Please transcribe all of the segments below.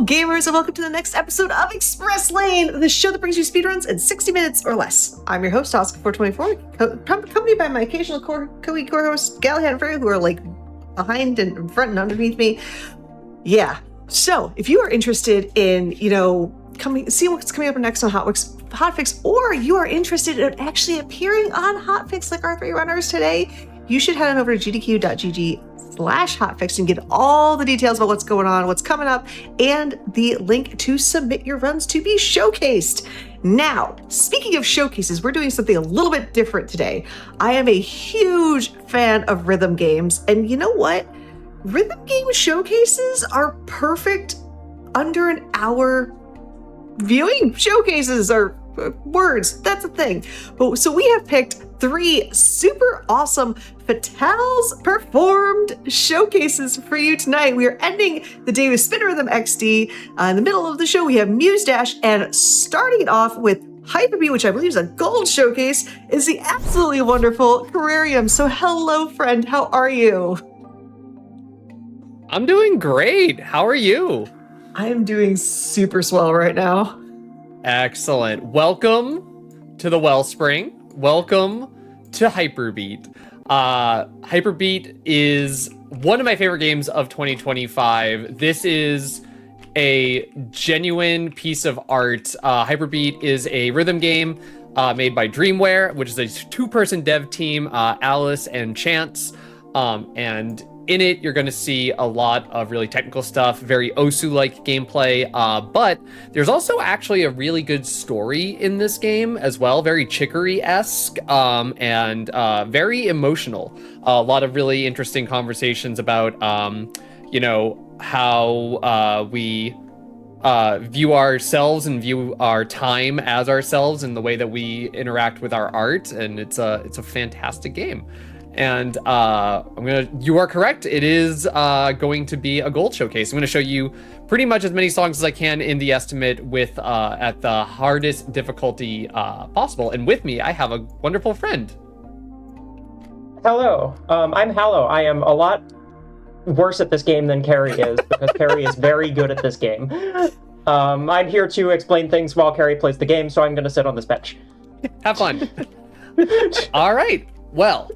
gamers, and welcome to the next episode of Express Lane, the show that brings you speedruns in 60 minutes or less. I'm your host, Oscar424, accompanied by my occasional co-host, Galahad and Freya, who are like behind and front and underneath me. Yeah. So if you are interested in, seeing what's coming up next on Hotfix, or you are interested in actually appearing on Hotfix like our three runners today, you should head on over to gdq.gg/hotfix and get all the details about what's going on, what's coming up, and the link to submit your runs to be showcased. Now, speaking of showcases, we're doing something a little bit different today. I am a huge fan of rhythm games, and you know what? Rhythm game showcases are perfect under an hour viewing showcases or words. That's a thing. So we have picked 3 super awesome Fatales performed showcases for you tonight. We are ending the day with Spin Rhythm XD. In the middle of the show, we have Muse Dash, and starting it off with HYPERBEAT, which I believe is a gold showcase, is the absolutely wonderful Terrarium. So hello, friend. How are you? I'm doing great. How are you? I am doing super swell right now. Excellent. Welcome to the Wellspring. Welcome to HYPERBEAT. HYPERBEAT is one of my favorite games of 2025. This is a genuine piece of art. HYPERBEAT is a rhythm game made by Dreamware, which is a 2-person dev team, Alice and Chance. And in it, you're going to see a lot of really technical stuff, very Osu-like gameplay, but there's also actually a really good story in this game as well, very Chicory-esque, and very emotional. A lot of really interesting conversations about, how we view ourselves and view our time as ourselves and the way that we interact with our art, and it's a fantastic game. And you are correct. It is going to be a gold showcase. I'm going to show you pretty much as many songs as I can in the estimate with at the hardest difficulty possible. And with me, I have a wonderful friend. Hello, I'm Hallow. I am a lot worse at this game than Carrie is, because Carrie is very good at this game. I'm here to explain things while Carrie plays the game, so I'm going to sit on this bench. Have fun. All right. Well,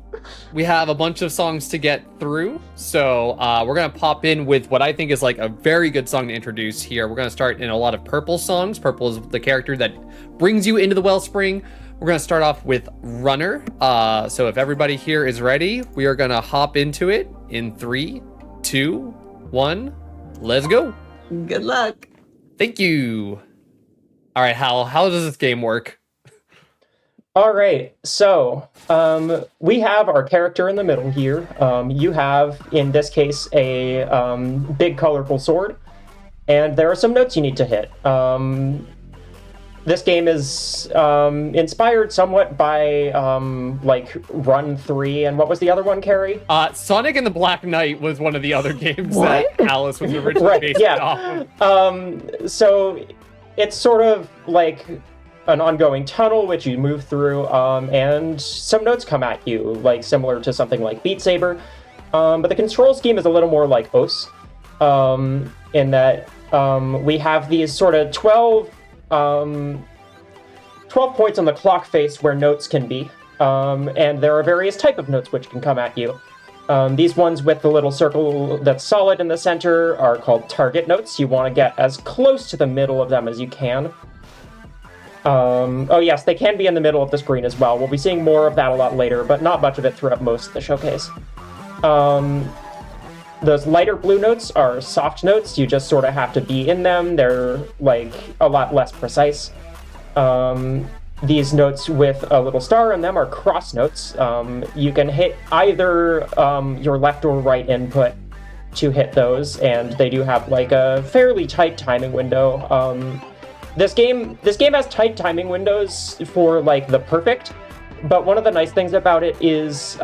we have a bunch of songs to get through, so we're going to pop in with what I think is like a very good song to introduce here. We're going to start in a lot of Purple songs. Purple is the character that brings you into the Wellspring. We're going to start off with Runner. So if everybody here is ready, we are going to hop into it in 3, 2, 1. Let's go. Good luck. Thank you. All right, Hal, how does this game work? All right, so we have our character in the middle here. You have, in this case, a big colorful sword, and there are some notes you need to hit. This game is inspired somewhat by Run 3, and what was the other one, Carrie? Sonic and the Black Knight was one of the other games that Alice was originally based off of. So it's sort of like an ongoing tunnel which you move through, and some notes come at you, like similar to something like Beat Saber. But the control scheme is a little more like OS, in that we have these sort of 12 points on the clock face where notes can be, and there are various type of notes which can come at you. These ones with the little circle that's solid in the center are called target notes. You want to get as close to the middle of them as you can. Oh yes, they can be in the middle of the screen as well. We'll be seeing more of that a lot later, but not much of it throughout most of the showcase. Those lighter blue notes are soft notes. You just sort of have to be in them. They're like a lot less precise. These notes with a little star in them are cross notes. You can hit either your left or right input to hit those, and they do have like a fairly tight timing window. This game has tight timing windows for like the perfect, but one of the nice things about it is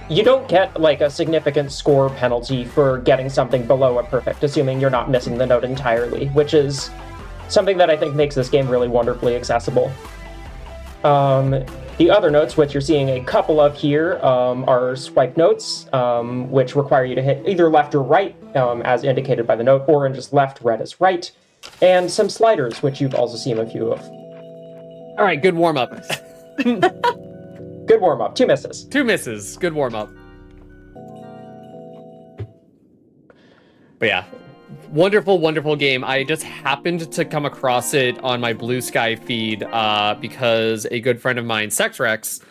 you don't get like a significant score penalty for getting something below a perfect, assuming you're not missing the note entirely, which is something that I think makes this game really wonderfully accessible. The other notes, which you're seeing a couple of here, are swipe notes, which require you to hit either left or right, as indicated by the note. Orange is left, red is right. And some sliders, which you've also seen a few of. All right, good warm-up. Good warm-up. 2 misses. 2 misses. Good warm-up. But yeah, wonderful, wonderful game. I just happened to come across it on my Blue Sky feed because a good friend of mine, SexRex,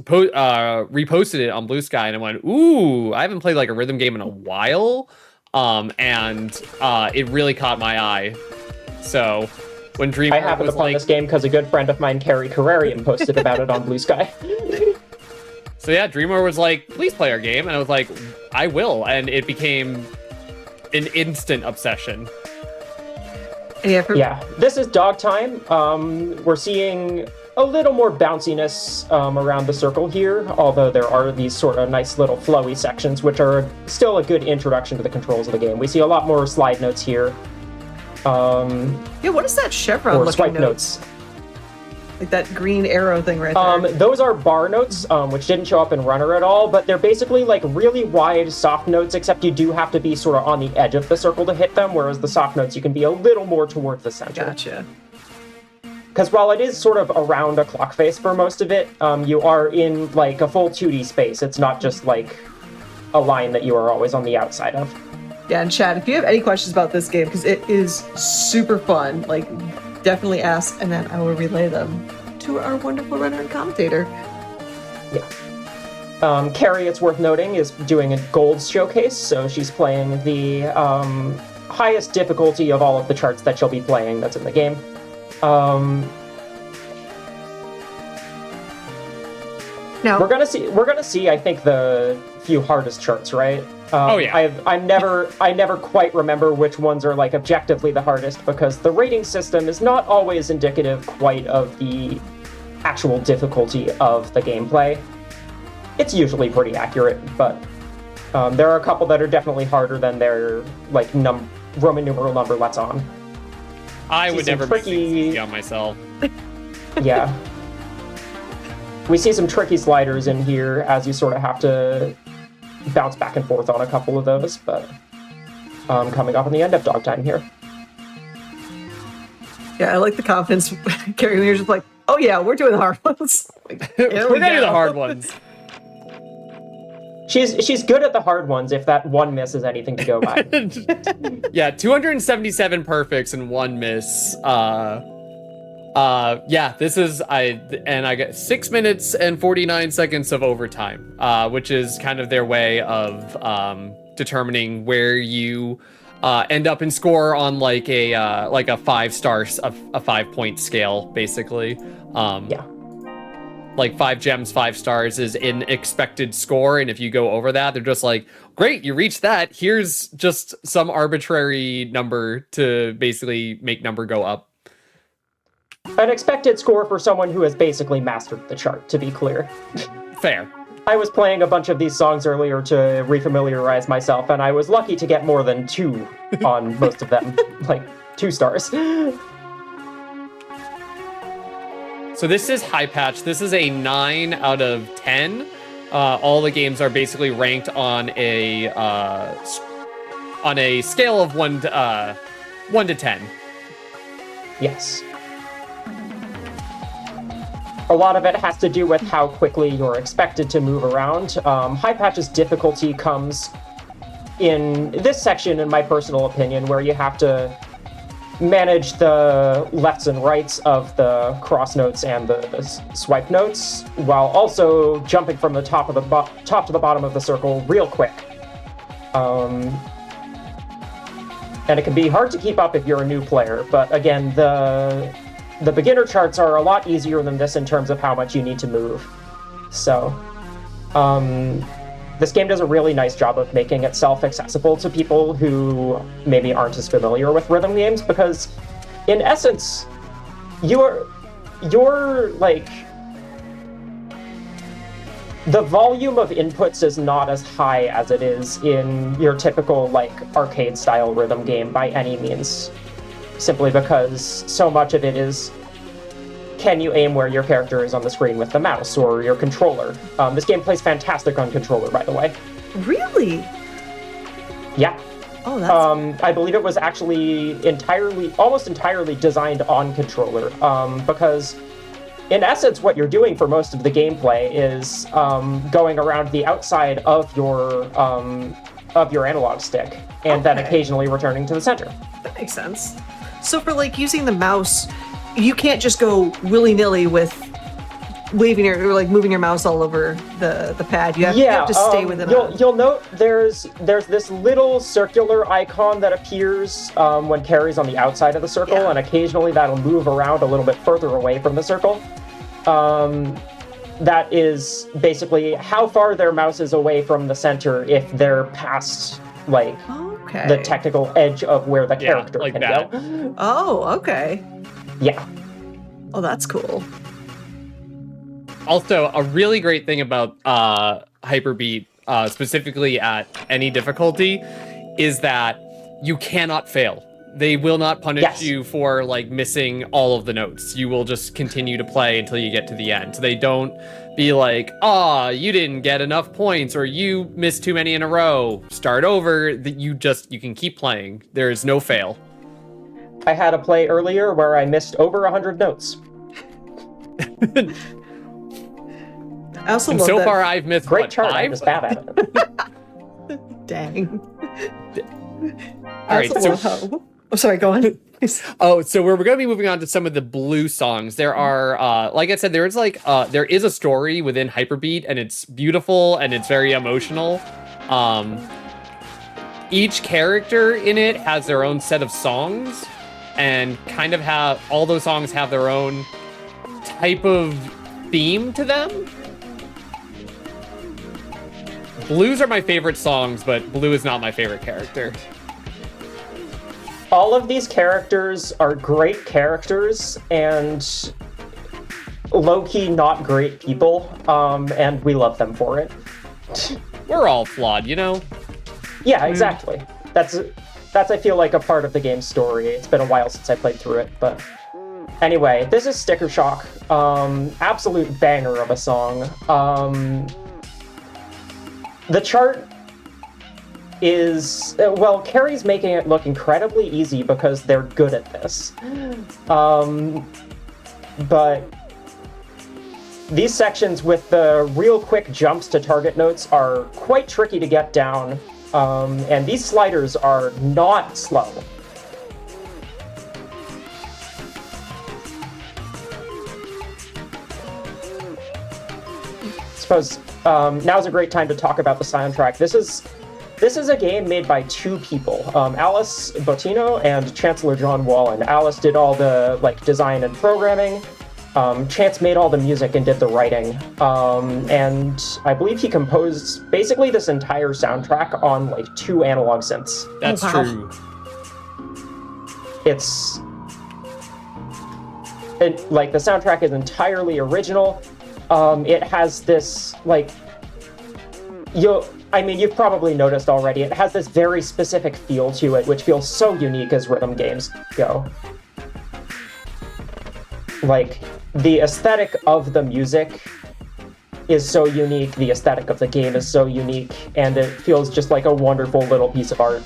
reposted it on Blue Sky, and I went, ooh, I haven't played like a rhythm game in a while, and it really caught my eye. So when Dreamer I happened was upon like, this game because a good friend of mine, Carrie Carrarian, posted about it on Blue Sky. so yeah, Dreamer was like, please play our game, and I was like, I will, and it became an instant obsession. Yeah, this is dog time. We're seeing a little more bounciness around the circle here, although there are these sort of nice little flowy sections, which are still a good introduction to the controls of the game. We see a lot more slide notes here. Yeah, what is that chevron Or looking swipe notes? notes. Like that green arrow thing right there. Those are bar notes, which didn't show up in Runner at all, but they're basically like really wide soft notes, except you do have to be sort of on the edge of the circle to hit them, whereas the soft notes you can be a little more toward the center. Gotcha. Because while it is sort of around a clock face for most of it, you are in like a full 2D space. It's not just like a line that you are always on the outside of. Yeah, and Chad, if you have any questions about this game, because it is super fun, like, definitely ask, and then I will relay them to our wonderful runner and commentator. Yeah. Carrie, it's worth noting, is doing a gold showcase, so she's playing the highest difficulty of all of the charts that she'll be playing that's in the game. Now, We're gonna see, I think, the few hardest charts, right? Oh, yeah. I never quite remember which ones are like objectively the hardest, because the rating system is not always indicative quite of the actual difficulty of the gameplay. It's usually pretty accurate, but there are a couple that are definitely harder than their like Roman numeral number lets on. I would never make things tricky- easy on myself. Yeah. We see some tricky sliders in here, as you sort of have to bounce back and forth on a couple of those, but coming up on the end of dog time here. yeah, I like the confidence. Carrie, when you're just like, oh yeah, we're doing the hard ones. Like, We're here we gonna do go. the hard ones. She's good at the hard ones, if that one miss is anything to go by. Yeah, 277 perfects and 1 miss. Yeah, this is I got 6 minutes and 49 seconds of overtime, which is kind of their way of determining where you end up in score on like a 5-star, a 5-point scale, basically. Yeah. Like 5 gems, 5 stars is an expected score, and if you go over that, they're just like, great, you reached that. Here's just some arbitrary number to basically make number go up. An expected score for someone who has basically mastered the chart, to be clear. Fair. I was playing a bunch of these songs earlier to refamiliarize myself, and I was lucky to get more than 2 on most of them. Like, 2 stars. So this is High Patch. This is a 9 out of 10. All the games are basically ranked on a scale of 1 to 10. Yes. A lot of it has to do with how quickly you're expected to move around. High Patch's difficulty comes in this section, in my personal opinion, where you have to manage the lefts and rights of the cross notes and the swipe notes, while also jumping from the top to the bottom of the circle real quick. And it can be hard to keep up if you're a new player, but again, the beginner charts are a lot easier than this in terms of how much you need to move. So, this game does a really nice job of making itself accessible to people who maybe aren't as familiar with rhythm games, because in essence, you're like, the volume of inputs is not as high as it is in your typical like arcade style rhythm game by any means, simply because so much of it is can you aim where your character is on the screen with the mouse or your controller. This game plays fantastic on controller, by the way. Really? Yeah. Oh, that's... I believe it was actually almost entirely designed on controller, because in essence, what you're doing for most of the gameplay is going around the outside of your analog stick, and then occasionally returning to the center. That makes sense. So for like using the mouse, you can't just go willy-nilly with waving or like moving your mouse all over the pad. You have to stay within. You'll note there's this little circular icon that appears when Carrie's on the outside of the circle, and occasionally that'll move around a little bit further away from the circle. That is basically how far their mouse is away from the center if they're past like the technical edge of where the character can go. Oh, okay. Yeah. Oh, that's cool. Also, a really great thing about HYPERBEAT, specifically at any difficulty, is that you cannot fail. They will not punish you for like missing all of the notes. You will just continue to play until you get to the end. So they don't be like, you didn't get enough points, or you missed too many in a row. Start over. You can keep playing. There is no fail. I had a play earlier where I missed over 100 notes. I also and love so that. far I've missed Great chart. I'm just bad at it. Dang. All right, so sorry, go on. So we're going to be moving on to some of the Blue songs. There are, like I said, there is a story within HYPERBEAT, and it's beautiful and it's very emotional. Each character in it has their own set of songs, and kind of all those songs have their own type of theme to them. Blues are my favorite songs, but Blue is not my favorite character. All of these characters are great characters and low-key not great people, and we love them for it. We're all flawed, you know? Yeah, exactly. That's I feel like a part of the game's story. It's been a while since I played through it, but anyway, this is Sticker Shock. Absolute banger of a song. The chart is, Carrie's making it look incredibly easy because they're good at this. But these sections with the real quick jumps to target notes are quite tricky to get down, and these sliders are not slow. I suppose now's a great time to talk about the soundtrack. This is a game made by two people, Alice Bottino and Chancellor John Wallen. Alice did all the design and programming. Chance made all the music and did the writing. And I believe he composed basically this entire soundtrack on 2 analog synths. That's true. The soundtrack is entirely original. It has this you've probably noticed already, it has this very specific feel to it, which feels so unique as rhythm games go. The aesthetic of the music is so unique, the aesthetic of the game is so unique, and it feels just like a wonderful little piece of art.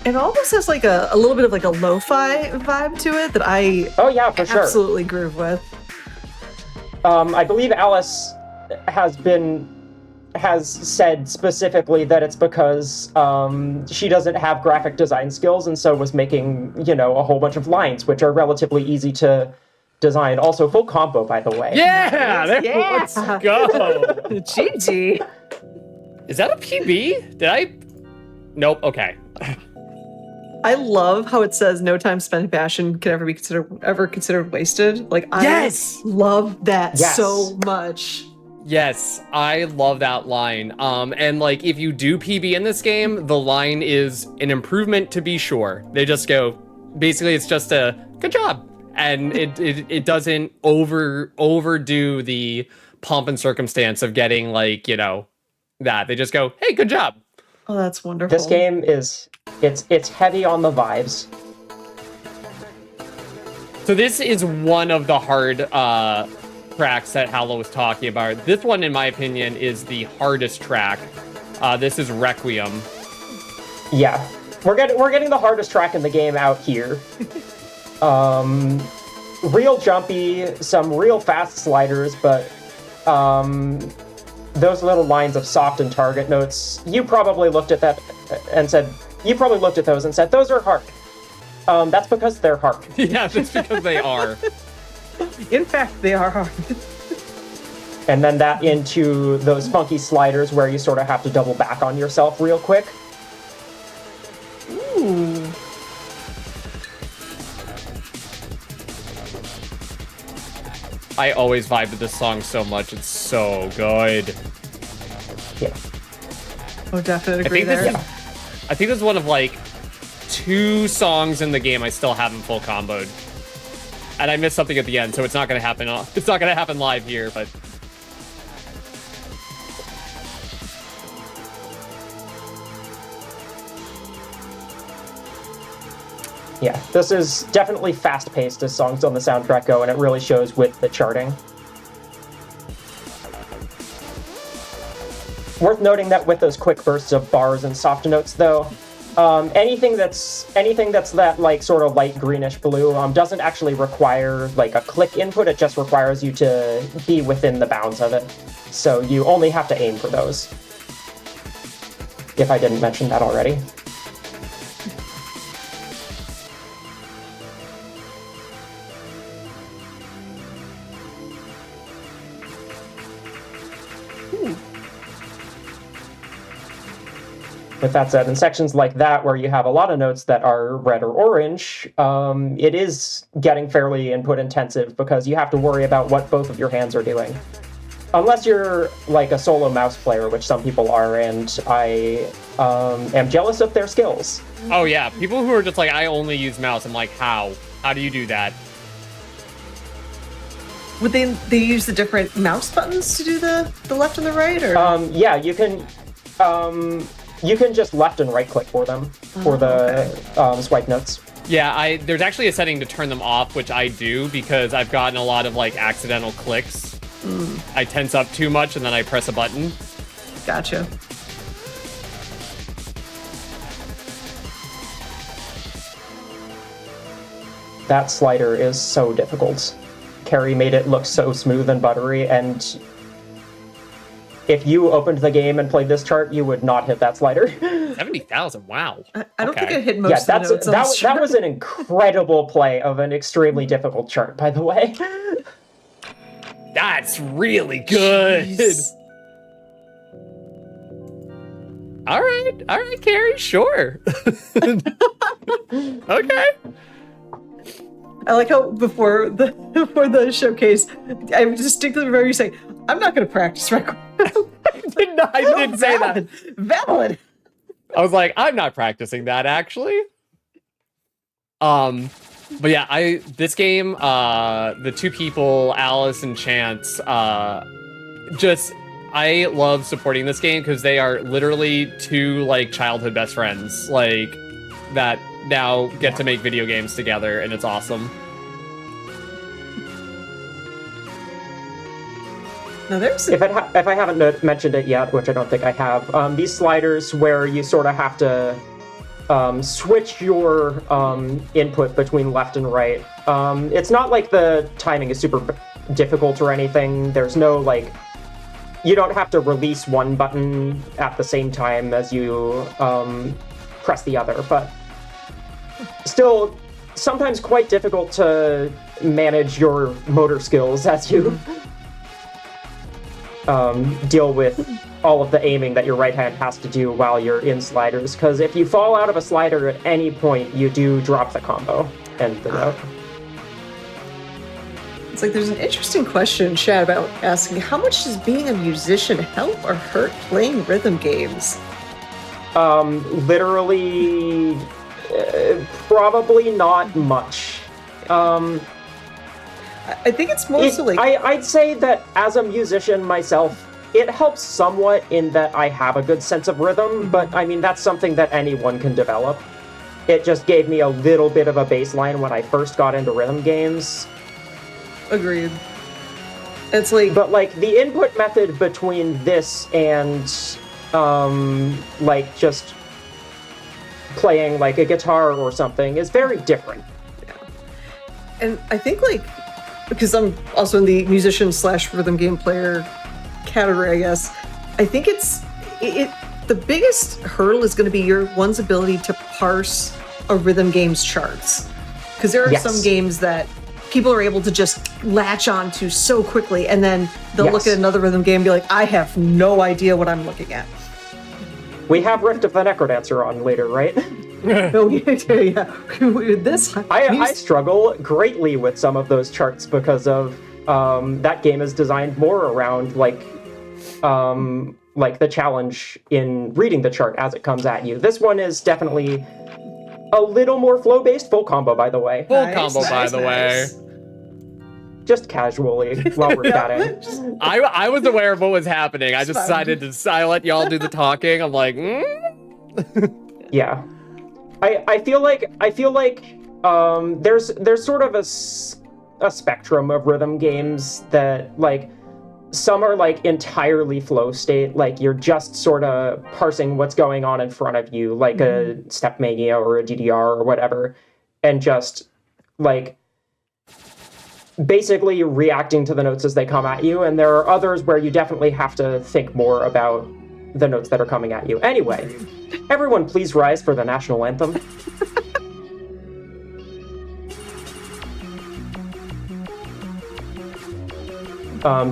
It almost has a little bit of a lo-fi vibe to it that I absolutely groove with. I believe Alice has said specifically that it's because she doesn't have graphic design skills, and so was making, a whole bunch of lines, which are relatively easy to design. Also, full combo, by the way. Yeah! Let's go! GG. Is that a PB? Nope, okay. I love how it says no time spent in passion can ever be considered wasted. I love that so much. Yes, I love that line. And if you do PB in this game, the line is an improvement to be sure. They just go, basically it's just a good job. And it doesn't overdo the pomp and circumstance of getting that. They just go, hey, good job. Oh, that's wonderful. This game it's heavy on the vibes. So this is one of the hard tracks that Hallow was talking about. This one, in my opinion, is the hardest track. This is Requiem. Yeah, we're getting the hardest track in the game out here. Real jumpy, some real fast sliders, but those little lines of soft and target notes, you probably looked at that and said, those are hard. That's because they're hard. Yeah, that's because they are. In fact, they are hard. And then that into those funky sliders where you sort of have to double back on yourself real quick. Ooh. I always vibe with this song so much. It's so good. Yeah. Oh, definitely agree there. I think this is one of like 2 songs in the game I still haven't full comboed. And I missed something at the end, so it's not gonna happen. It's not gonna happen live here, but. Yeah, this is definitely fast-paced as songs on the soundtrack go, and it really shows with the charting. Worth noting that with those quick bursts of bars and soft notes, though, anything that's that like sort of light greenish blue doesn't actually require like a click input. It just requires you to be within the bounds of it. So you only have to aim for those. If I didn't mention that already. With that said, in sections like that, where you have a lot of notes that are red or orange, it is getting fairly input intensive because you have to worry about what both of your hands are doing. Unless you're like a solo mouse player, which some people are, and I am jealous of their skills. Oh yeah, people who are just like, I only use mouse. I'm like, how? How do you do that? Would they use the different mouse buttons to do the left and the right, or? Yeah, you can just left and right click for them for the swipe notes. Yeah, there's actually a setting to turn them off, which I do because I've gotten a lot of like accidental clicks. I tense up too much and then I press a button. Gotcha. That slider is so difficult. Carrie made it look so smooth and buttery, and if you opened the game and played this chart, you would not hit that slider. 70,000, wow. I don't think I hit most of the notes. That was an incredible play of an extremely difficult chart, by the way. That's really good. Jeez. All right, Carrie, sure. Okay. I like how before the showcase, I distinctly remember you saying, "I'm not going to practice record." I didn't say that. Valid. I was like, I'm not practicing that actually. But yeah, this game, the 2 people, Alice and Chance, I love supporting this game because they are literally 2 like childhood best friends, like that now get to make video games together, and it's awesome. Now there's if I haven't mentioned it yet, which I don't think I have, these sliders where you sort of have to switch your input between left and right. It's not like the timing is super difficult or anything. There's no like, you don't have to release one button at the same time as you press the other, but still sometimes quite difficult to manage your motor skills as you deal with all of the aiming that your right hand has to do while you're in sliders, because if you fall out of a slider at any point, you do drop the combo and the note. It's like there's an interesting question in chat about asking, how much does being a musician help or hurt playing rhythm games? Literally, probably not much. I think it's mostly I'd say that as a musician myself, it helps somewhat in that I have a good sense of rhythm, but I mean, that's something that anyone can develop. it just gave me a little bit of a baseline when I first got into rhythm games. Agreed. It's like, but like the input method between this and like just playing like a guitar or something is very different. Yeah. And I think like, because I'm also in the musician / rhythm game player category, I guess, I think the biggest hurdle is going to be your one's ability to parse a rhythm game's charts. Because there are some games that people are able to just latch on to so quickly, and then they'll look at another rhythm game and be like, I have no idea what I'm looking at. We have Rift of the Necrodancer on later, right? No, yeah. This I struggle greatly with some of those charts because of that game is designed more around like the challenge in reading the chart as it comes at you. This one is definitely a little more flow-based. Full combo, by the way. Full combo, by the way. Just casually while we're chatting. I was aware of what was happening. I just decided to let y'all do the talking. I'm like, Yeah. I feel like there's sort of a spectrum of rhythm games that like some are like entirely flow state, like you're just sort of parsing what's going on in front of you, like a Stepmania or a DDR or whatever, and just like basically reacting to the notes as they come at you. And there are others where you definitely have to think more about the notes that are coming at you. Anyway, everyone please rise for the national anthem.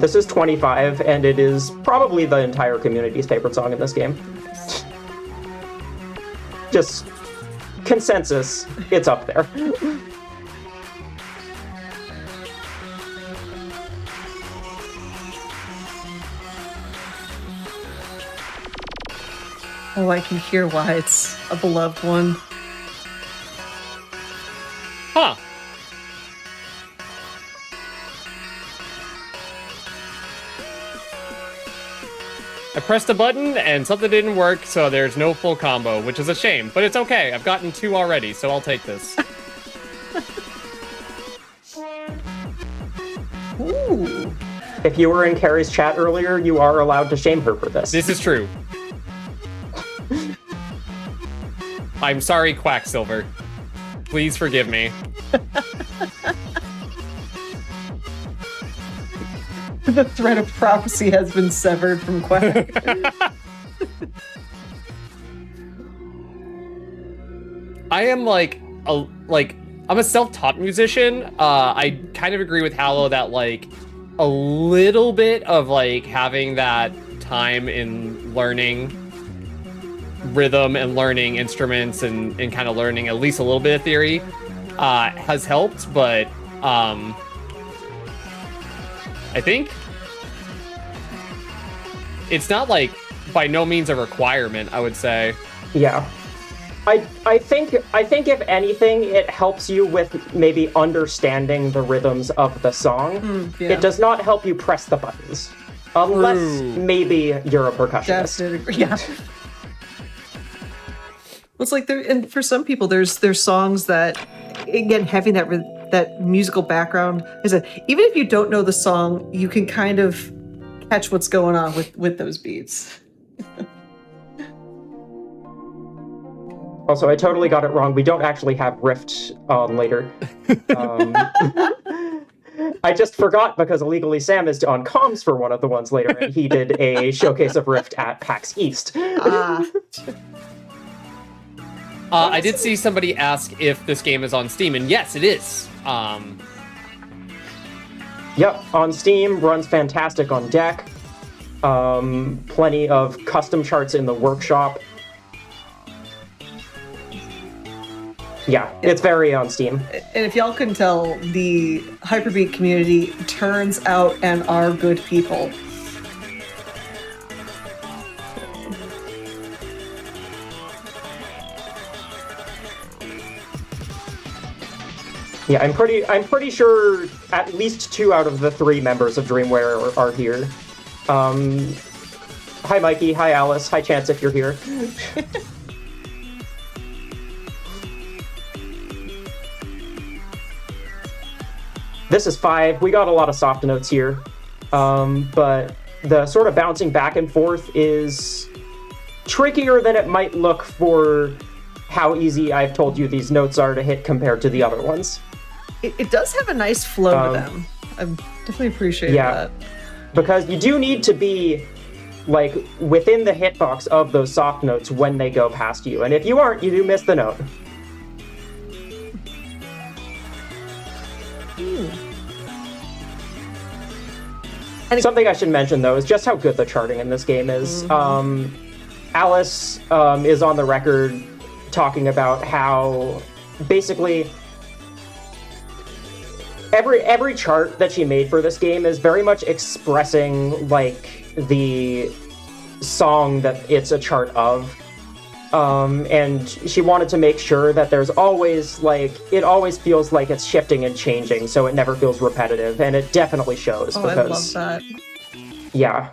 This is 25, and it is probably the entire community's favorite song in this game. Just consensus, it's up there. Oh, I can hear why it's a beloved one. huh. I pressed a button and something didn't work, so there's no full combo, which is a shame, but it's okay. I've gotten 2 already, so I'll take this. Ooh. If you were in Carrie's chat earlier, you are allowed to shame her for this. This is true. I'm sorry, Quacksilver. Please forgive me. The thread of prophecy has been severed from Quack. I am I'm a self-taught musician. I kind of agree with Hallow that like a little bit of like having that time in learning rhythm and learning instruments and kind of learning at least a little bit of theory has helped, but I think it's not like by no means a requirement, I would say. Yeah. I think if anything, it helps you with maybe understanding the rhythms of the song. Yeah. It does not help you press the buttons. Unless maybe you're a percussionist. Yeah. It's like and for some people, there's songs that, again, having that musical background is that even if you don't know the song, you can kind of catch what's going on with those beats. Also, I totally got it wrong. We don't actually have Rift on later. I just forgot because illegally Sam is on comms for one of the ones later, and he did a showcase of Rift at PAX East. I did see somebody ask if this game is on Steam, and yes, it is. Yep, on Steam, runs fantastic on deck. Plenty of custom charts in the workshop. Yeah, it's very on Steam. And if y'all can tell, the HYPERBEAT community turns out and are good people. Yeah, I'm pretty sure at least 2 out of the 3 members of Dreamware are here. Hi Mikey, hi Alice, hi Chance if you're here. This is 5. We got a lot of soft notes here. But the sort of bouncing back and forth is trickier than it might look for how easy I've told you these notes are to hit compared to the other ones. It does have a nice flow to them. I definitely appreciate that. Because you do need to be like within the hitbox of those soft notes when they go past you. And if you aren't, you do miss the note. Something I should mention, though, is just how good the charting in this game is. Alice is on the record talking about how basically every chart that she made for this game is very much expressing like the song that it's a chart of. And she wanted to make sure that there's always it always feels like it's shifting and changing, so it never feels repetitive, and it definitely shows. Oh, because, I love that. Yeah.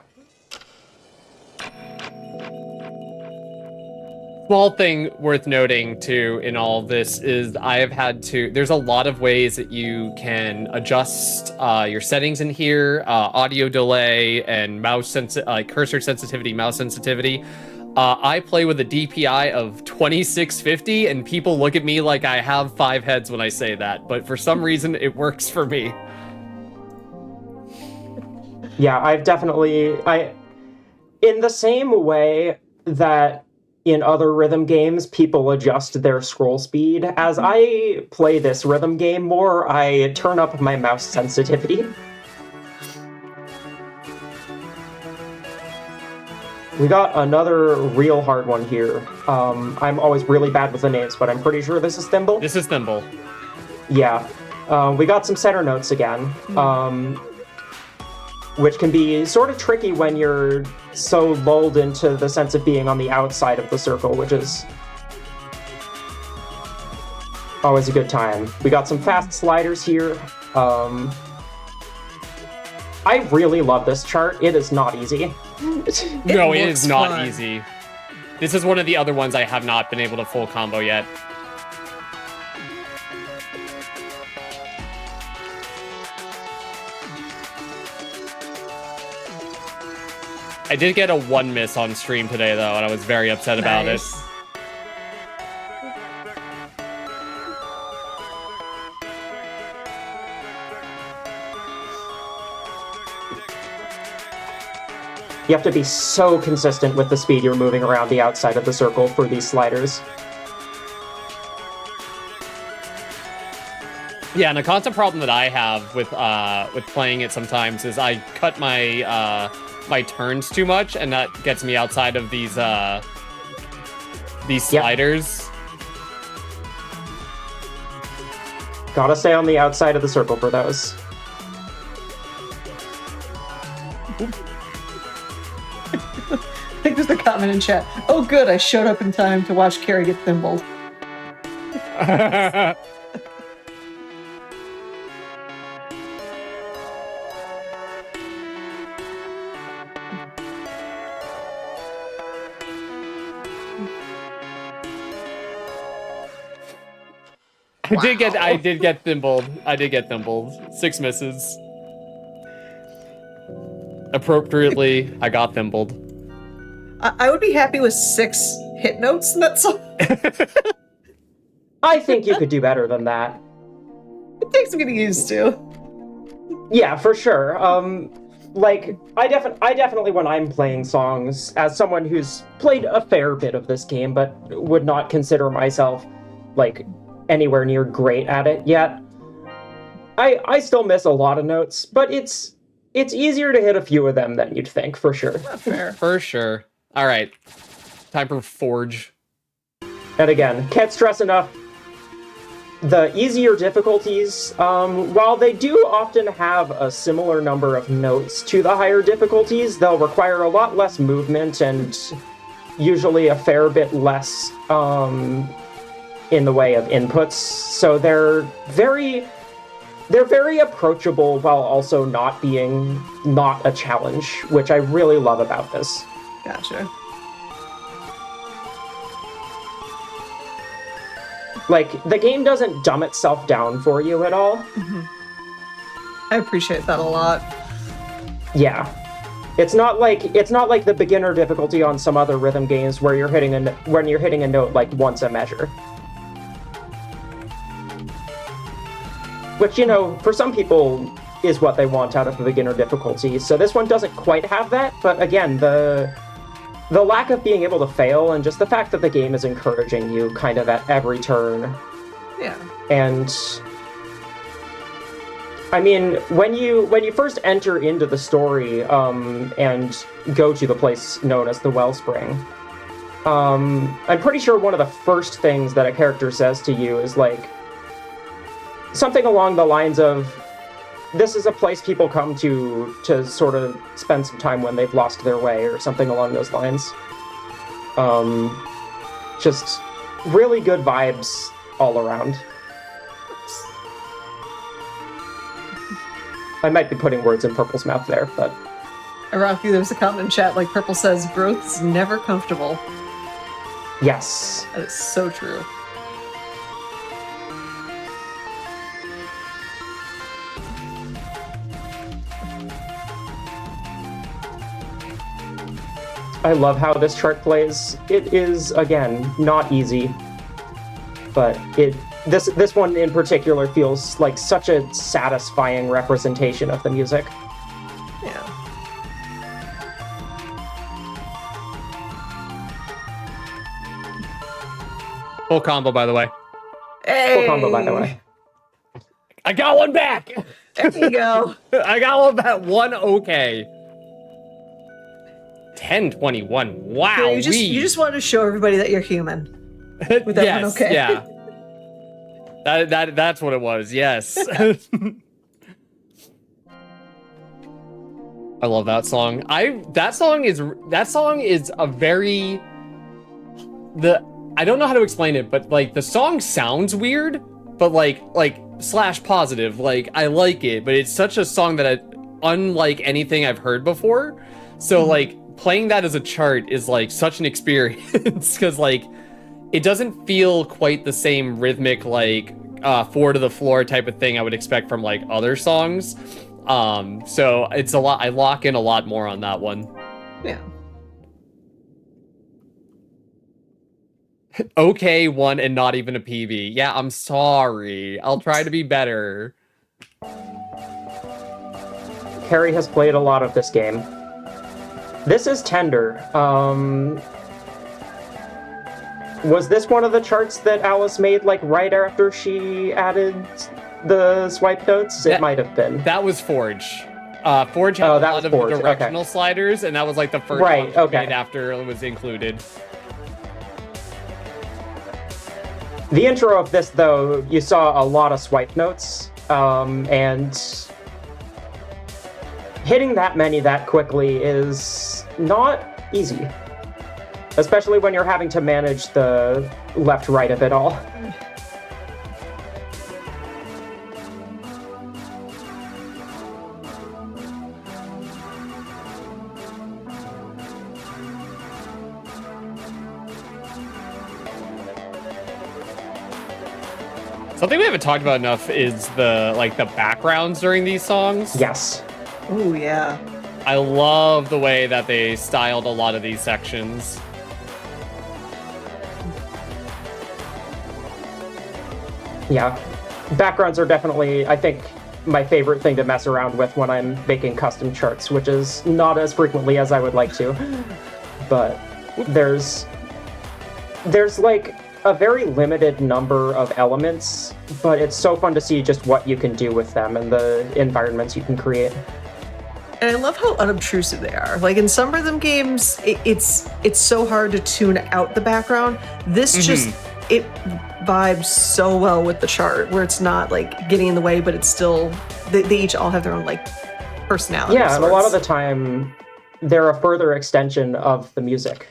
Small thing worth noting too in all of this is I have had to, there's a lot of ways that you can adjust your settings in here, audio delay and cursor sensitivity, mouse sensitivity. I play with a DPI of 2650 and people look at me like I have 5 heads when I say that, but for some reason it works for me. Yeah, I've definitely, in the same way that in other rhythm games, people adjust their scroll speed. As I play this rhythm game more, I turn up my mouse sensitivity. We got another real hard one here. I'm always really bad with the names, but I'm pretty sure this is Thimble. This is Thimble. Yeah. We got some center notes again. Which can be sort of tricky when you're so lulled into the sense of being on the outside of the circle, which is always a good time. We got some fast sliders here. I really love this chart. It is not easy. No, it is not easy. This is one of the other ones I have not been able to full combo yet. I did get a 1 miss on stream today, though, and I was very upset about it. You have to be so consistent with the speed you're moving around the outside of the circle for these sliders. Yeah, and a constant problem that I have with playing it sometimes is I cut my my turns too much, and that gets me outside of these sliders. Gotta stay on the outside of the circle for those. I think there's a comment in chat. Oh, good, I showed up in time to watch Carrie get thimbled. I did get thimbled. I did get thimbled. 6 misses. Appropriately, I got thimbled. I would be happy with 6 hit notes in that song. I think you could do better than that. It takes some getting used to. Yeah, for sure. I definitely, when I'm playing songs, as someone who's played a fair bit of this game, but would not consider myself, anywhere near great at it yet, I still miss a lot of notes, but it's easier to hit a few of them than you'd think, for sure. Not fair. For sure. All right. Time for Forge. And again, can't stress enough, the easier difficulties, while they do often have a similar number of notes to the higher difficulties, they'll require a lot less movement and usually a fair bit less in the way of inputs. So they're very approachable while also not a challenge, which I really love about this. Gotcha. The game doesn't dumb itself down for you at all. Mm-hmm. I appreciate that a lot. Yeah. It's not like the beginner difficulty on some other rhythm games where you're hitting a note like once a measure. Which, you know, for some people is what they want out of the beginner difficulty. So this one doesn't quite have that, but again, the lack of being able to fail and just the fact that the game is encouraging you kind of at every turn. Yeah. And I mean, when you first enter into the story and go to the place known as the Wellspring, I'm pretty sure one of the first things that a character says to you is like something along the lines of, this is a place people come to sort of spend some time when they've lost their way, or something along those lines. Just really good vibes all around. I might be putting words in Purple's mouth there, but... Ironically, there's a comment in chat, like Purple says, growth's never comfortable. Yes. That is so true. I love how this chart plays. It is, again, not easy, but this one in particular feels like such a satisfying representation of the music. Yeah. Full combo, by the way. Hey! Full combo, by the way. I got one back! There you go. I got one back. One okay. 10-21. Wow. You just wanted to show everybody that you're human. With that yes, one okay. Yeah. That's what it was. Yes. I love that song. That song is a very I don't know how to explain it, but like the song sounds weird, but like slash positive. Like I like it, but it's such a song that unlike anything I've heard before. So like playing that as a chart is like such an experience because like it doesn't feel quite the same rhythmic like four to the floor type of thing I would expect from like other songs. So it's a lot. I lock in a lot more on that one. Yeah. Okay, one and not even a PB. Yeah, I'm sorry. I'll try to be better. Carrie has played a lot of this game. This is Tender. Was this one of the charts that Alice made like right after she added the swipe notes? It might have been. That was Forge. Forge had a lot of the directional sliders, and that was like the first one she made after it was included. The intro of this, though, you saw a lot of swipe notes, and hitting that many that quickly is not easy. Especially when you're having to manage the left-right of it all. Something we haven't talked about enough is the backgrounds during these songs. Yes. Oh yeah. I love the way that they styled a lot of these sections. Yeah. Backgrounds are definitely, I think, my favorite thing to mess around with when I'm making custom charts, which is not as frequently as I would like to. But there's like a very limited number of elements, but it's so fun to see just what you can do with them and the environments you can create. And I love how unobtrusive they are. Like in some rhythm games, it's so hard to tune out the background. This it vibes so well with the chart, where it's not like getting in the way, but it's still, they each all have their own like personality. Yeah, and a lot of the time, they're a further extension of the music.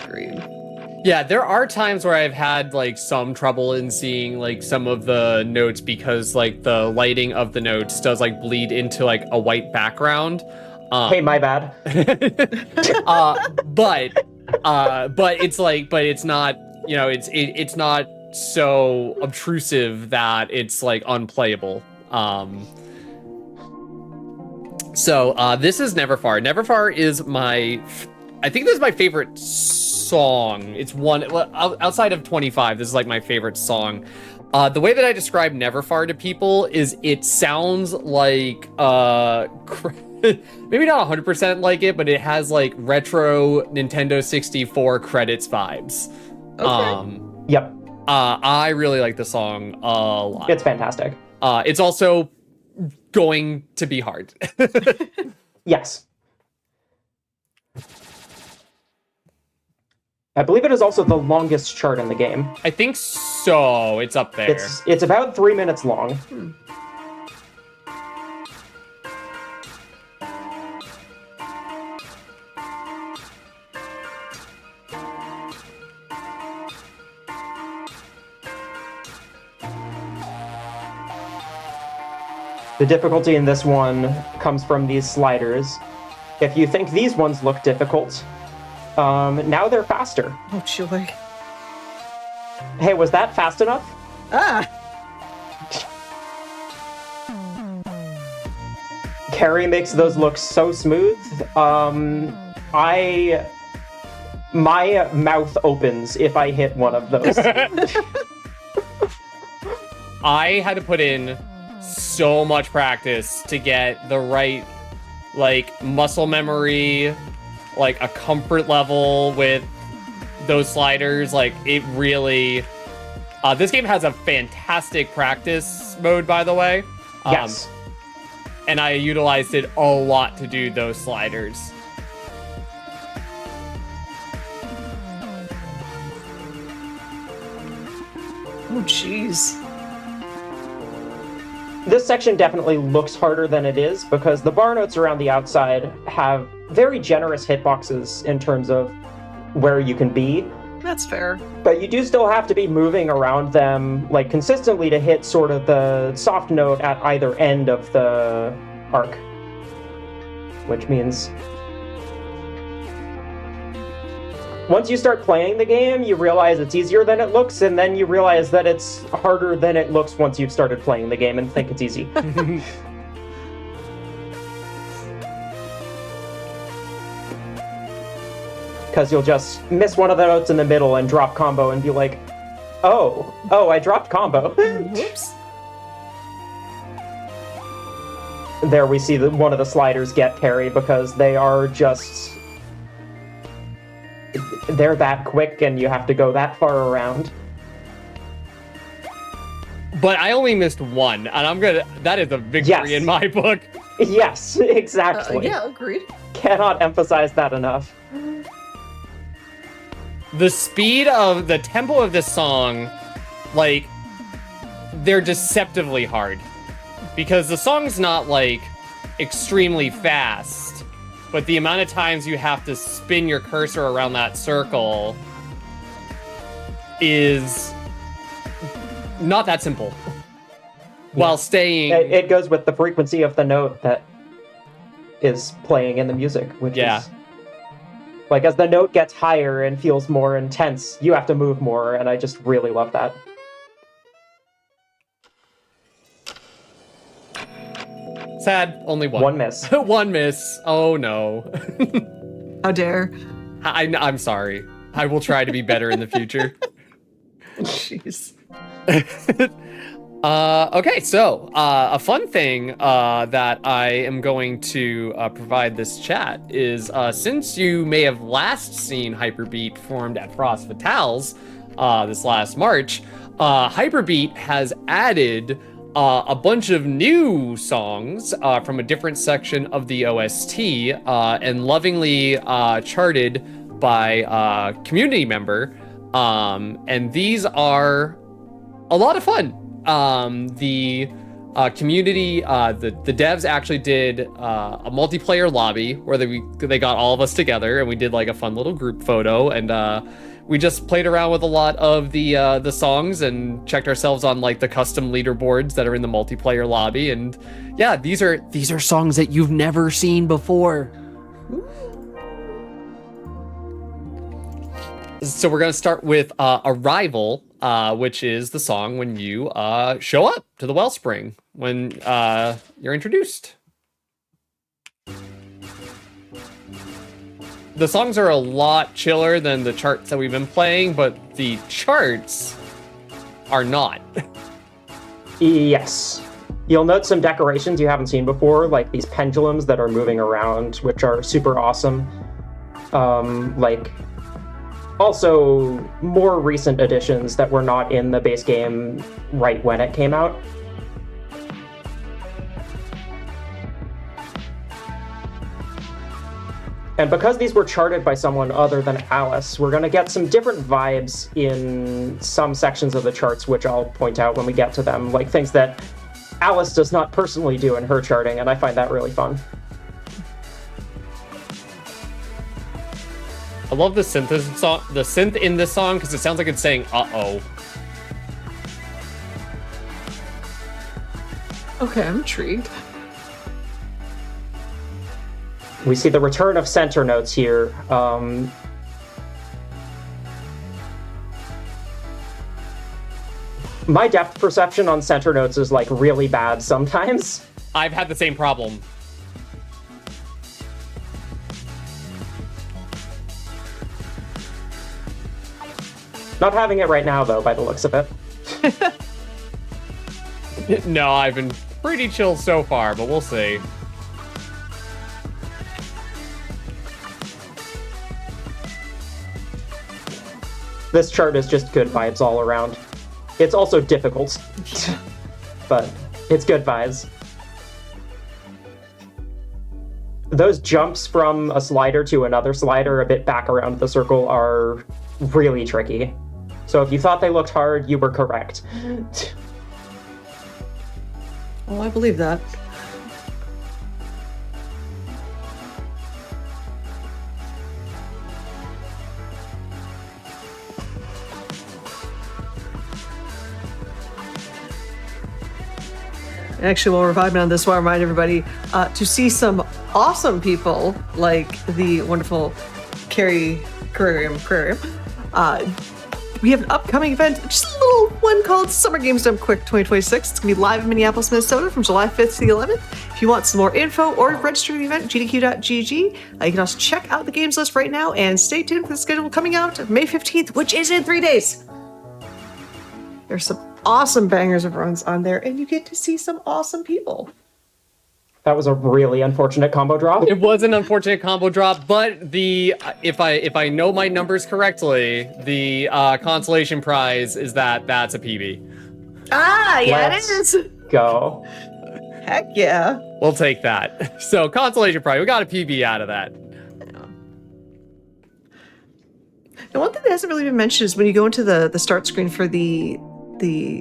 Agreed. Yeah, there are times where I've had like some trouble in seeing like some of the notes because like the lighting of the notes does like bleed into like a white background. Hey, my bad. But it's not, you know, it's not so obtrusive that it's like unplayable. So this is Never Far. Never Far is I think this is my favorite song. It's one, well, outside of 25, this is like my favorite song. The way that I describe Never Far to people is it sounds like, maybe not 100% like it, but it has like retro Nintendo 64 credits vibes. Okay. Yep. I really like the song a lot. It's fantastic. It's also going to be hard. Yes. I believe it is also the longest chart in the game. I think so. It's up there. It's about 3 minutes long. The difficulty in this one comes from these sliders. If you think these ones look difficult, now they're faster. Oh, joy. Hey, was that fast enough? Ah! Carrie makes those look so smooth. My mouth opens if I hit one of those. I had to put in so much practice to get the right, like, muscle memory, like a comfort level with those sliders. Like, it really, this game has a fantastic practice mode, by the way. Yes. And I utilized it a lot to do those sliders. Oh, jeez. This section definitely looks harder than it is because the bar notes around the outside have very generous hitboxes in terms of where you can be. That's fair. But you do still have to be moving around them like consistently to hit sort of the soft note at either end of the arc. Which means once you start playing the game, you realize it's easier than it looks, and then you realize that it's harder than it looks once you've started playing the game and think it's easy. Because you'll just miss one of the notes in the middle and drop combo and be like, oh, I dropped combo. Whoops. There we see one of the sliders get carry because they are just... they're that quick and you have to go that far around. But I only missed one, and that is a victory in my book. Yes, exactly. Yeah, agreed. Cannot emphasize that enough. The tempo of this song, like, they're deceptively hard. Because the song's not, like, extremely fast, but the amount of times you have to spin your cursor around that circle is not that simple. While staying... It goes with the frequency of the note that is playing in the music, which is... like, as the note gets higher and feels more intense, you have to move more, and I just really love that. Sad, only one. One miss. One miss. Oh no. How dare. I'm sorry. I will try to be better in the future. Jeez. Okay, so a fun thing that I am going to provide this chat is since you may have last seen HYPERBEAT performed at Frost Fatales this last March, HYPERBEAT has added a bunch of new songs from a different section of the OST and lovingly charted by community member. And these are a lot of fun. The community, the devs actually did a multiplayer lobby where they got all of us together and we did like a fun little group photo, and we just played around with a lot of the songs and checked ourselves on like the custom leaderboards that are in the multiplayer lobby. And yeah, these are songs that you've never seen before. So we're gonna start with Arrival, which is the song when you show up to the Wellspring, when you're introduced. the songs are a lot chiller than the charts that we've been playing, but the charts are not. Yes. You'll note some decorations you haven't seen before, like these pendulums that are moving around, which are super awesome. Like, also more recent additions that were not in the base game right when it came out. And because these were charted by someone other than Alice, we're going to get some different vibes in some sections of the charts, which I'll point out when we get to them, like things that Alice does not personally do in her charting, and I find that really fun. I love the synth in this song because it sounds like it's saying "uh-oh." Okay, I'm intrigued. We see the return of center notes here. My depth perception on center notes is like really bad sometimes. I've had the same problem. Not having it right now, though, by the looks of it. No, I've been pretty chill so far, but we'll see. This chart is just good vibes all around. It's also difficult, but it's good vibes. Those jumps from a slider to another slider a bit back around the circle are really tricky. So if you thought they looked hard, you were correct. Oh, I believe that. Actually, while we're vibing on this, I want to remind everybody to see some awesome people like the wonderful Carrie Aquarium. We have an upcoming event, just a little one called Summer Games Done Quick 2026. It's going to be live in Minneapolis, Minnesota from July 5th to the 11th. If you want some more info or register to the event, gdq.gg. You can also check out the games list right now and stay tuned for the schedule coming out May 15th, which is in 3 days. There's some awesome bangers of runs on there, and you get to see some awesome people. That was a really unfortunate combo drop. It was an unfortunate combo drop, but the if I know my numbers correctly, the consolation prize is that's a PB. Ah, yeah, Let's it is. Go. Heck yeah. We'll take that. So consolation prize, we got a PB out of that. And one thing that hasn't really been mentioned is when you go into the start screen for the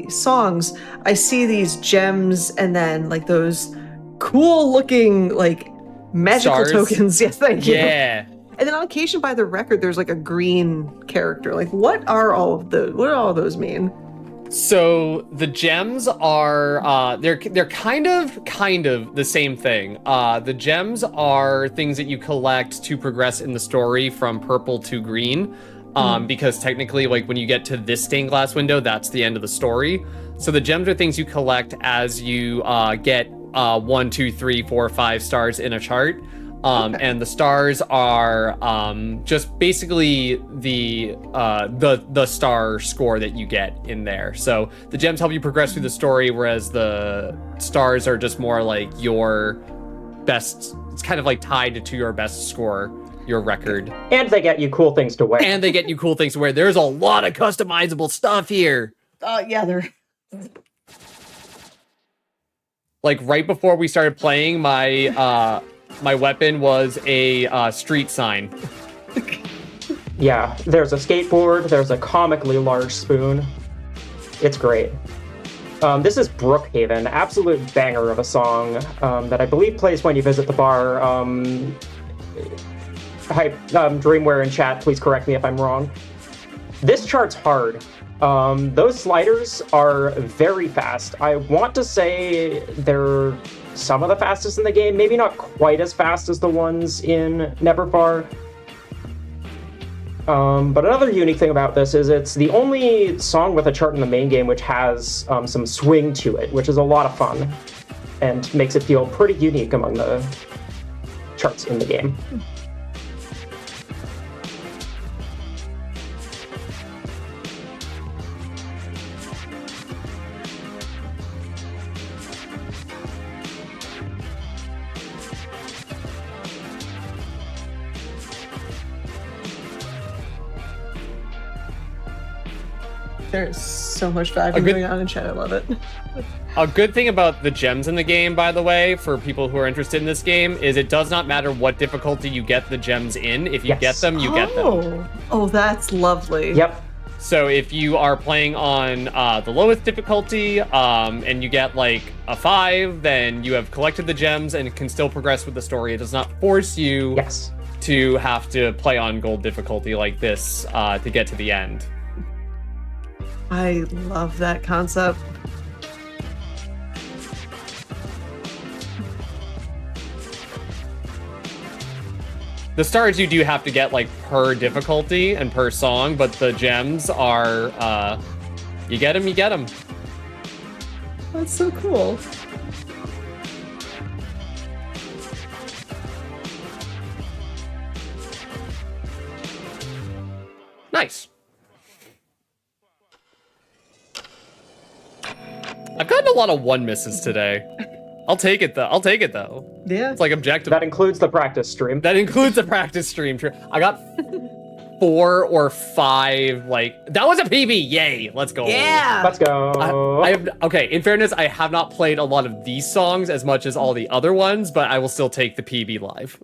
songs, I see these gems and then like those cool looking like magical Stars? tokens. Yes, thank you. Yeah. And then on occasion by the record, there's like a green character. Like, what are all of those? What do all of those mean? So the gems are they're kind of the same thing. The gems are things that you collect to progress in the story from purple to green. Because technically, like when you get to this stained glass window, that's the end of the story. So the gems are things you collect as you get 1, 2, 3, 4, 5 stars in a chart. And the stars are just basically the star score that you get in there. So the gems help you progress through the story, whereas the stars are just more like your best. It's kind of like tied to your best score, your record. And they get you cool things to wear. There's a lot of customizable stuff here. Yeah, they're... Like right before we started playing, my weapon was a street sign. Yeah, there's a skateboard, there's a comically large spoon. It's great. This is Brookhaven, absolute banger of a song that I believe plays when you visit the bar. Dreamware in chat, please correct me if I'm wrong. This chart's hard. Those sliders are very fast. I want to say they're some of the fastest in the game, maybe not quite as fast as the ones in Neverfar. But another unique thing about this is it's the only song with a chart in the main game which has some swing to it, which is a lot of fun and makes it feel pretty unique among the charts in the game. There's so much vibing going on in chat. I love it. A good thing about the gems in the game, by the way, for people who are interested in this game, is it does not matter what difficulty you get the gems in. If you get them, you get them. Oh, that's lovely. Yep. So if you are playing on the lowest difficulty and you get like a 5, then you have collected the gems and can still progress with the story. It does not force you to have to play on gold difficulty like this to get to the end. I love that concept. The stars you do have to get like per difficulty and per song, but the gems are, you get them, you get them. That's so cool. Nice. I've gotten a lot of 1 misses today. I'll take it though. Yeah. It's like objective. That includes the practice stream. That includes the practice stream. I got 4 or 5, like, that was a PB, yay, let's go. Yeah. Let's go. Okay, in fairness, I have not played a lot of these songs as much as all the other ones, but I will still take the PB live.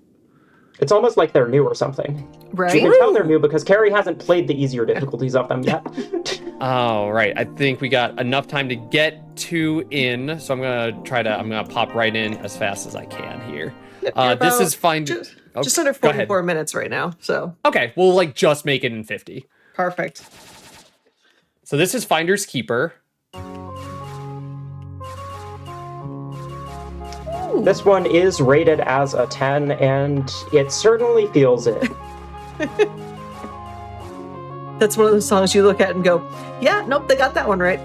It's almost like they're new or something. Right? You can tell they're new because Carrie hasn't played the easier difficulties of them yet. Oh, right. I think we got enough time to get 2 in, so I'm gonna pop right in as fast as I can here. This is fine. Just under 44 minutes right now, so. Okay, we'll like just make it in 50. Perfect. So this is Finders Keeper. This one is rated as a 10, and it certainly feels it. That's one of those songs you look at and go, yeah, nope, they got that one right.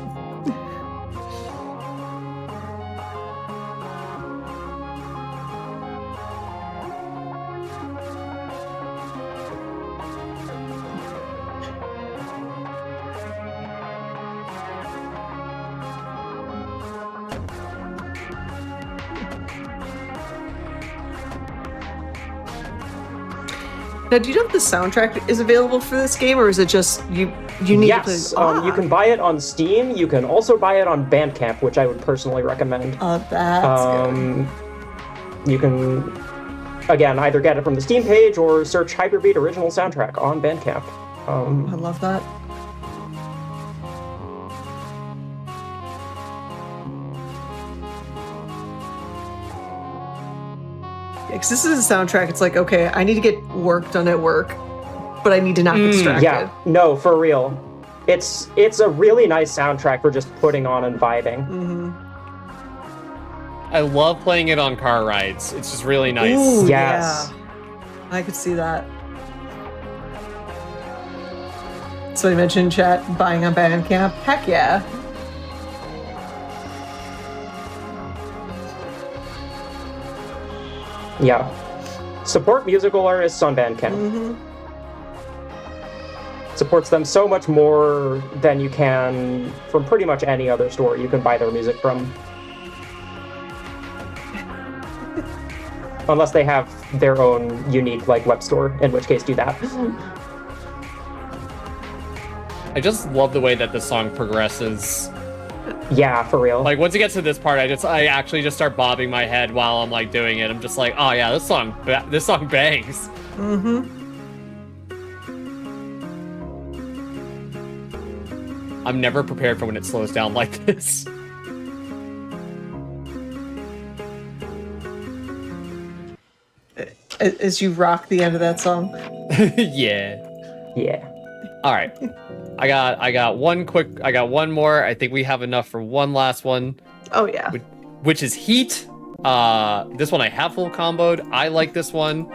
Now, do you know if the soundtrack is available for this game, or is it just you need to play? Yes, you can buy it on Steam. You can also buy it on Bandcamp, which I would personally recommend. Oh, that's good. You can, again, either get it from the Steam page or search HYPERBEAT original soundtrack on Bandcamp. I love that. Because this is a soundtrack, it's like, okay, I need to get work done at work, but I need to not get distracted. Yeah, no, for real. It's a really nice soundtrack for just putting on and vibing. Mm-hmm. I love playing it on car rides. It's just really nice. Ooh, yes. Yeah. I could see that. So you mentioned chat buying on Bandcamp. Heck yeah. Yeah. Support musical artists on Bandcamp. Mm-hmm. Supports them so much more than you can from pretty much any other store you can buy their music from. Unless they have their own unique web store, in which case do that. I just love the way that the song progresses. Yeah, for real. Like once it gets to this part, I actually just start bobbing my head while I'm like doing it. I'm just like, oh yeah, this song bangs. Mm-hmm. I'm never prepared for when it slows down like this. As you rock the end of that song. Yeah. Yeah. All right. I got one more. I think we have enough for one last one. Oh yeah. Which is Heat. This one I have full comboed. I like this one.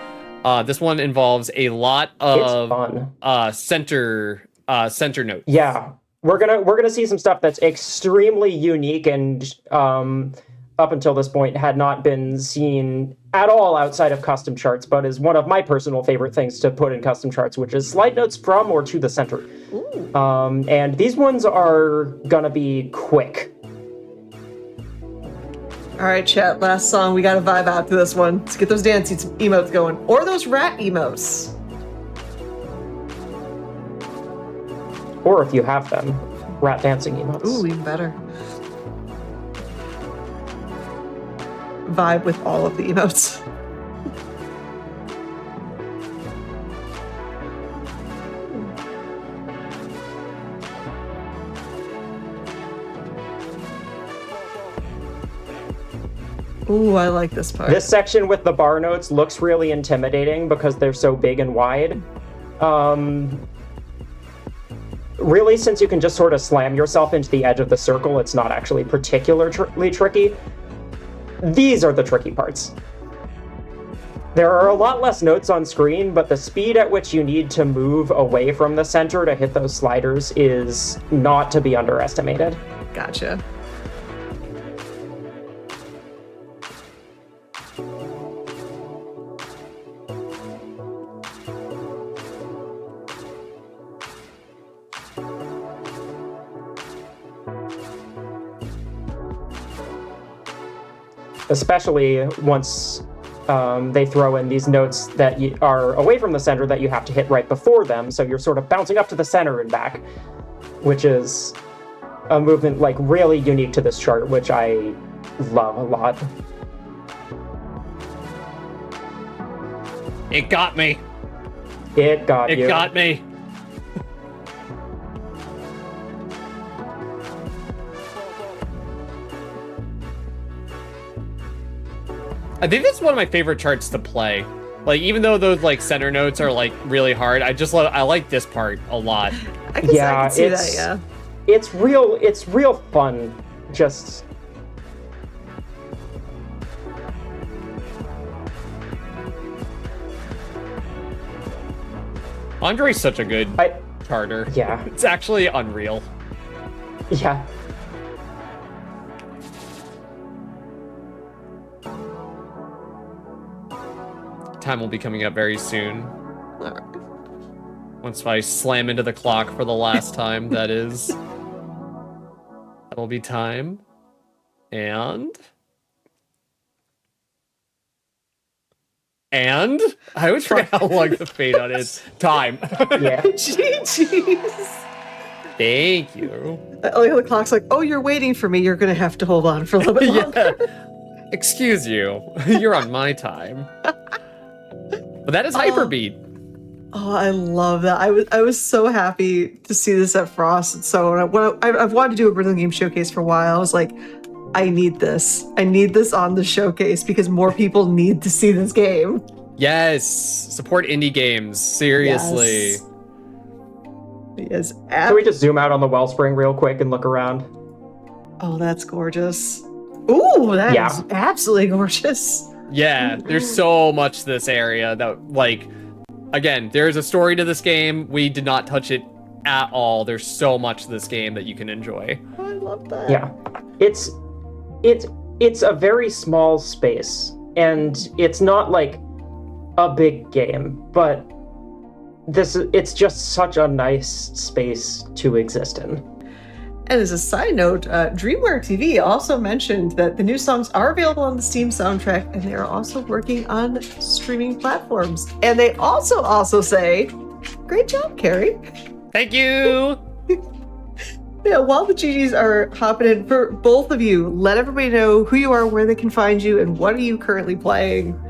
This one involves a lot of center notes. Yeah. We're gonna see some stuff that's extremely unique and up until this point had not been seen at all outside of custom charts, but is one of my personal favorite things to put in custom charts, which is slide notes from or to the center. And these ones are gonna be quick. All right, chat. Last song. We got to vibe out to this one. Let's get those dance emotes going, or those rat emotes. Or if you have them. rat dancing emotes. Ooh, even better. Vibe with all of the emotes. Ooh, I like this part. This section with the bar notes looks really intimidating because they're so big and wide. Really, since you can just sort of slam yourself into the edge of the circle, it's not actually particularly tricky. These are the tricky parts. There are a lot less notes on screen, but the speed at which you need to move away from the center to hit those sliders is not to be underestimated. Gotcha. Especially once they throw in these notes that are away from the center that you have to hit right before them, so you're sort of bouncing up to the center and back, which is a movement like really unique to this chart, which I love a lot. It got me. It got you. It got me. I think this is one of my favorite charts to play. Like, even though those like center notes are like really hard, I like this part a lot. I can see that, yeah. It's real fun. Just Andre's such a good charter. Yeah. It's actually unreal. Yeah. Time will be coming up very soon. Once I slam into the clock for the last time, that is. That'll be time. And I always forget how long the fade on is. Time. Yeah. GG's. Thank you. The clock's like, oh, you're waiting for me. You're going to have to hold on for a little bit longer. Yeah. Excuse you. You're on my time. But that is HYPERBEAT. Oh, I love that. I was so happy to see this at Frost. And so I've wanted to do a rhythm game showcase for a while. I was like, I need this. I need this on the showcase because more people need to see this game. Yes. Support indie games. Seriously. Yes. Can we just zoom out on the wellspring real quick and look around? Oh, that's gorgeous. Ooh, that is absolutely gorgeous. Yeah, there's so much to this area that, like, again, there's a story to this game. We did not touch it at all. There's so much to this game that you can enjoy. Oh, I love that. Yeah. It's a very small space, and it's not like a big game, but it's just such a nice space to exist in. And as a side note, Dreamware TV also mentioned that the new songs are available on the Steam soundtrack, and they are also working on streaming platforms. And they also say, great job, Carrie. Thank you. Yeah, while the GGs are hopping in, for both of you, let everybody know who you are, where they can find you, and what are you currently playing.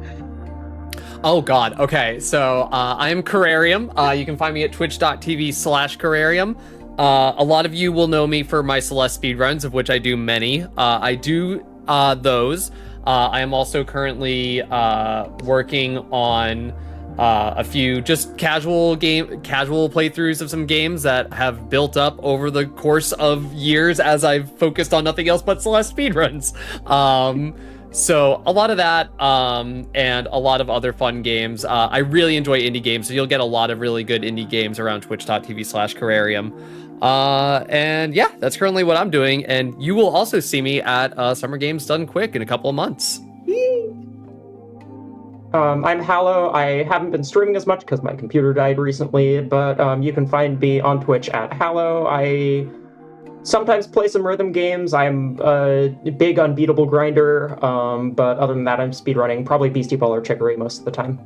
Oh God. Okay. So I am Carrarium. You can find me at twitch.tv/Carrarium. A lot of you will know me for my Celeste speedruns, of which I do many. I do those. I am also currently working on a few just casual playthroughs of some games that have built up over the course of years as I've focused on nothing else but Celeste speedruns. So a lot of that, and a lot of other fun games. I really enjoy indie games, so you'll get a lot of really good indie games around twitch.tv/Carrarium. And yeah, that's currently what I'm doing. And you will also see me at Summer Games Done Quick in a couple of months. I'm Hallow. I haven't been streaming as much because my computer died recently, but you can find me on Twitch at Hallow. I sometimes play some rhythm games. I'm a big unbeatable grinder, but other than that, I'm speedrunning, probably Beastie Ball or Chicory most of the time.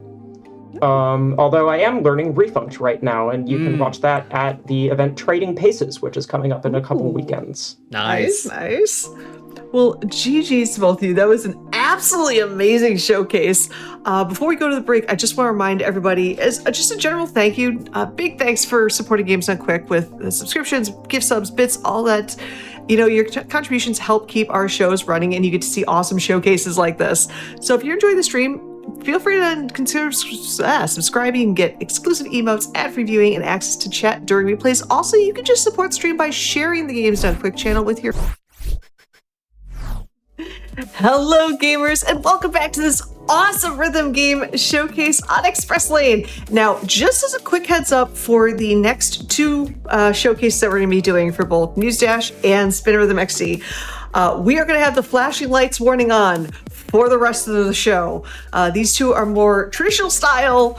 Although I am learning Refunct right now, and you can watch that at the event Trading Paces, which is coming up in a couple weekends. Nice. Well, GG's to both of you. That was an absolutely amazing showcase. Before we go to the break, I just want to remind everybody, as just a general thank you, big thanks for supporting Games Done Quick with the subscriptions, gift subs, bits, all that. You know, your contributions help keep our shows running, and you get to see awesome showcases like this. So if you're enjoying the stream, feel free to consider subscribing and get exclusive emotes, ad-free viewing, and access to chat during replays. Also, you can just support the stream by sharing the Games Done Quick channel with your... Hello, gamers, and welcome back to this awesome rhythm game showcase on Express Lane. Now, just as a quick heads up for the next two showcases that we're going to be doing for both Muse Dash and Spin Rhythm XD, we are going to have the flashing lights warning on for the rest of the show. These two are more traditional style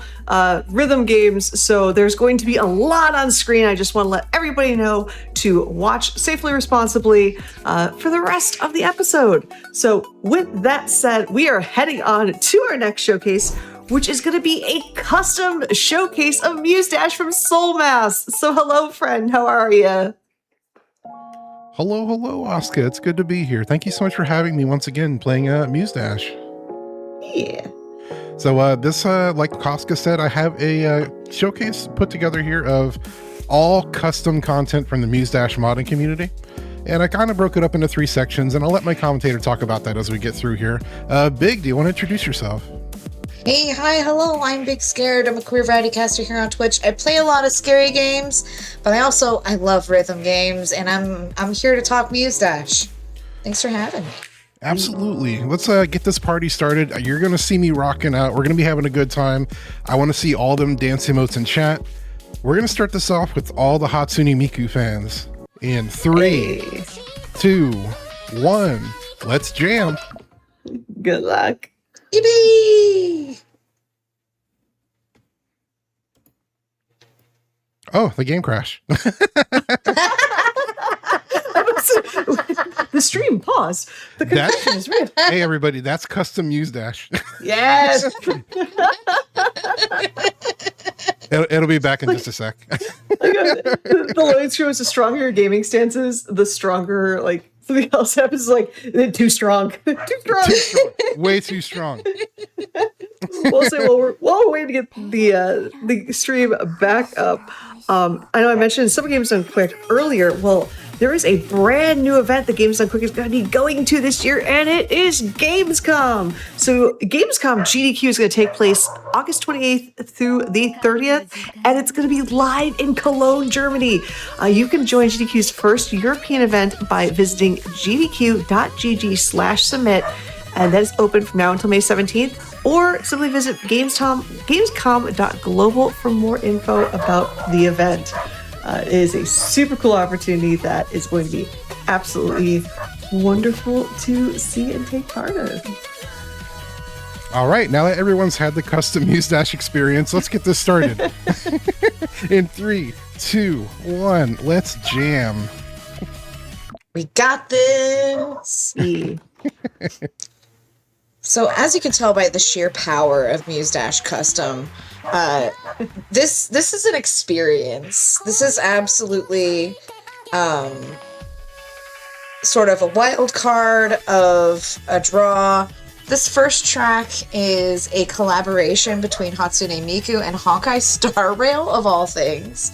rhythm games, so there's going to be a lot on screen. I just want to let everybody know to watch safely, responsibly for the rest of the episode. So with that said, we are heading on to our next showcase, which is going to be a custom showcase of Muse Dash from Soulmass. So hello, friend. How are you? Hello, Oscar. It's good to be here. Thank you so much for having me once again playing Muse Dash. Yeah. So this, like Koska said, I have a showcase put together here of all custom content from the Muse Dash modding community. And I kind of broke it up into 3 sections, and I'll let my commentator talk about that as we get through here. Big, do you want to introduce yourself? Hey, hi, hello, I'm Big Scared. I'm a queer variety caster here on Twitch. I play a lot of scary games, but I love rhythm games, and I'm here to talk Muse Dash. Thanks for having me. Absolutely. Let's get this party started. You're going to see me rocking out. We're going to be having a good time. I want to see all them dance emotes in chat. We're going to start this off with all the Hatsune Miku fans. In 3, 2, 1, let's jam. Good luck. Yippee! Oh, the game crash. The stream paused. The connection is real. Hey, everybody, that's custom Muse Dash. Yes. It'll be back in just a sec. The loading screen is the stronger your gaming stance is, the stronger like something else happens. Like too strong. Too strong. Too strong. Way too strong. We'll say while we're waiting to get the stream back up. I know I mentioned some Games Done Quick earlier. Well, there is a brand new event that Games Done Quick is going to be going to this year, and it is Gamescom. So Gamescom GDQ is going to take place August 28th through the 30th, and it's going to be live in Cologne, Germany. You can join GDQ's first European event by visiting gdq.gg/submit, and that is open from now until May 17th. Or simply visit gamescom.global for more info about the event. It is a super cool opportunity that is going to be absolutely wonderful to see and take part of. All right, now that everyone's had the custom Muse Dash experience, let's get this started. In 3, 2, 1, let's jam. We got this! So as you can tell by the sheer power of Muse Dash Custom, this is an experience. This is absolutely sort of a wild card of a draw. This first track is a collaboration between Hatsune Miku and Honkai Star Rail, of all things.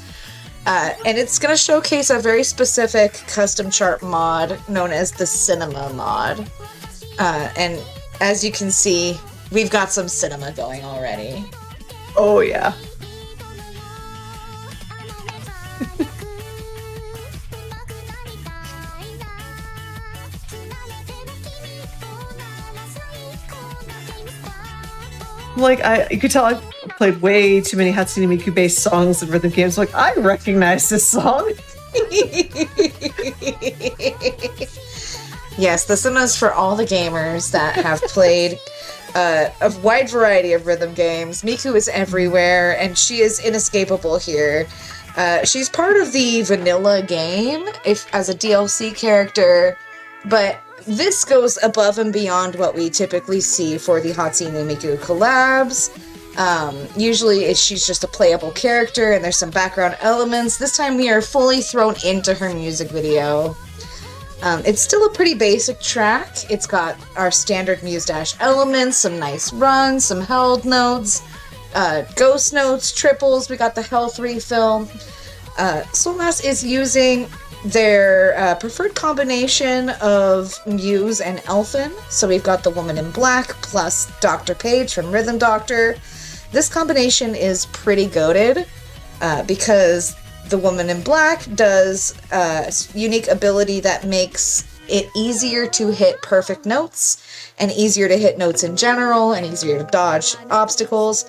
And it's going to showcase a very specific custom chart mod known as the Cinema mod. And as you can see, we've got some cinema going already. Oh, yeah. You could tell I've played way too many Hatsune Miku based songs and rhythm games. Like, I recognize this song. Yes, the cinema is for all the gamers that have played a wide variety of rhythm games. Miku is everywhere, and she is inescapable here. She's part of the vanilla game as a DLC character, but this goes above and beyond what we typically see for the Hatsune Miku collabs. Usually she's just a playable character and there's some background elements. This time we are fully thrown into her music video. It's still a pretty basic track. It's got our standard Muse Dash elements, some nice runs, some held notes, ghost notes, triples. We got the health refill. Solmas is using their preferred combination of Muse and Elfin. So we've got the Woman in Black plus Dr. Page from Rhythm Doctor. This combination is pretty goated because the Woman in Black does a unique ability that makes it easier to hit perfect notes and easier to hit notes in general and easier to dodge obstacles.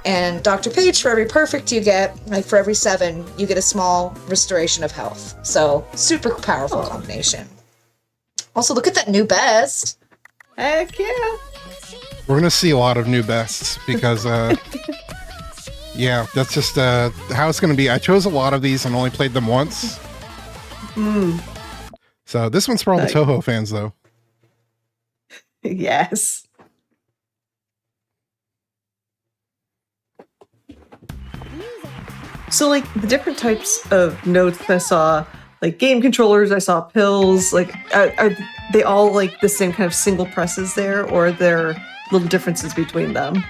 And Dr. Page, for every perfect you get, like for every 7, you get a small restoration of health. So, super powerful combination. Also, look at that new best. Heck yeah. We're going to see a lot of new bests because, yeah, that's just how it's going to be. I chose a lot of these and only played them once. So this one's for all the Toho fans, though. Yes. So, like, the different types of notes I saw, like game controllers, I saw pills, like, are they all, like, the same kind of single presses there, or are there little differences between them?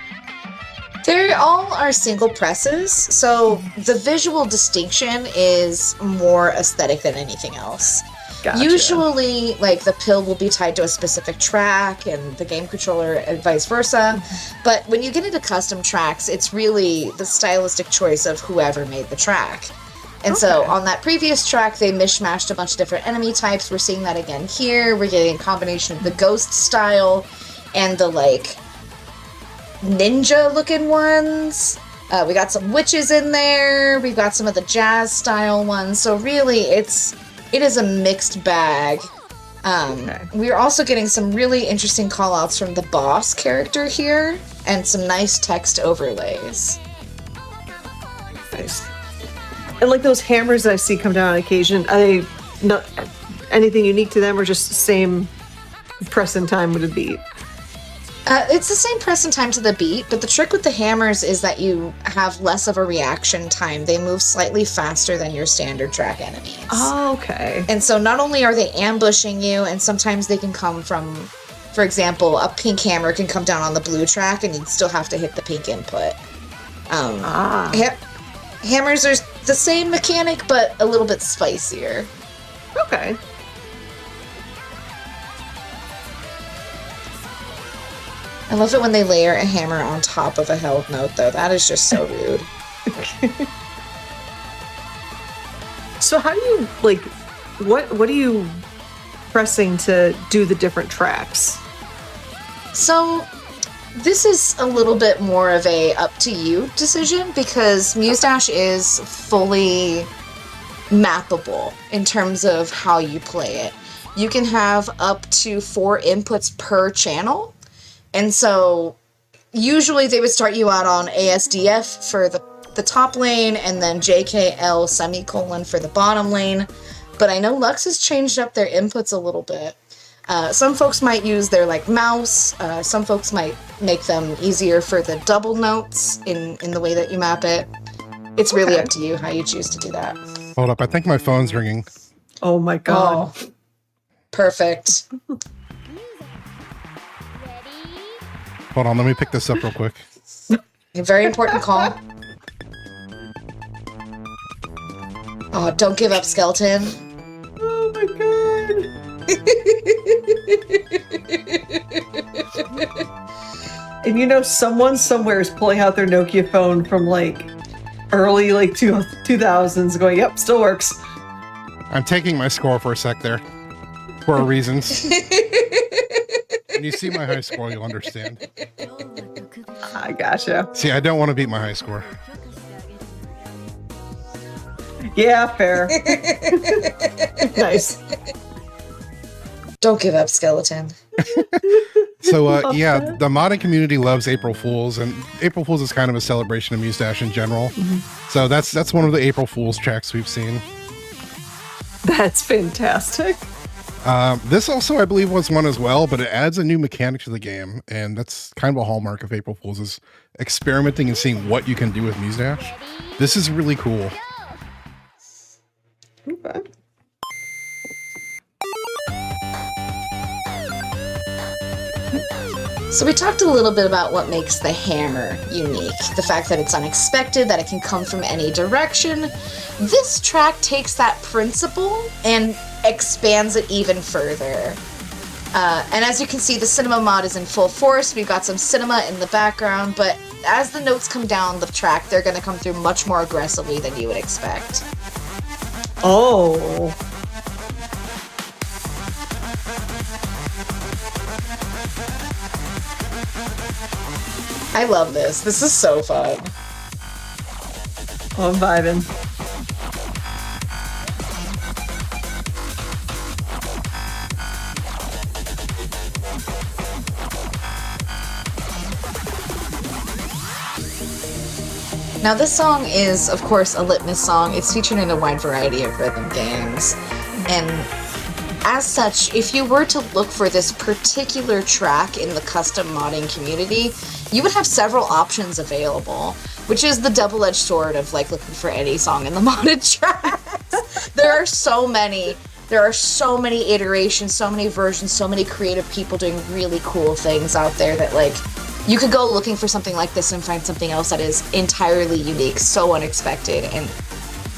They all are single presses, so the visual distinction is more aesthetic than anything else. Gotcha. Usually, like, the pill will be tied to a specific track and the game controller and vice versa. But when you get into custom tracks, it's really the stylistic choice of whoever made the track. And so on that previous track, they mishmashed a bunch of different enemy types. We're seeing that again here. We're getting a combination of the ghost style and the, like, ninja-looking ones. We got some witches in there. We've got some of the jazz-style ones. So really, it is a mixed bag. We're also getting some really interesting call-outs from the boss character here, and some nice text overlays. Nice. And like those hammers that I see come down on occasion, are they not anything unique to them, or just the same press and time with a beat? It's the same press and time to the beat, but the trick with the hammers is that you have less of a reaction time. They move slightly faster than your standard track enemies. Oh, okay. And so not only are they ambushing you, and sometimes they can come from, for example, a pink hammer can come down on the blue track and you'd still have to hit the pink input. Hammers are the same mechanic, but a little bit spicier. Okay. I love it when they layer a hammer on top of a held note, though. That is just so rude. So how do you, like, what are you pressing to do the different tracks? So this is a little bit more of a up to you decision, because Muse Dash is fully mappable in terms of how you play it. You can have up to 4 inputs per channel. And so usually they would start you out on ASDF for the top lane, and then JKL semicolon for the bottom lane. But I know Lux has changed up their inputs a little bit. Some folks might use their, like, mouse. Some folks might make them easier for the double notes in the way that you map it. It's really up to you how you choose to do that. Hold up, I think my phone's ringing. Oh my god. Oh, perfect. Hold on, let me pick this up real quick. A very important call. Oh, don't give up, Skeleton. Oh my god. And you know, someone somewhere is pulling out their Nokia phone from, like, early, like, 2000s going, yep, still works. I'm taking my score for a sec there. For reasons. When you see my high score, you'll understand. I gotcha. See, I don't want to beat my high score. Yeah, fair. Nice. Don't give up, Skeleton. So, yeah, the modding community loves April Fools, and April Fools is kind of a celebration of Muse Dash in general. So that's one of the April Fools tracks we've seen. That's fantastic. This also, I believe, was one as well, but it adds a new mechanic to the game, and that's kind of a hallmark of April Fools, is experimenting and seeing what you can do with Muse Dash. This is really cool. Okay. So we talked a little bit about what makes the hammer unique. The fact that it's unexpected, that it can come from any direction. This track takes that principle and expands it even further. And as you can see, the cinema mod is in full force. We've got some cinema in the background, but as the notes come down the track, they're going to come through much more aggressively than you would expect. Oh. I love this. This is so fun. Oh, I'm vibing. Now this song is, of course, a litmus song. It's featured in a wide variety of rhythm games. And as such, if you were to look for this particular track in the custom modding community, you would have several options available, which is the double-edged sword of like looking for any song in the modded tracks. There are so many iterations, so many versions, so many creative people doing really cool things out there that like you could go looking for something like this and find something else that is entirely unique, so unexpected, and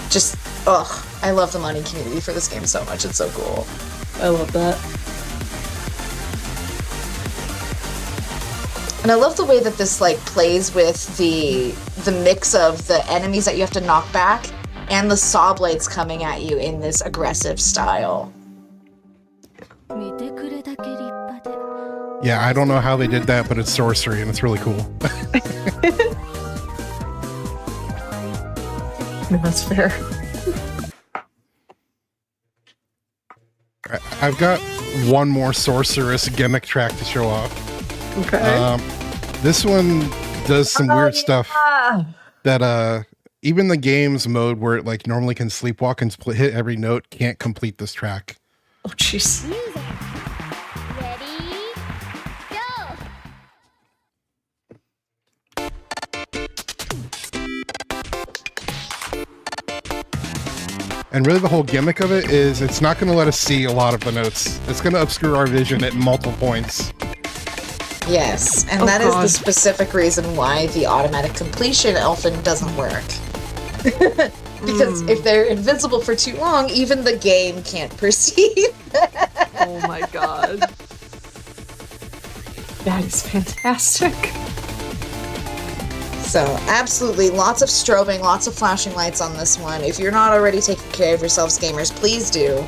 just, ugh, I love the modding community for this game so much. It's so cool. I love that. And I love the way that this like plays with the mix of the enemies that you have to knock back and the saw blades coming at you in this aggressive style. Yeah, I don't know how they did that, but it's sorcery and it's really cool. That's fair. I've got one more sorceress gimmick track to show off. Okay. This one does some weird stuff that even the games mode where it like normally can sleepwalk and hit every note can't complete this track. Oh, jeez. And really the whole gimmick of it is it's not going to let us see a lot of the notes. It's going to obscure our vision at multiple points. Yes, and that is the specific reason why the automatic completion often doesn't work. Because if they're invisible for too long, even the game can't perceive. Oh my god. That is fantastic. So, absolutely, lots of strobing, lots of flashing lights on this one. If you're not already taking care of yourselves, gamers, please do.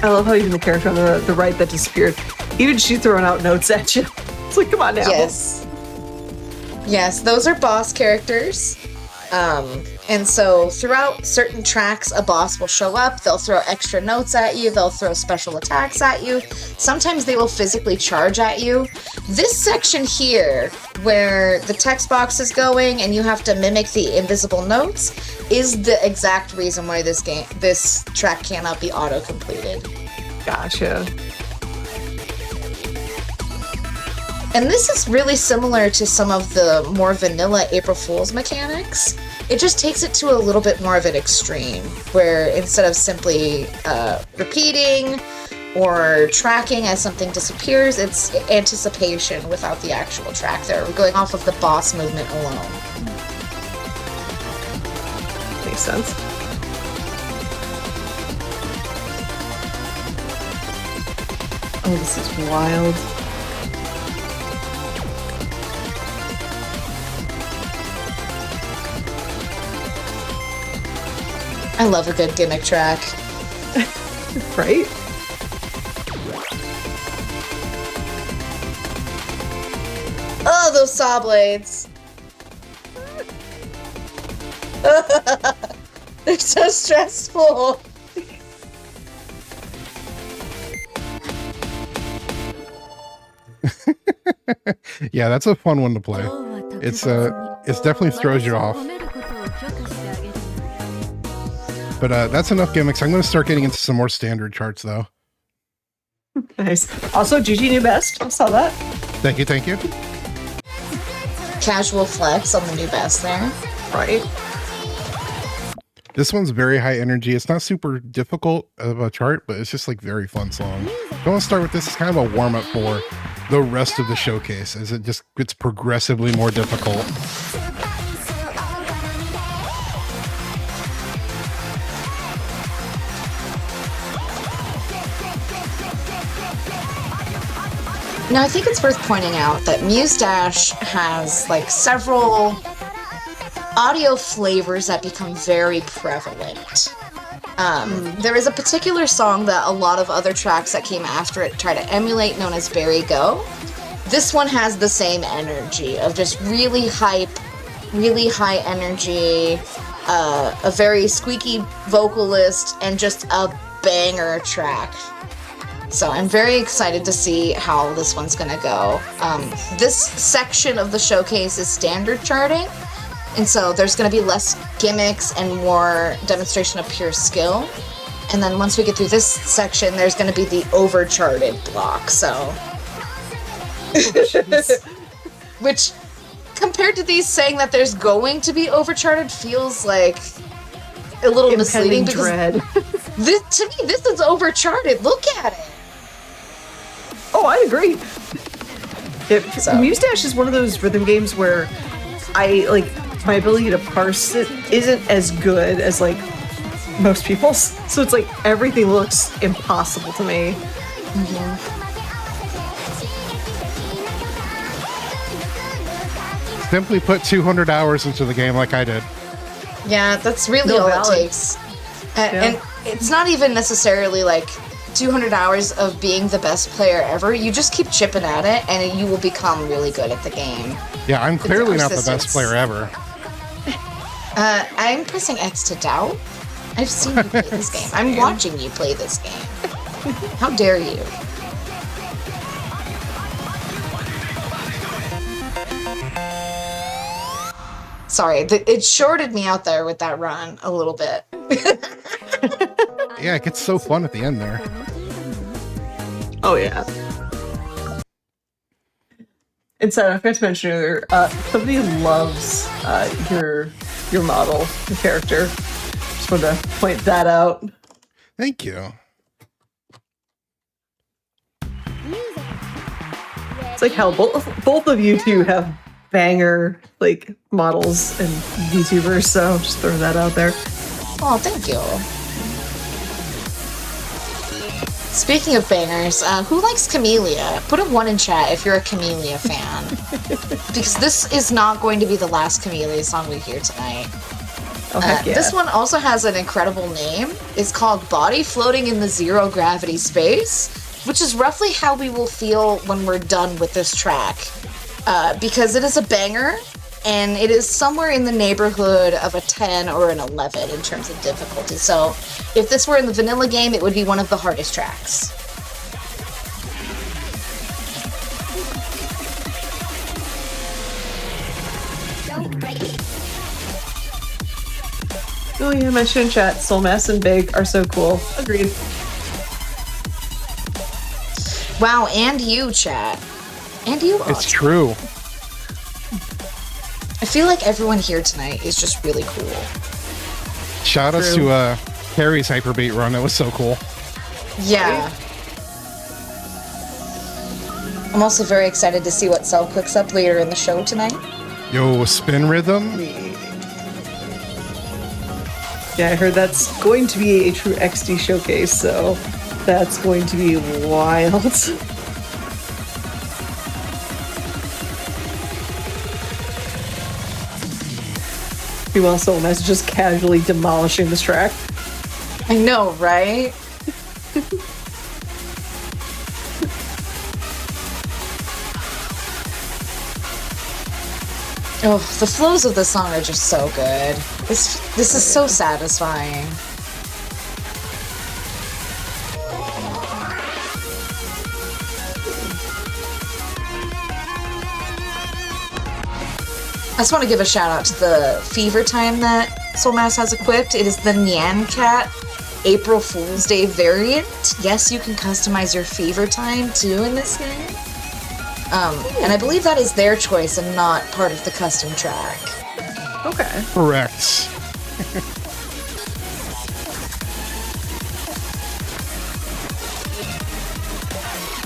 I love how even the character on the right that disappeared, even she throwing out notes at you. It's like, come on now. Yes. Yes, those are boss characters. And so throughout certain tracks, a boss will show up, they'll throw extra notes at you, they'll throw special attacks at you. Sometimes they will physically charge at you. This section here, where the text box is going and you have to mimic the invisible notes, is the exact reason why this track cannot be auto-completed. Gotcha. And this is really similar to some of the more vanilla April Fool's mechanics. It just takes it to a little bit more of an extreme, where instead of simply repeating or tracking as something disappears, it's anticipation without the actual track there. We're going off of the boss movement alone. Makes sense. Oh, this is wild. I love a good gimmick track. Right? Oh, those saw blades. They're so stressful. Yeah, that's a fun one to play. It's definitely throws you off. But that's enough gimmicks. I'm going to start getting into some more standard charts, though. Nice. Also, GG new best. I saw that. Thank you, thank you. Casual flex on the new best there. Right. This one's very high energy. It's not super difficult of a chart, but it's just like very fun song. I want to start with this. It's kind of a warm up for the rest of the showcase as it just gets progressively more difficult. Now, I think it's worth pointing out that Muse Dash has like several audio flavors that become very prevalent. There is a particular song that a lot of other tracks that came after it try to emulate, known as Barry Go. This one has the same energy of just really hype, really high energy, a very squeaky vocalist, and just a banger track. So I'm very excited to see how this one's gonna go. This section of the showcase is standard charting, and so there's gonna be less gimmicks and more demonstration of pure skill. And then once we get through this section, there's gonna be the overcharted block, so. Which, compared to these saying that there's going to be overcharted, feels like a little misleading because dread. to me, this is overcharted. Look at it. Oh, I agree. Muse Dash is one of those rhythm games where I like my ability to parse it isn't as good as like most people's. So it's like everything looks impossible to me. Simply put 200 hours into the game like I did. Yeah, that's really all it takes. And it's not even necessarily like 200 hours of being the best player ever. You just keep chipping at it and you will become really good at the game. Yeah, I'm clearly not the best player ever. I'm pressing X to doubt. I've seen you play this game. I'm watching you play this game. How dare you? Sorry, it shorted me out there with that run a little bit. Yeah, it gets so fun at the end there. Oh yeah. Inside, I forgot to mention earlier, somebody loves your model, the character. Just wanted to point that out. Thank you. It's like how both of you two have banger like models and VTubers, so just throw that out there. Oh, thank you. Speaking of bangers, who likes Camellia? Put a 1 in chat if you're a Camellia fan. Because this is not going to be the last Camellia song we hear tonight. Oh, heck yeah. This one also has an incredible name. It's called Body Floating in the Zero Gravity Space, which is roughly how we will feel when we're done with this track. Because it is a banger, and it is somewhere in the neighborhood of a 10 or an 11 in terms of difficulty. So if this were in the vanilla game, it would be one of the hardest tracks. Oh yeah, mention in chat, Soulmass and Big are so cool. Agreed. Wow, and you, chat. And you, It's true. I feel like everyone here tonight is just really cool. Shout outs to Carrie's HYPERBEAT run. That was so cool. Yeah. I'm also very excited to see what Cell cooks up later in the show tonight. Yo, spin rhythm? Yeah, I heard that's going to be a true XD showcase, so that's going to be wild. Meanwhile, Soulmass is just casually demolishing this track. I know, right? Oh, the flows of this song are just so good. This is so satisfying. just want to give a shout out to the Fever Time that Soulmass has equipped. It is the Nyan Cat April Fool's Day variant. Yes, you can customize your Fever Time too in this game. And I believe that is their choice and not part of the custom track. Okay. Correct.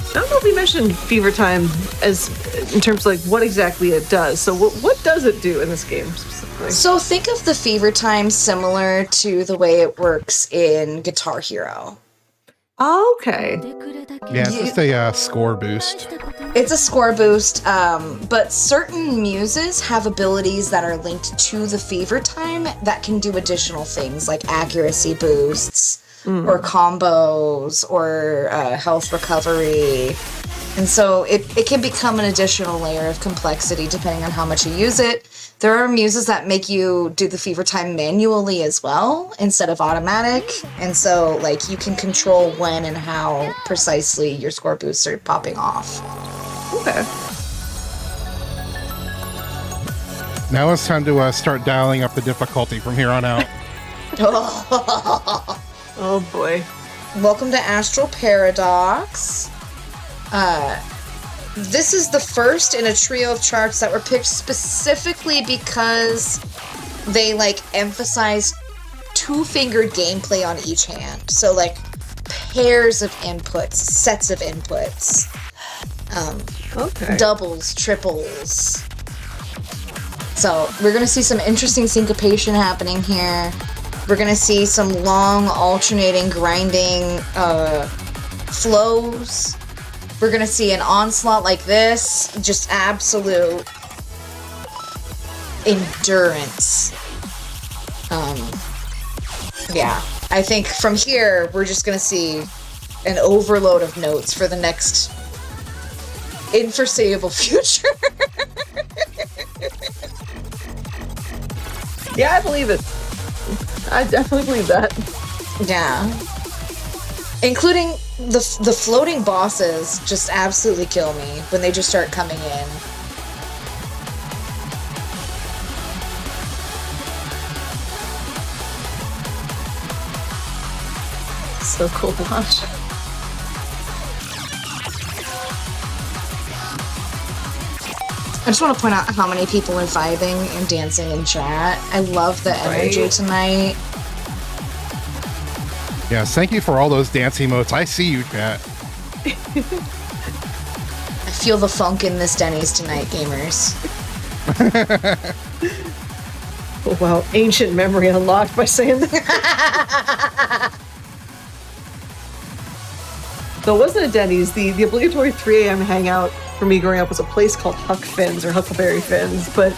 I don't know if we mentioned Fever Time as in terms of like what exactly it does. So what does it do in this game specifically? So think of the Fever Time similar to the way it works in Guitar Hero. Okay. Yeah, it's just a score boost. It's a score boost, but certain muses have abilities that are linked to the Fever Time that can do additional things like accuracy boosts or combos or health recovery. And so it can become an additional layer of complexity depending on how much you use it. There are muses that make you do the Fever Time manually as well instead of automatic. And so like you can control when and how precisely your score boosts are popping off. Okay. Now it's time to start dialing up the difficulty from here on out. Oh boy. Welcome to Astral Paradox. This is the first in a trio of charts that were picked specifically because they like emphasize two-fingered gameplay on each hand. So like pairs of inputs, sets of inputs. Okay. Doubles, triples. So we're gonna see some interesting syncopation happening here. We're gonna see some long alternating grinding flows. We're gonna see an onslaught like this, just absolute endurance. Yeah, I think from here we're just gonna see an overload of notes for the next unforeseeable future. Yeah, I believe it. I definitely believe that. Yeah. Including the floating bosses just absolutely kill me when they just start coming in. So cool to watch. I just want to point out how many people are vibing and dancing in chat. I love the energy tonight. Yes, thank you for all those dance emotes. I see you, chat. I feel the funk in this Denny's tonight, gamers. Oh, wow, ancient memory unlocked by saying that. So it wasn't a Denny's. The obligatory 3 a.m. hangout for me growing up was a place called Huck Finn's or Huckleberry Finn's, but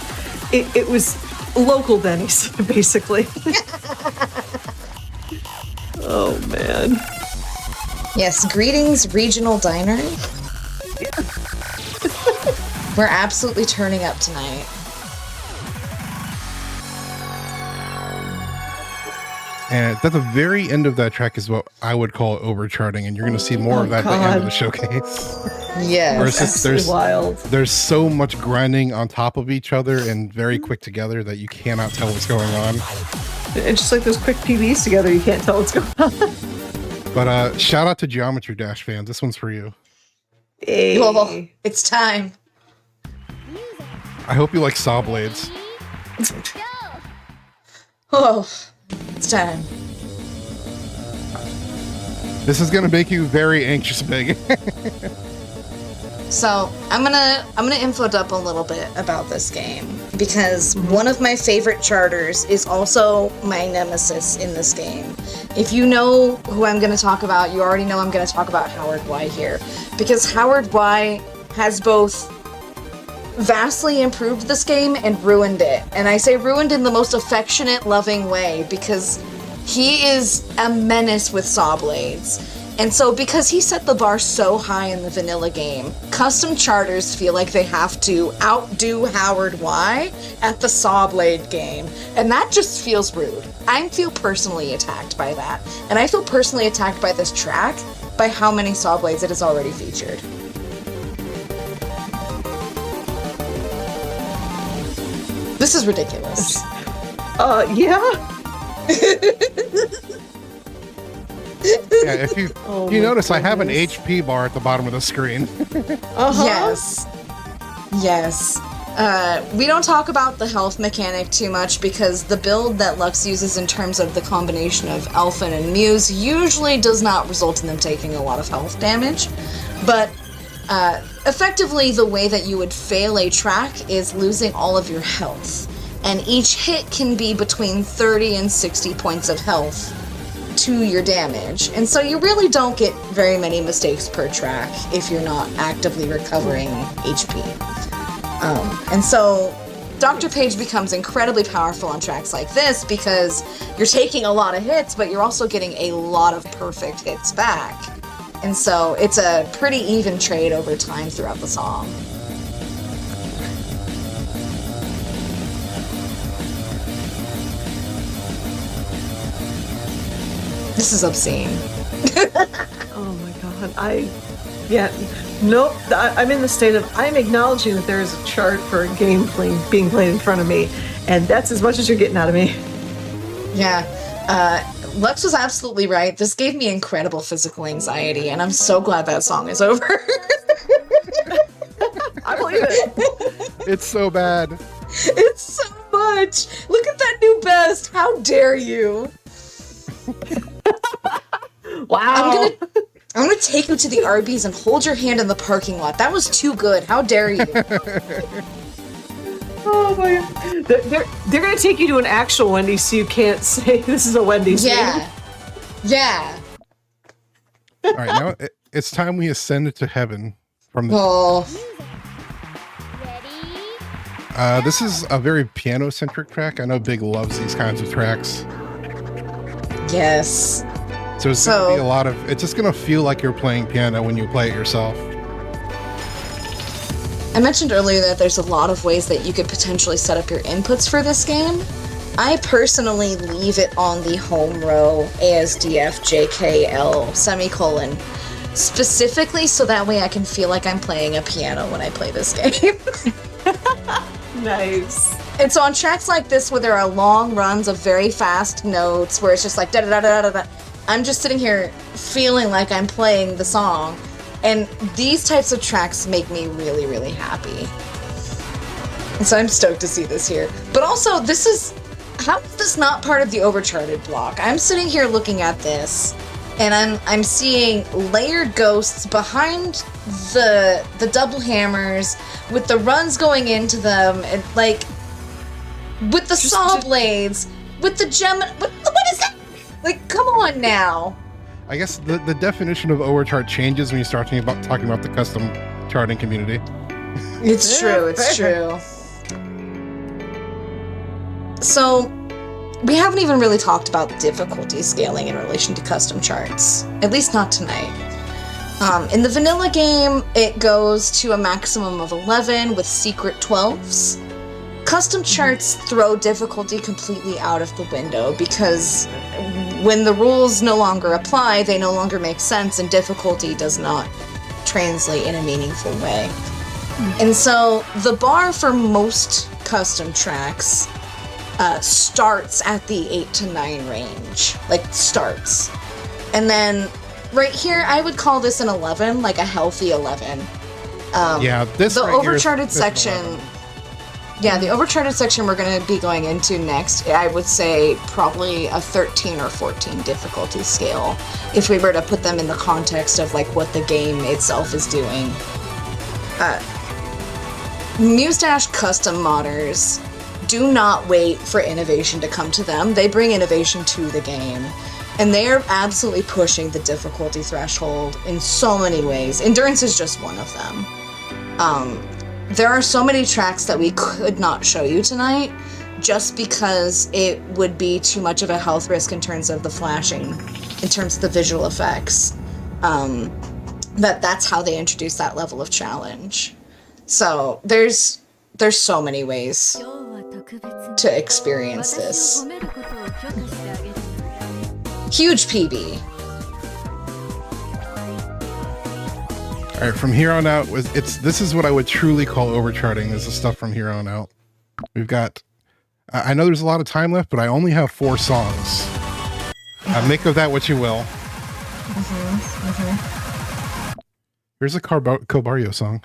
it was local Denny's, basically. Oh, man. Yes, greetings, Regional Diner. Yeah. We're absolutely turning up tonight. And at the very end of that track is what I would call overcharting, and you're going to see more of that at the end of the showcase. Yes. Where it's just, there's wild. There's so much grinding on top of each other and very quick together that you cannot tell what's going on. It's just like those quick PBs together, you can't tell what's going on. But shout out to Geometry Dash fans. This one's for you. Hey. Oh, it's time. I hope you like saw blades. Oh, it's time. This is gonna make you very anxious, Big. So I'm gonna info dump a little bit about this game because one of my favorite charters is also my nemesis in this game. If you know who I'm gonna talk about, you already know I'm gonna talk about Howard Y here because Howard Y has both vastly improved this game and ruined it. And I say ruined in the most affectionate, loving way because he is a menace with saw blades. And so because he set the bar so high in the vanilla game, custom charters feel like they have to outdo Howard Y at the saw blade game. And that just feels rude. I feel personally attacked by that. And I feel personally attacked by this track by how many saw blades it has already featured. This is ridiculous. Yeah. Yeah, if you Oh you my notice, I have an goodness. HP bar at the bottom of the screen. Uh-huh. Yes. Yes. We don't talk about the health mechanic too much because the build that Lux uses in terms of the combination of Elfin and Muse usually does not result in them taking a lot of health damage. But effectively, the way that you would fail a track is losing all of your health. And each hit can be between 30 and 60 points of health to your damage. And so you really don't get very many mistakes per track if you're not actively recovering HP. And so Dr. Page becomes incredibly powerful on tracks like this because you're taking a lot of hits, but you're also getting a lot of perfect hits back. And so it's a pretty even trade over time throughout the song. This is obscene. Oh my god. Nope. I'm in the state of, I'm acknowledging that there is a chart for a game being played in front of me, and that's as much as you're getting out of me. Yeah. Lux was absolutely right. This gave me incredible physical anxiety, and I'm so glad that song is over. I believe it. It's so bad. It's so much. Look at that new best. How dare you? Wow. I'm gonna take you to the Arby's and hold your hand in the parking lot. That was too good. How dare you? Oh my god. They're gonna take you to an actual Wendy's so you can't say this is a Wendy's Yeah. name. Yeah. All right, now it's time we ascend to heaven from the. Oh. This is a very piano-centric track. I know Big loves these kinds of tracks. Yes. So it's gonna be a lot of. It's just gonna feel like you're playing piano when you play it yourself. I mentioned earlier that there's a lot of ways that you could potentially set up your inputs for this game. I personally leave it on the home row ASDF JKL specifically so that way I can feel like I'm playing a piano when I play this game. Nice. And so on tracks like this where there are long runs of very fast notes where it's just like da da da da da da, I'm just sitting here feeling like I'm playing the song. And these types of tracks make me really, really happy. And so I'm stoked to see this here. But also, how is this not part of the overcharted block? I'm sitting here looking at this, and I'm seeing layered ghosts behind the double hammers, with the runs going into them, and like, with the saw blades, with the gem, what is that? Like, come on now. I guess the definition of overchart changes when you start talking about the custom charting community. It's true, it's true. So, we haven't even really talked about difficulty scaling in relation to custom charts. At least not tonight. In the vanilla game, it goes to a maximum of 11 with secret 12s. Custom charts throw difficulty completely out of the window because when the rules no longer apply, they no longer make sense and difficulty does not translate in a meaningful way. And so the bar for most custom tracks starts at the 8 to 9 range. Like, starts. And then right here, I would call this an 11, like a healthy 11. Yeah, this the right here is overcharted this section. 11. Yeah, the overcharted section we're going to be going into next, I would say probably a 13 or 14 difficulty scale, if we were to put them in the context of like what the game itself is doing. Muse Dash custom modders do not wait for innovation to come to them. They bring innovation to the game. And they are absolutely pushing the difficulty threshold in so many ways. Endurance is just one of them. There are so many tracks that we could not show you tonight just because it would be too much of a health risk in terms of the flashing, in terms of the visual effects. That's how they introduce that level of challenge. So there's so many ways to experience this. Huge PB. All right, from here on out, this is what I would truly call overcharting. This is stuff from here on out. We've got I know there's a lot of time left, but I only have 4 songs. Make of that what you will. Here's a Cobario song.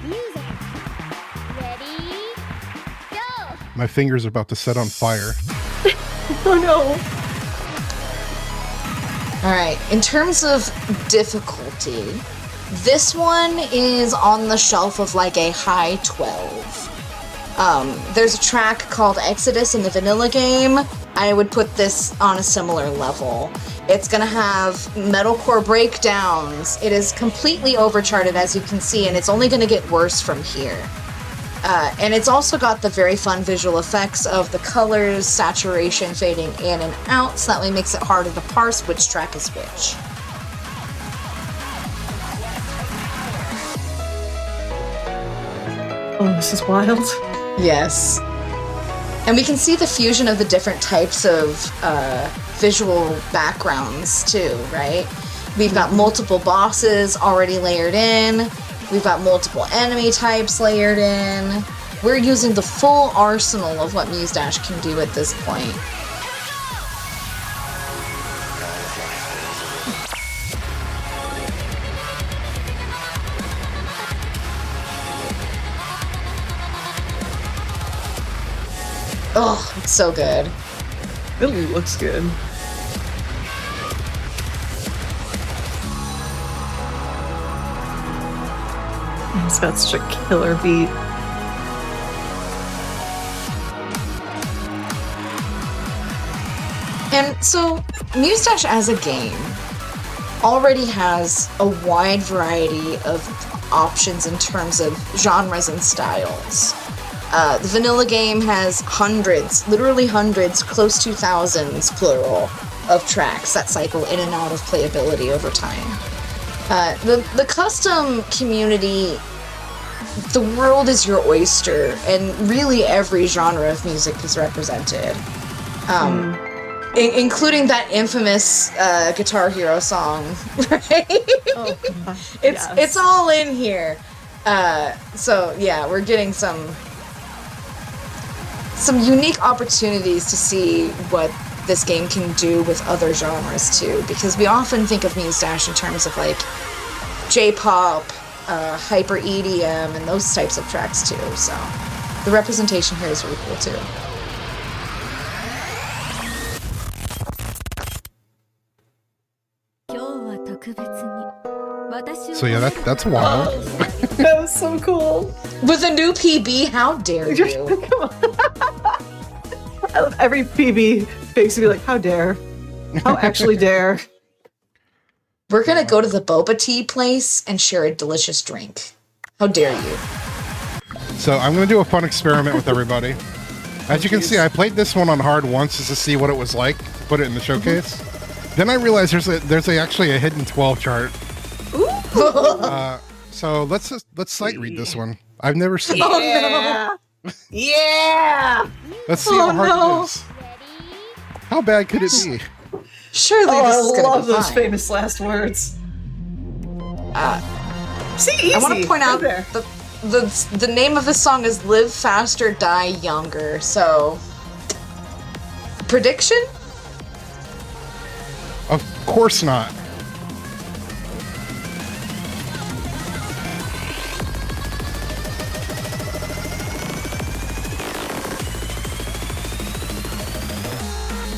Music. Ready? Go! My fingers are about to set on fire. Oh no. All right. In terms of difficulty, this one is on the shelf of like a high 12. There's a track called Exodus in the vanilla game. I would put this on a similar level. It's gonna have metalcore breakdowns. It is completely overcharted, as you can see, and it's only gonna get worse from here. And it's also got the very fun visual effects of the colors, saturation fading in and out, so that way makes it harder to parse which track is which. Oh, this is wild. Yes. And we can see the fusion of the different types of visual backgrounds too, right? We've got multiple bosses already layered in. We've got multiple enemy types layered in. We're using the full arsenal of what Muse Dash can do at this point. Oh, it's so good. It really looks good. It's got such a killer beat. And so, Muse Dash as a game already has a wide variety of options in terms of genres and styles. The vanilla game has hundreds, literally hundreds, close to thousands, plural, of tracks that cycle in and out of playability over time. The custom community, the world is your oyster, and really every genre of music is represented. Including that infamous Guitar Hero song, right? Oh, God. It's all in here. So yeah, we're getting some unique opportunities to see what this game can do with other genres too, because we often think of Muse Dash in terms of like J-pop, hyper EDM, and those types of tracks too. So the representation here is really cool too. So yeah, that's wild. That was so cool. With a new PB, how dare you? Come on. I love every PB makes me like, how dare? How actually dare? We're gonna go to the boba tea place and share a delicious drink. How dare you? So I'm going to do a fun experiment with everybody. As you can see, I played this one on hard once just to see what it was like, put it in the showcase. Then I realized there's actually a hidden 12 chart. Ooh. So let's sight read this one. I've never seen Oh, it. no. Yeah. Let's see how hard it is. How bad could it be? Surely this is I gonna love be those fine. famous last words. See, easy. I want to point out there. the name of the song is "Live Faster, Die Younger." So, prediction? Of course not.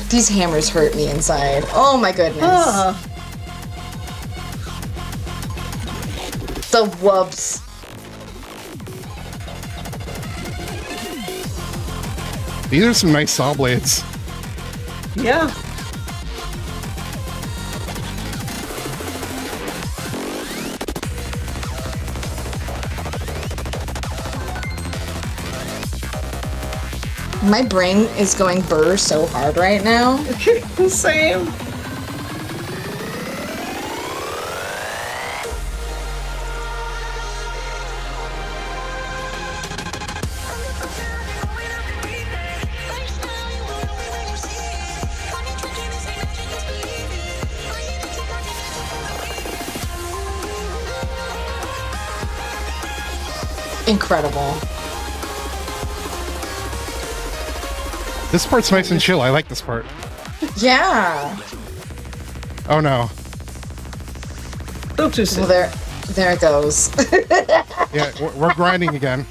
These hammers hurt me inside. Oh my goodness. The wubs. These are some nice saw blades. Yeah. My brain is going burr so hard right now. Same. Incredible. This part's nice and chill. I like this part. Yeah. Oh no. Don't too soon. Well, there it goes. Yeah, we're grinding again.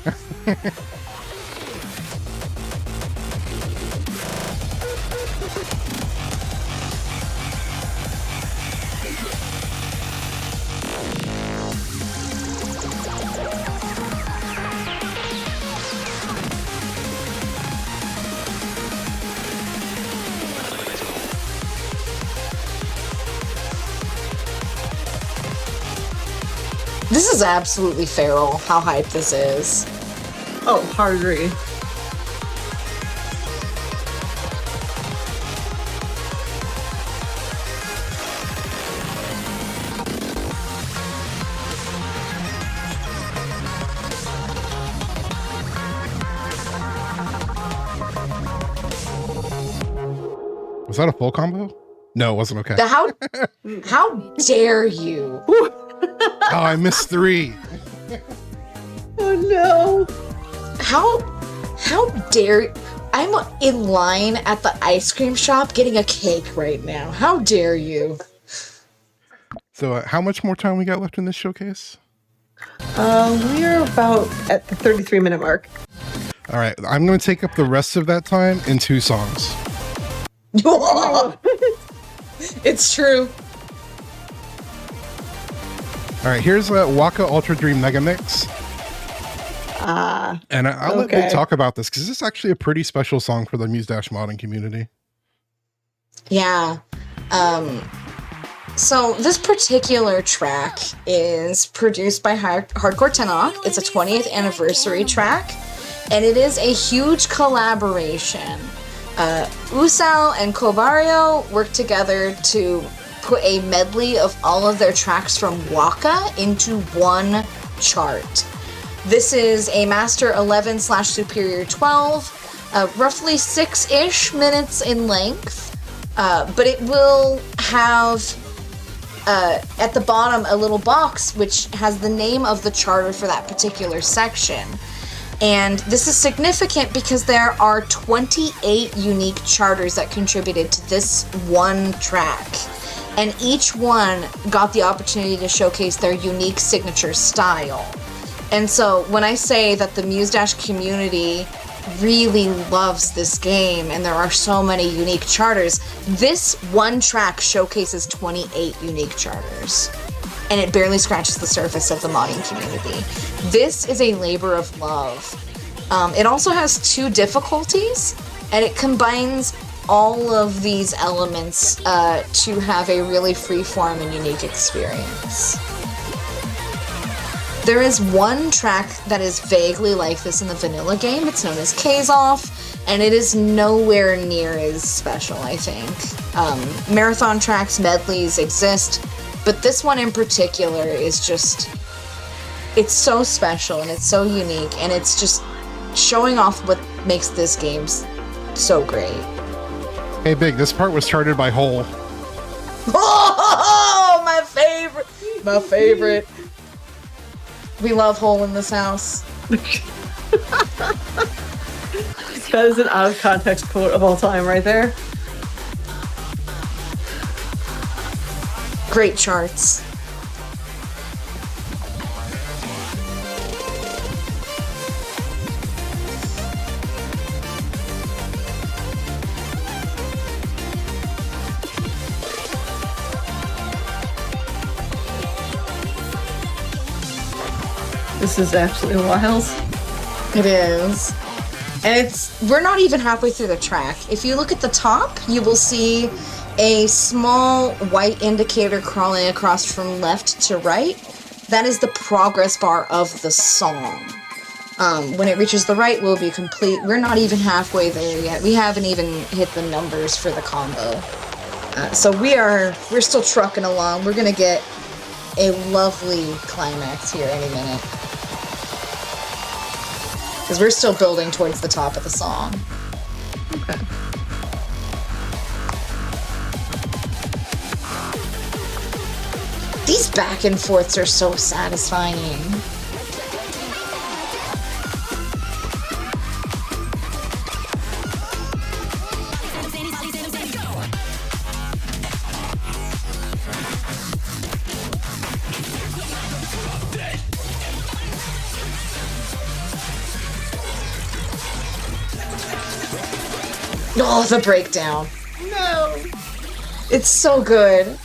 This is absolutely feral, how hyped this is. Oh, hard agree. Was that a full combo? No, it wasn't okay. How dare you? Oh, I missed 3. Oh no. How dare I'm in line at the ice cream shop getting a cake right now. How dare you? So how much more time we got left in this showcase? We're about at the 33-minute mark. All right, I'm going to take up the rest of that time in 2 songs. It's true. All right, here's Waka Ultra Dream Mega Mix. And I'll let Big talk about this because this is actually a pretty special song for the Muse Dash modding community. Yeah. So this particular track is produced by Hardcore Tenok. It's a 20th anniversary track, and it is a huge collaboration. Usao and Kobario worked together to put a medley of all of their tracks from Waka into one chart. This is a Master 11/Superior 12, roughly 6-ish minutes in length, but it will have at the bottom a little box which has the name of the charter for that particular section. And this is significant because there are 28 unique charters that contributed to this one track. And each one got the opportunity to showcase their unique signature style. And so when I say that the Muse Dash community really loves this game and there are so many unique charters, this one track showcases 28 unique charters. And it barely scratches the surface of the modding community. This is a labor of love. It also has 2 difficulties, and it combines all of these elements to have a really freeform and unique experience. There is one track that is vaguely like this in the vanilla game. It's known as Kazoff, and it is nowhere near as special, I think. Marathon tracks, medleys exist, but this one in particular is just, it's so special and it's so unique, and it's just showing off what makes this game so great. Hey, Big, this part was charted by Hole. Oh, my favorite! My favorite. We love Hole in this house. That is an out of context quote of all time right there. Great charts. This is absolutely wild. It is. And we're not even halfway through the track. If you look at the top, you will see a small white indicator crawling across from left to right. That is the progress bar of the song. When it reaches the right, we'll be complete. We're not even halfway there yet. We haven't even hit the numbers for the combo. So we're still trucking along. We're gonna get a lovely climax here any minute. Because we're still building towards the top of the song. Okay. These back and forths are so satisfying. Oh, the breakdown. No. It's so good.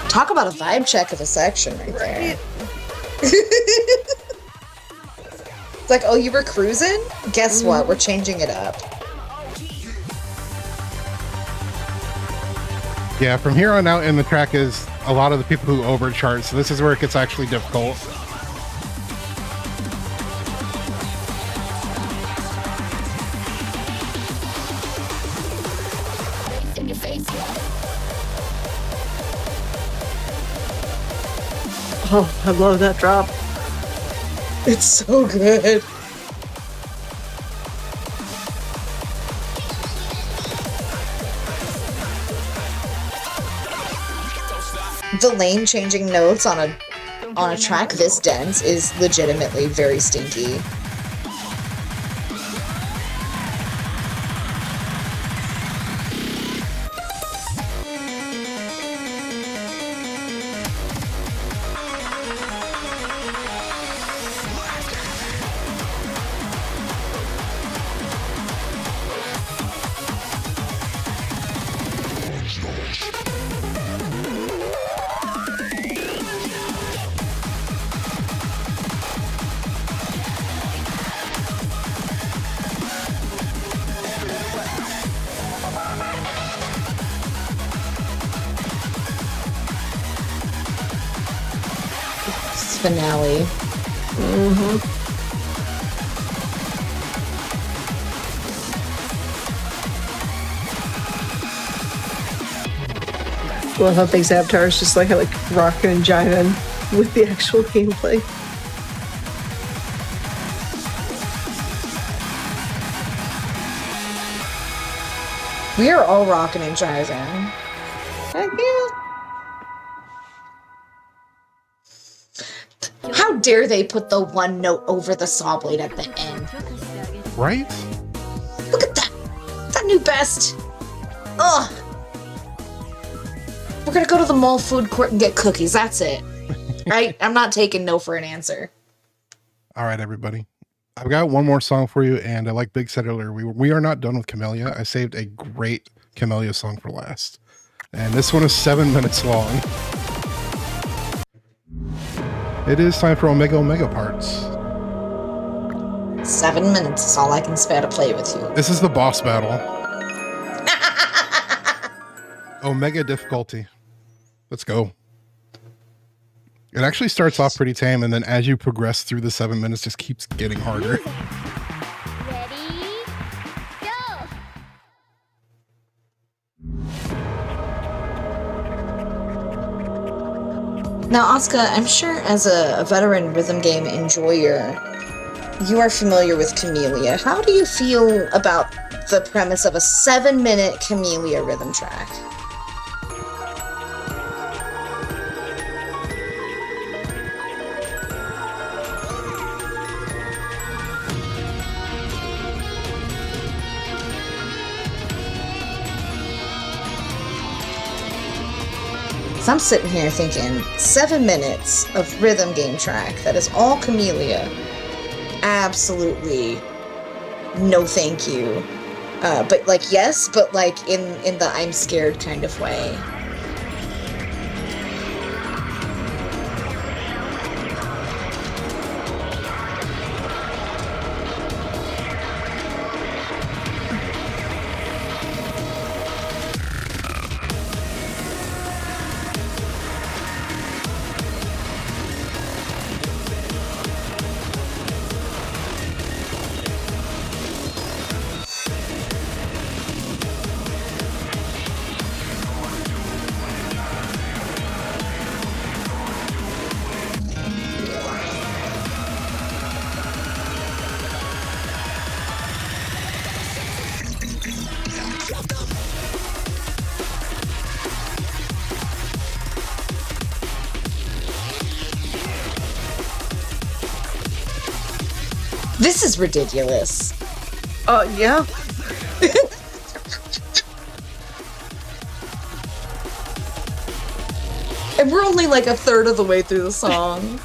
Talk about a vibe check of a section right there. It's like, oh, you were cruising? Guess what? We're changing it up. Yeah, from here on out in the track is a lot of the people who overchart, so this is where it gets actually difficult. Oh, I love that drop. It's so good. The lane changing notes on a track this dense is legitimately very stinky. Finale. Well, how things Avatar is just like rocking and jiving with the actual gameplay. We are all rocking and jiving. Heck yeah. How dare they put the one note over the saw blade at the end? Right? Look at that! That new best! Ugh! We're gonna go to the mall food court and get cookies, that's it. Right? I'm not taking no for an answer. All right, everybody. I've got one more song for you, and like Big said earlier, we are not done with Camellia. I saved a great Camellia song for last. And this one is 7 minutes long. It is time for Omega Omega Parts. 7 minutes is all I can spare to play with you. This is the boss battle. Omega difficulty. Let's go. It actually starts off pretty tame, and then as you progress through the 7 minutes, just keeps getting harder. Ready, go! Now, Asuka, I'm sure as a veteran rhythm game enjoyer, you are familiar with Camellia. How do you feel about the premise of a 7-minute Camellia rhythm track? So I'm sitting here thinking, 7 minutes of rhythm game track that is all Camellia. Absolutely no thank you. But like, yes, but like in the I'm scared kind of way. This is ridiculous. Yeah. And we're only like a third of the way through the song.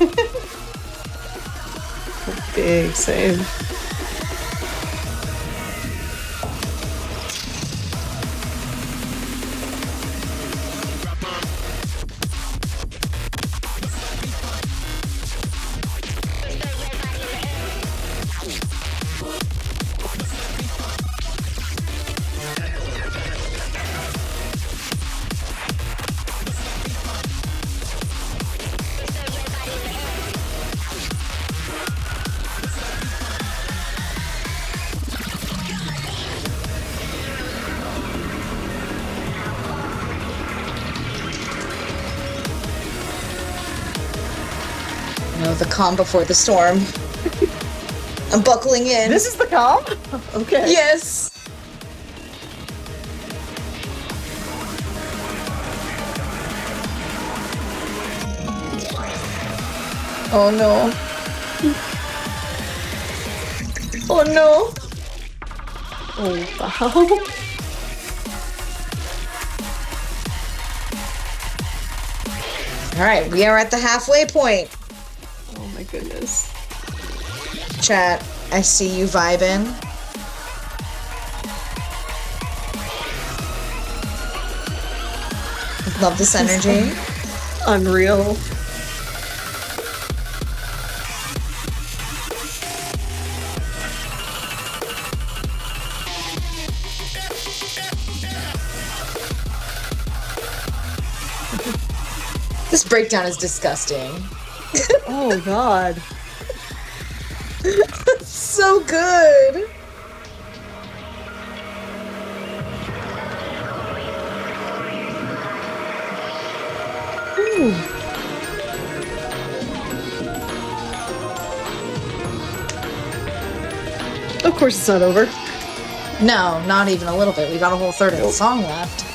Big same. No, the calm before the storm. I'm buckling in. This is the calm? Okay. Yes. Oh no. Oh no. Oh, wow. All right, we are at the halfway point. Oh my goodness. Chat, I see you vibing. Love this energy. Unreal. This breakdown is disgusting. Oh god. So good. Ooh. Of course it's not over. No, not even a little bit. We got a whole third of the song left.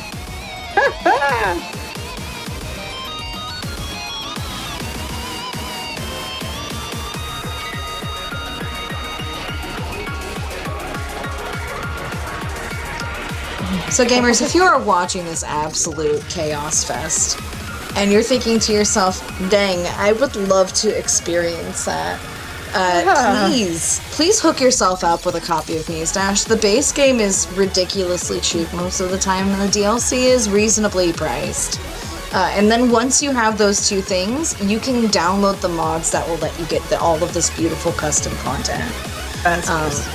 So gamers, if you are watching this absolute chaos fest and you're thinking to yourself, dang, I would love to experience that, please hook yourself up with a copy of Muse Dash. The base game is ridiculously cheap most of the time, and the DLC is reasonably priced. And then once you have those two things, you can download the mods that will let you get all of this beautiful custom content. That's nice.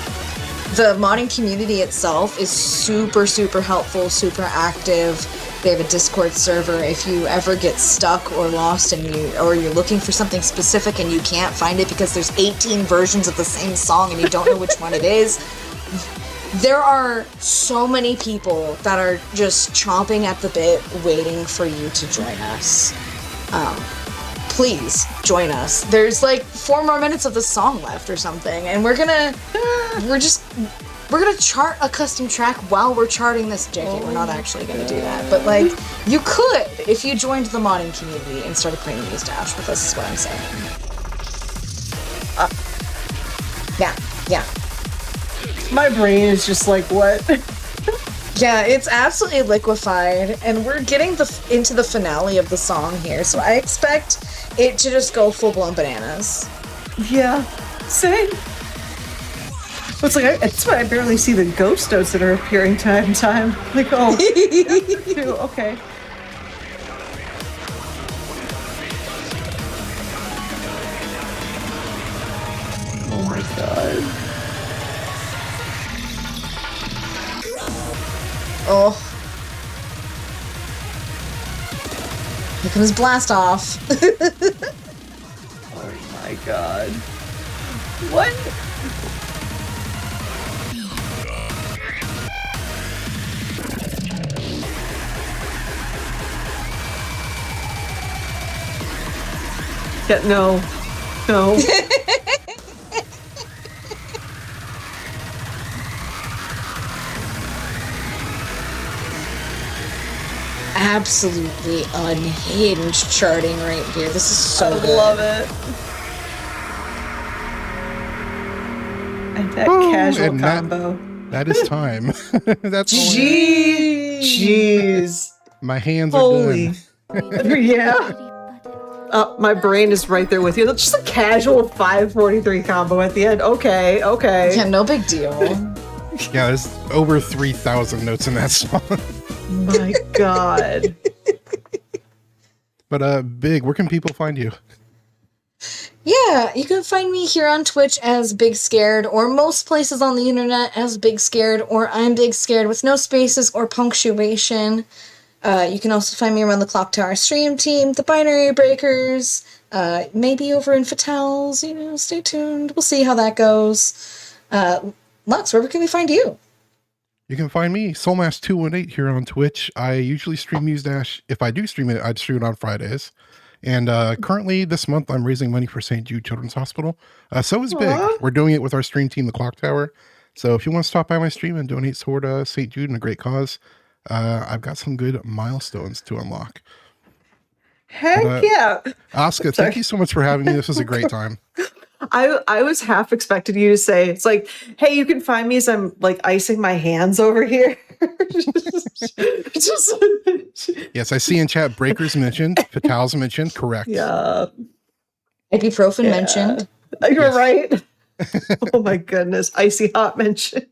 The modding community itself is super, super helpful, super active. They have a Discord server. If you ever get stuck or lost and you're looking for something specific and you can't find it because there's 18 versions of the same song and you don't know which one it is, there are so many people that are just chomping at the bit waiting for you to join us. Please join us. There's like 4 more minutes of the song left or something, and we're gonna chart a custom track while we're charting this. JK, we're not actually gonna do that, but like you could if you joined the modding community and started playing Muse Dash with us. Is what I'm saying. Yeah. My brain is just like, what? Yeah, it's absolutely liquefied, and we're getting into the finale of the song here, so I expect it to just go full-blown bananas. Yeah, same. It's like, it's why I barely see the ghost notes that are appearing time to time. Like, oh, yeah, okay. Oh my god. Oh. Here comes Blast Off. Oh my god. What? Yeah, no. No. Absolutely unhinged charting right here. This is so good. I love it. And that Woo, casual and combo. That is time. That's all. Jeez. My hands Holy. are done. Yeah. My brain is right there with you. That's just a casual 543 combo at the end. Okay. Yeah, no big deal. Yeah, there's over 3,000 notes in that song. My God. But Big, where can people find you? Yeah, you can find me here on Twitch as Big Scared, or most places on the internet as Big Scared, or I'm Big Scared with no spaces or punctuation. You can also find me around the Clock Tower stream team, the Binary Breakers, maybe over in Fatals, stay tuned. We'll see how that goes. Lux, where can we find you? You can find me, Soulmass218, here on Twitch. I usually stream Muse Dash. If I do stream it, I'd stream it on Fridays. And currently, this month, I'm raising money for St. Jude Children's Hospital. So is Big. We're doing it with our stream team, the Clock Tower. So if you want to stop by my stream and donate toward St. Jude and a great cause, I've got some good milestones to unlock. Heck yeah. Oscar, thank you so much for having me. This was a great time. I was half expecting you to say, it's like, hey, you can find me as I'm like icing my hands over here. Yes, I see in chat Breakers mentioned, Fatals mentioned, correct. Yeah. Ibuprofen mentioned. You're right. Oh my goodness. Icy hot mentioned.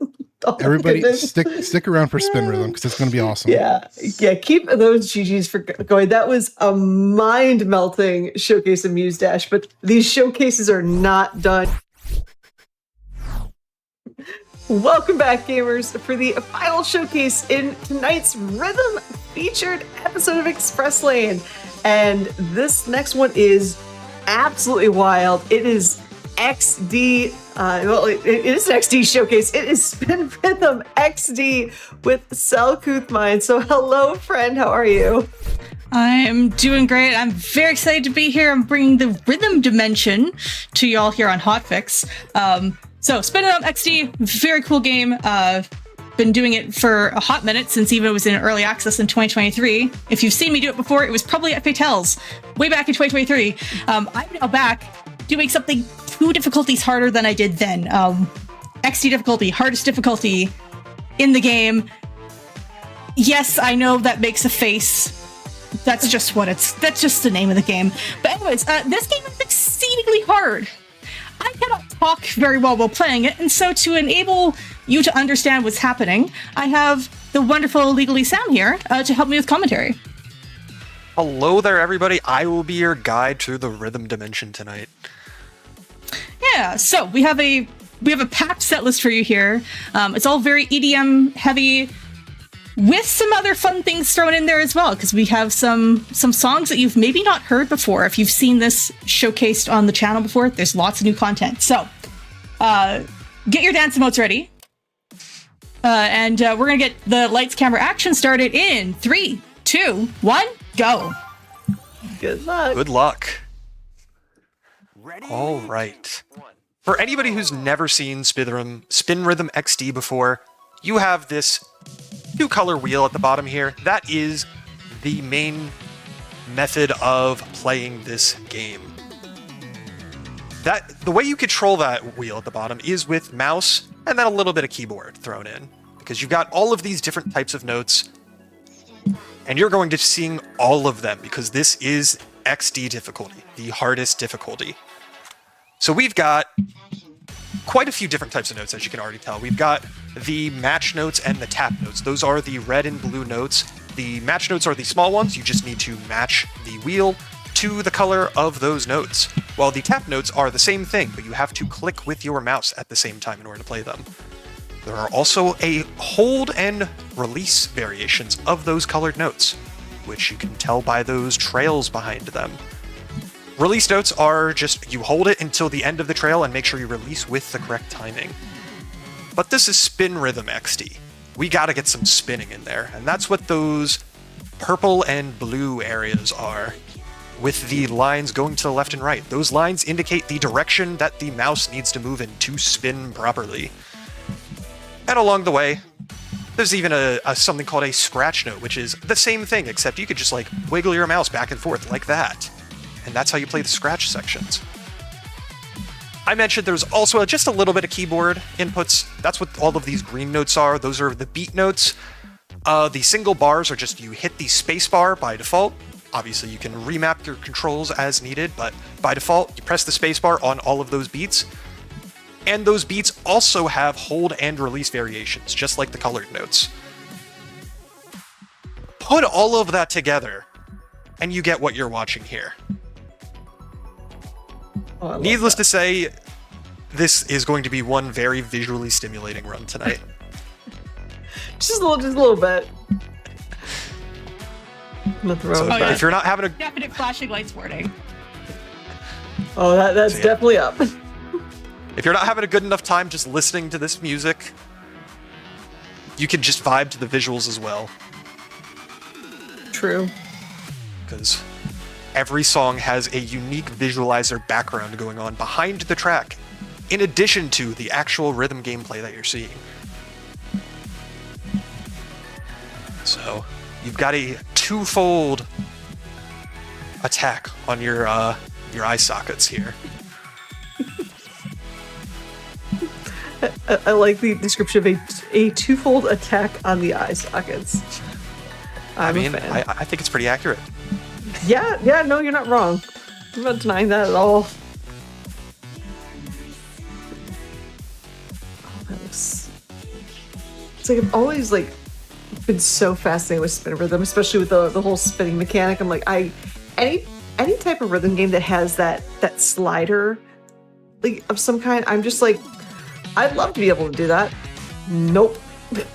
Oh my Everybody goodness. stick around for Spin Rhythm because it's going to be awesome. Yeah. Keep those GGs for going. That was a mind-melting showcase of Muse Dash, but these showcases are not done. Welcome back, gamers, for the final showcase in tonight's Rhythm featured episode of Express Lane. And this next one is absolutely wild. It is XD. It is an XD showcase. It is Spin Rhythm XD with Selkuth Mind. So hello, friend. How are you? I'm doing great. I'm very excited to be here. I'm bringing the rhythm dimension to y'all here on Hotfix. So Spin Rhythm XD, very cool game. Been doing it for a hot minute since even it was in early access in 2023. If you've seen me do it before, it was probably at Fatals way back in 2023. I'm now back doing something 2 difficulties harder than I did then. XD difficulty, hardest difficulty in the game. Yes, I know that makes a face. That's just the name of the game. But anyways, this game is exceedingly hard. I cannot talk very well while playing it, and so to enable you to understand what's happening, I have the wonderful Legally Sam here to help me with commentary. Hello there, everybody. I will be your guide through the rhythm dimension tonight. Yeah, so we have a packed set list for you here. It's all very EDM heavy, with some other fun things thrown in there as well, because we have some songs that you've maybe not heard before. If you've seen this showcased on the channel before, there's lots of new content. So get your dance emotes ready. And we're going to get the lights, camera, action started in 3, 2, 1, go. Good luck. Good luck. All right. For anybody who's never seen Spin Rhythm XD before, you have this 2-color wheel at the bottom here. That is the main method of playing this game. The way you control that wheel at the bottom is with mouse and then a little bit of keyboard thrown in, because you've got all of these different types of notes and you're going to sing all of them because this is XD difficulty, the hardest difficulty. So we've got quite a few different types of notes, as you can already tell. We've got the match notes and the tap notes. Those are the red and blue notes. The match notes are the small ones. You just need to match the wheel to the color of those notes. While the tap notes are the same thing, but you have to click with your mouse at the same time in order to play them. There are also a hold and release variations of those colored notes, which you can tell by those trails behind them. Release notes are just, you hold it until the end of the trail and make sure you release with the correct timing. But this is Spin Rhythm XD. We gotta get some spinning in there, and that's what those purple and blue areas are, with the lines going to the left and right. Those lines indicate the direction that the mouse needs to move in to spin properly. And along the way, there's even something called a scratch note, which is the same thing, except you could just like wiggle your mouse back and forth like that. And that's how you play the scratch sections. I mentioned there's also just a little bit of keyboard inputs. That's what all of these green notes are. Those are the beat notes. The single bars are just you hit the space bar by default. Obviously, you can remap your controls as needed, but by default, you press the space bar on all of those beats. And those beats also have hold and release variations, just like the colored notes. Put all of that together, and you get what you're watching here. Oh, Needless to say, this is going to be one very visually stimulating run tonight. just a little bit. I'm gonna throw So it back. if you're not having a Definite flashing lights warning. Oh, that's Yeah. definitely up. if you're not having a good enough time just listening to this music, you can just vibe to the visuals as well, True. because every song has a unique visualizer background going on behind the track, in addition to the actual rhythm gameplay that you're seeing. So you've got a twofold attack on your eye sockets here. I like the description of a twofold attack on the eye sockets. I'm a fan. I think it's pretty accurate. Yeah, no, you're not wrong. I'm not denying that at all. Oh, that looks... It's like I've always been so fascinated with spin rhythm, especially with the whole spinning mechanic. I'm like, any type of rhythm game that has that slider of some kind, I'm just like, I'd love to be able to do that. Nope. But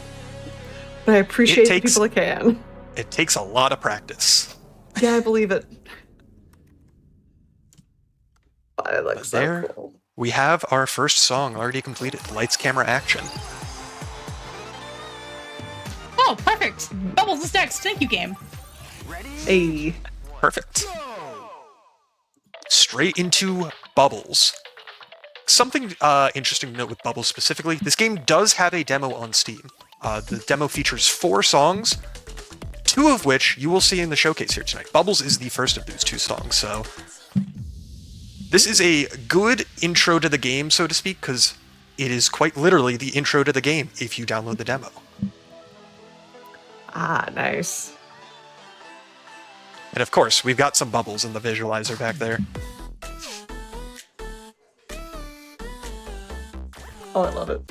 I appreciate the people that can. It takes a lot of practice. Yeah, I believe it. But it looks There so cool. we have our first song already completed. Lights, camera, action. Oh, perfect. Bubbles is next. Thank you, game. Hey. Perfect. Straight into Bubbles. Something interesting to note with Bubbles specifically, this game does have a demo on Steam. The demo features 4 songs, 2 of which you will see in the showcase here tonight. Bubbles is the first of those 2 songs, so this is a good intro to the game, so to speak, because it is quite literally the intro to the game if you download the demo. Ah, nice. And of course, we've got some bubbles in the visualizer back there. Oh, I love it.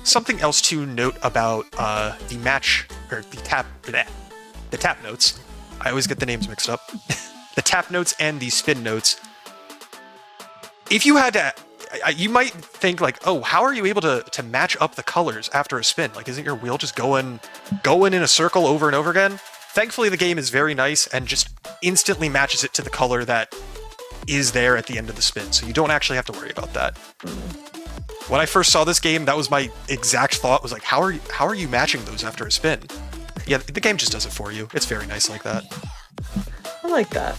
Something else to note about the match, or the tap notes. I always get the names mixed up. The tap notes and the spin notes. If you had to, you might think like, oh, how are you able to match up the colors after a spin? Like, isn't your wheel just going in a circle over and over again? Thankfully, the game is very nice and just instantly matches it to the color that is there at the end of the spin, so you don't actually have to worry about that. When I first saw this game, that was my exact thought, was like, how are you matching those after a spin? Yeah, the game just does it for you. It's very nice like that. I like that.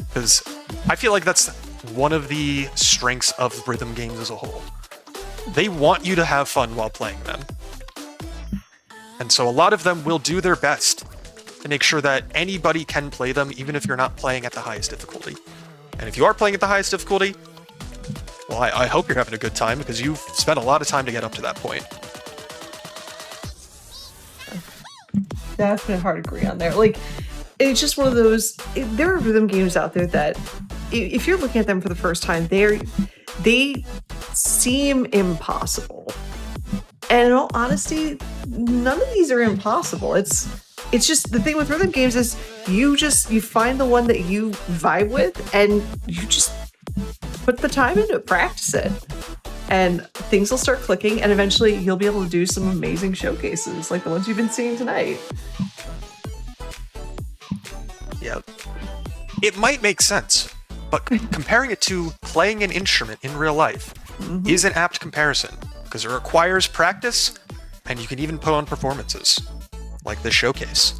Because I feel like that's one of the strengths of rhythm games as a whole. They want you to have fun while playing them. And so a lot of them will do their best to make sure that anybody can play them, even if you're not playing at the highest difficulty. And if you are playing at the highest difficulty, well, I hope you're having a good time, because you've spent a lot of time to get up to that point. Definitely hard to agree on there. Like, it's just one of those. There are rhythm games out there that, if you're looking at them for the first time, they seem impossible. And in all honesty, none of these are impossible. It's just the thing with rhythm games is you find the one that you vibe with, and you just put the time into it, practice it, and things will start clicking, and eventually you'll be able to do some amazing showcases like the ones you've been seeing tonight. Yeah. It might make sense, but comparing it to playing an instrument in real life is an apt comparison, because it requires practice, and you can even put on performances, like this showcase.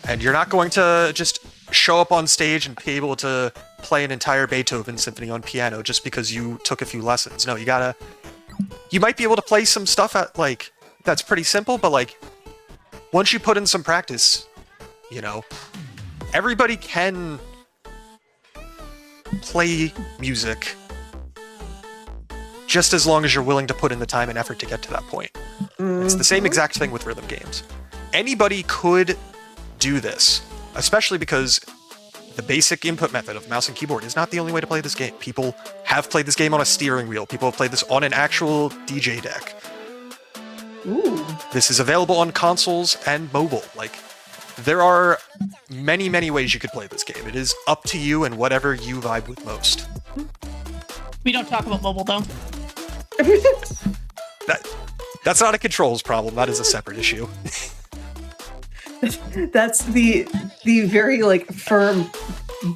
And you're not going to just show up on stage and be able to play an entire Beethoven symphony on piano just because you took a few lessons. No, you might be able to play some stuff at, that's pretty simple, but once you put in some practice, you know? Everybody can play music just as long as you're willing to put in the time and effort to get to that point. It's the same exact thing with rhythm games. Anybody could do this, especially because the basic input method of mouse and keyboard is not the only way to play this game. People have played this game on a steering wheel. People have played this on an actual DJ deck. Ooh. This is available on consoles and mobile. Like, there are many, many ways you could play this game. It is up to you and whatever you vibe with most. We don't talk about mobile though. That's not a controls problem. That is a separate issue. That's the very like firm.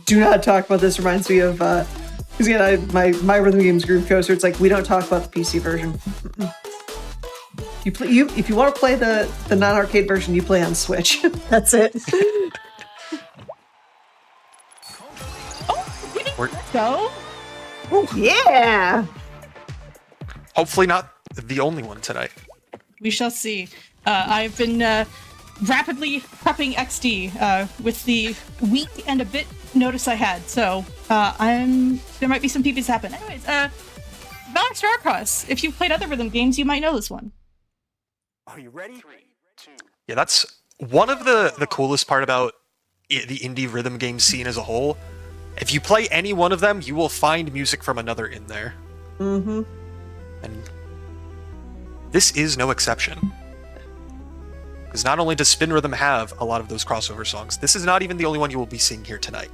Do not talk about this. Reminds me of because again, my rhythm games group coaster. It's like we don't talk about the PC version. Mm-mm. If you want to play the non-arcade version, you play on Switch. That's it. Go. Yeah. Hopefully not the only one tonight. We shall see. I've been rapidly prepping XD with the week and a bit notice I had, so there might be some PVs happen. Anyways, Valak Starcross. If you've played other rhythm games, you might know this one. Are you ready? 3, 2. Yeah, that's one of the coolest part about the indie rhythm game scene as a whole. If you play any one of them, you will find music from another in there. Mm-hmm. And this is no exception. Because not only does Spin Rhythm have a lot of those crossover songs, this is not even the only one you will be seeing here tonight.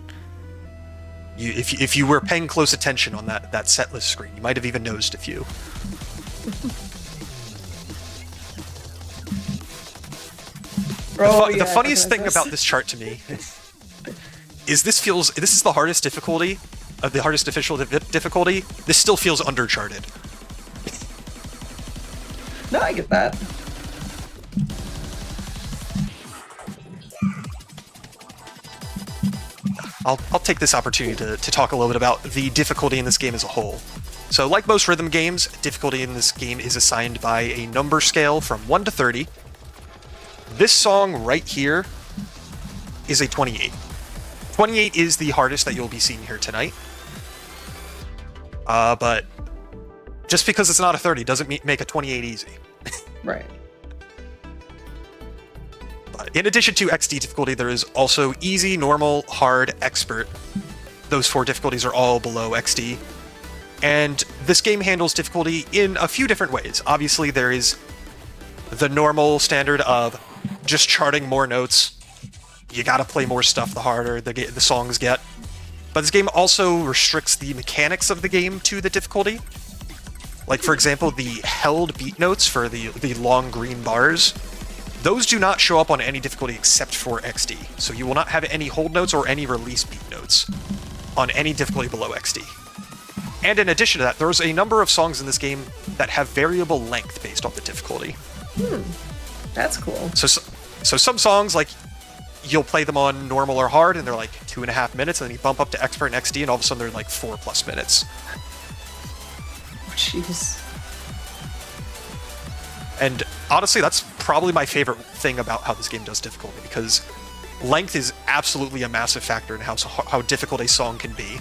If you were paying close attention on that setlist screen, you might have even noticed a few. The funniest thing about this chart to me is this is the hardest difficulty, the hardest official difficulty. This still feels undercharted. No, I get that. I'll take this opportunity to talk a little bit about the difficulty in this game as a whole. So, like most rhythm games, difficulty in this game is assigned by a number scale from 1 to 30. This song right here is a 28. 28 is the hardest that you'll be seeing here tonight. But just because it's not a 30 doesn't make a 28 easy. Right. But in addition to XD difficulty, there is also easy, normal, hard, expert. Those 4 difficulties are all below XD. And this game handles difficulty in a few different ways. Obviously, there is the normal standard of just charting more notes. You gotta play more stuff the harder the songs get. But this game also restricts the mechanics of the game to the difficulty. Like, for example, the held beat notes for the long green bars, those do not show up on any difficulty except for XD. So you will not have any hold notes or any release beat notes on any difficulty below XD. And in addition to that, there's a number of songs in this game that have variable length based on the difficulty. That's cool. So some songs, like, you'll play them on normal or hard, and they're like 2.5 minutes, and then you bump up to expert and XD, and all of a sudden they're like 4+ minutes. Jeez. And honestly, that's probably my favorite thing about how this game does difficulty, because length is absolutely a massive factor in how difficult a song can be.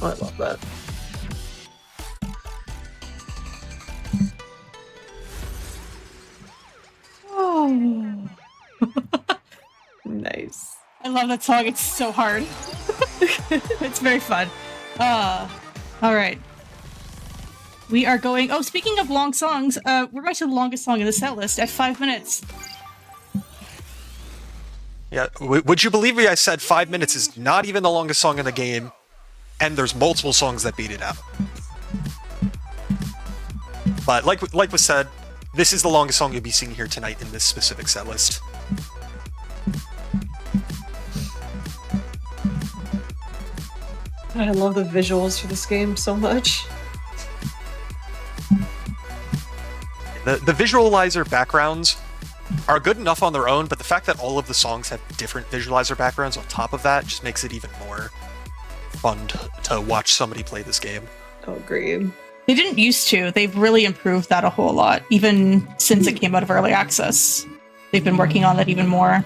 Oh, I love that. Oh. Nice. I love that song. It's so hard. It's very fun. All right. We are going. Oh, speaking of long songs, we're going to the longest song in the set list at 5 minutes. Yeah, would you believe me? I said 5 minutes is not even the longest song in the game, and there's multiple songs that beat it out. But like was said, this is the longest song you'll be seeing here tonight in this specific set list. God, I love the visuals for this game so much. The visualizer backgrounds are good enough on their own, but the fact that all of the songs have different visualizer backgrounds on top of that just makes it even more fun to watch somebody play this game. Oh, agreed. They didn't used to. They've really improved that a whole lot, even since it came out of early access. They've been working on that even more.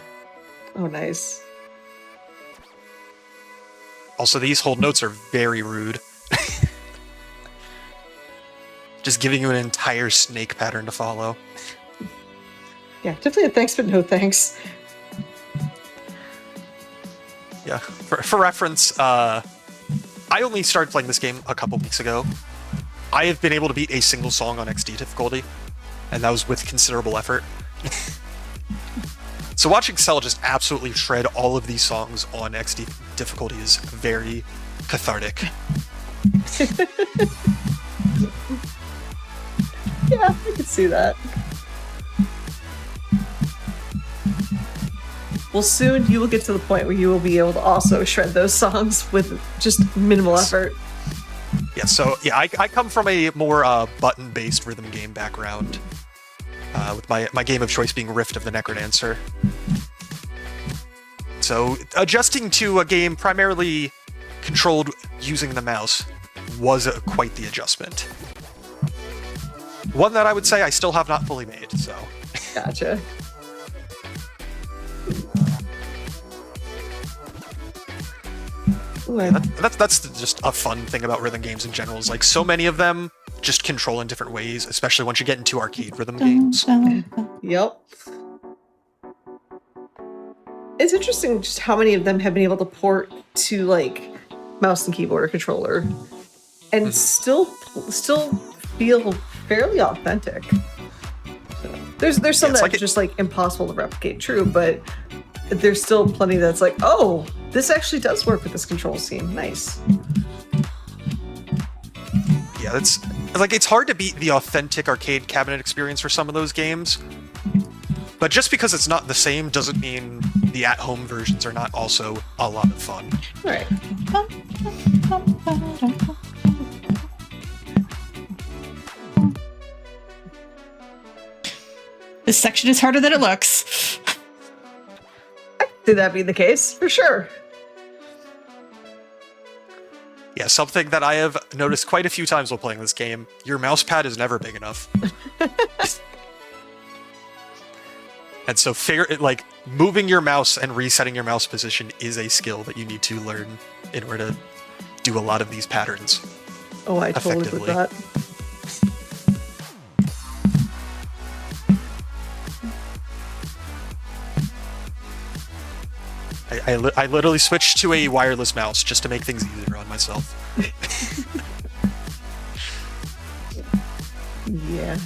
Oh, nice. Also, these hold notes are very rude. Just giving you an entire snake pattern to follow. Yeah, definitely a thanks, but no thanks. Yeah, for reference, I only started playing this game a couple weeks ago. I have been able to beat a single song on XD difficulty, and that was with considerable effort. So watching Cell just absolutely shred all of these songs on XD difficulty is very cathartic. Yeah, I can see that. Well, soon you will get to the point where you will be able to also shred those songs with just minimal effort. Yeah, so yeah, I come from a more button-based rhythm game background, with my game of choice being Rift of the Necrodancer. So adjusting to a game primarily controlled using the mouse was quite the adjustment. One that I would say I still have not fully made, so. Gotcha. Ooh, Yeah, that's just a fun thing about rhythm games in general, is like so many of them just control in different ways, especially once you get into arcade rhythm games. Yep. It's interesting just how many of them have been able to port to like mouse and keyboard or controller and still feel fairly authentic. There's some it's that's like just like impossible to replicate, true, but there's still plenty that's like, oh, this actually does work with this control scheme. Nice. Yeah, it's like it's hard to beat the authentic arcade cabinet experience for some of those games. But just because it's not the same doesn't mean the at-home versions are not also a lot of fun. Right. This section is harder than it looks. Did that be the case? For sure. Yeah, something that I have noticed quite a few times while playing this game, your mouse pad is never big enough. And so like moving your mouse and resetting your mouse position is a skill that you need to learn in order to do a lot of these patterns. Oh, I totally put that. I literally switched to a wireless mouse just to make things easier on myself. Yeah.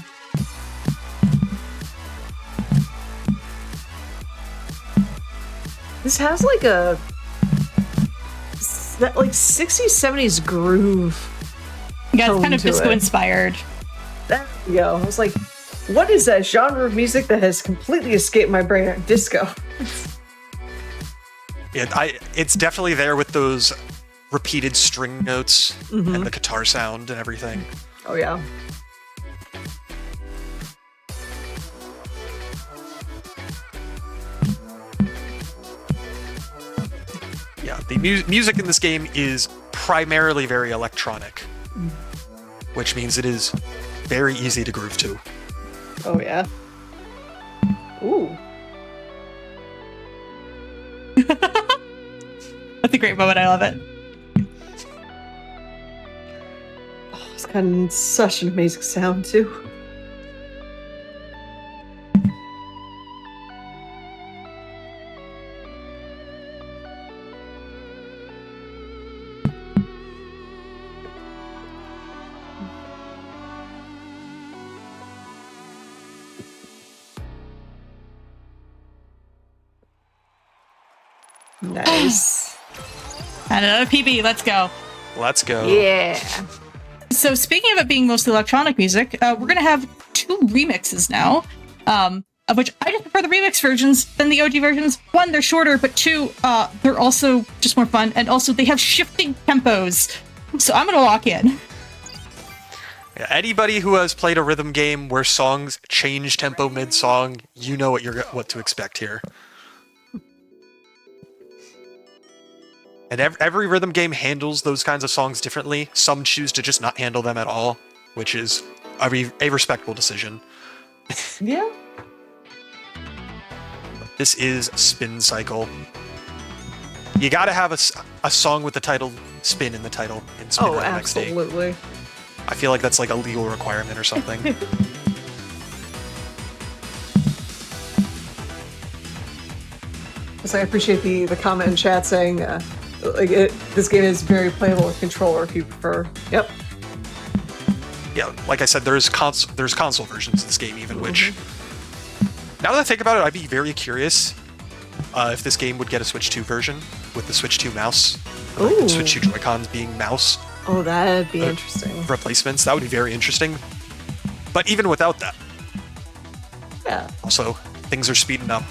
This has like a that like 60s 70s groove. Yeah, it's kind of to disco it. inspired. There we go. I was like, what is that genre of music that has completely escaped my brain? Disco. Yeah, it's definitely there with those repeated string notes and the guitar sound and everything. Oh yeah. Yeah, the music in this game is primarily very electronic, which means it is very easy to groove to. Oh yeah. Ooh. That's a great moment. I love it. Oh, it's got such an amazing sound too. Nice. And another PB. Let's go. Let's go. Yeah. So speaking of it being mostly electronic music, we're gonna have 2 remixes now, of which I just prefer the remix versions than the OG versions. 1, they're shorter, but 2, they're also just more fun, and also they have shifting tempos. So I'm gonna lock in. Yeah, anybody who has played a rhythm game where songs change tempo mid-song, you know what to expect here. And every rhythm game handles those kinds of songs differently. Some choose to just not handle them at all, which is a respectable decision. Yeah. This is Spin Cycle. You gotta have a song with the title Spin in the title in Speedrunning XD. Absolutely. I feel like that's like a legal requirement or something. So I appreciate the comment in chat saying this game is very playable with controller if you prefer. Yep. Yeah, like I said, there's console versions of this game even, which, now that I think about it, I'd be very curious if this game would get a Switch 2 version with the Switch 2 mouse, like the Switch 2 Joy-Cons being mouse Oh, that'd be interesting. replacements. That would be very interesting. But even without that, Yeah. also, things are speeding up.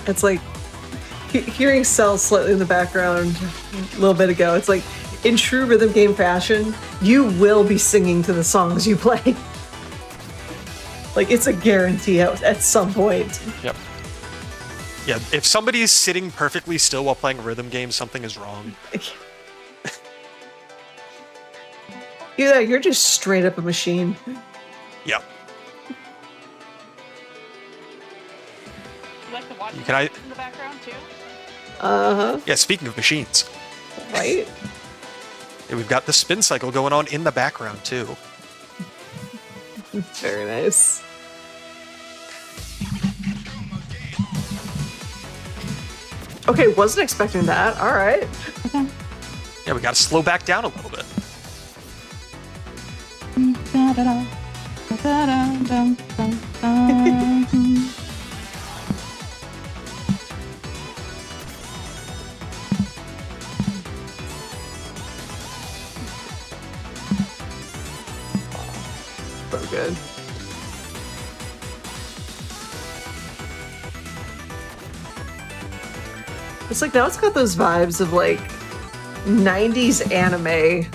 It's like hearing Cell slightly in the background a little bit ago. It's like, in true rhythm game fashion, you will be singing to the songs you play. Like, it's a guarantee at some point. Yep. Yeah, if somebody's sitting perfectly still while playing a rhythm game, something is wrong. You're just straight up a machine. Yep. You like to watch Can I- in the background too? Uh-huh. Yeah, speaking of machines, Right? yeah, we've got the spin cycle going on in the background too. Very nice. Okay, wasn't expecting that. All right. Yeah, we gotta slow back down a little bit. So good. It's like, now it's got those vibes of like 90s anime.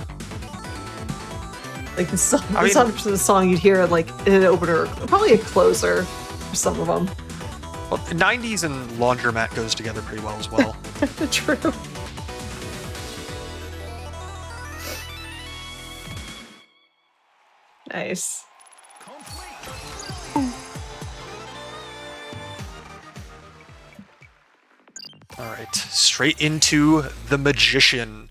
Like this song, I mean- 100% of the song you'd hear like in an opener, probably a closer for some of them. Well, 90s and laundromat goes together pretty well as well. True. Nice. All right, straight into The Magician.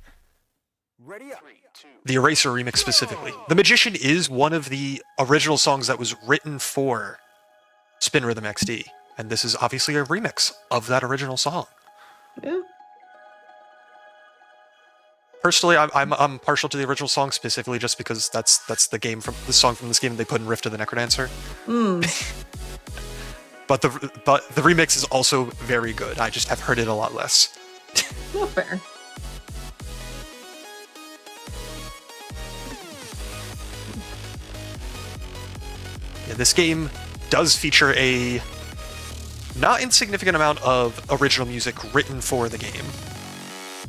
Ready up. 3, 2. The Eraser remix specifically. The Magician is one of the original songs that was written for Spin Rhythm XD, and this is obviously a remix of that original song. Yeah. Personally, I'm partial to the original song specifically just because that's the game from the song from this game they put in Rift of the Necrodancer. But the remix is also very good. I just have heard it a lot less. Not fair. Yeah, this game does feature a not insignificant amount of original music written for the game.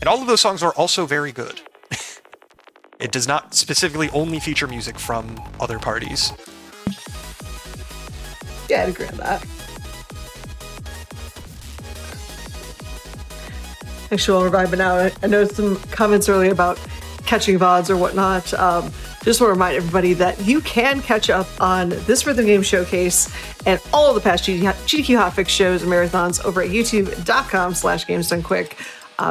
And all of those songs are also very good. It does not specifically only feature music from other parties. Yeah, I'd agree on that. Actually, while we're vibing out, I noticed some comments earlier about catching VODs or whatnot. Just want to remind everybody that you can catch up on this Rhythm Game Showcase and all of the past GDQ Hotfix shows and marathons over at youtube.com/GamesDoneQuick.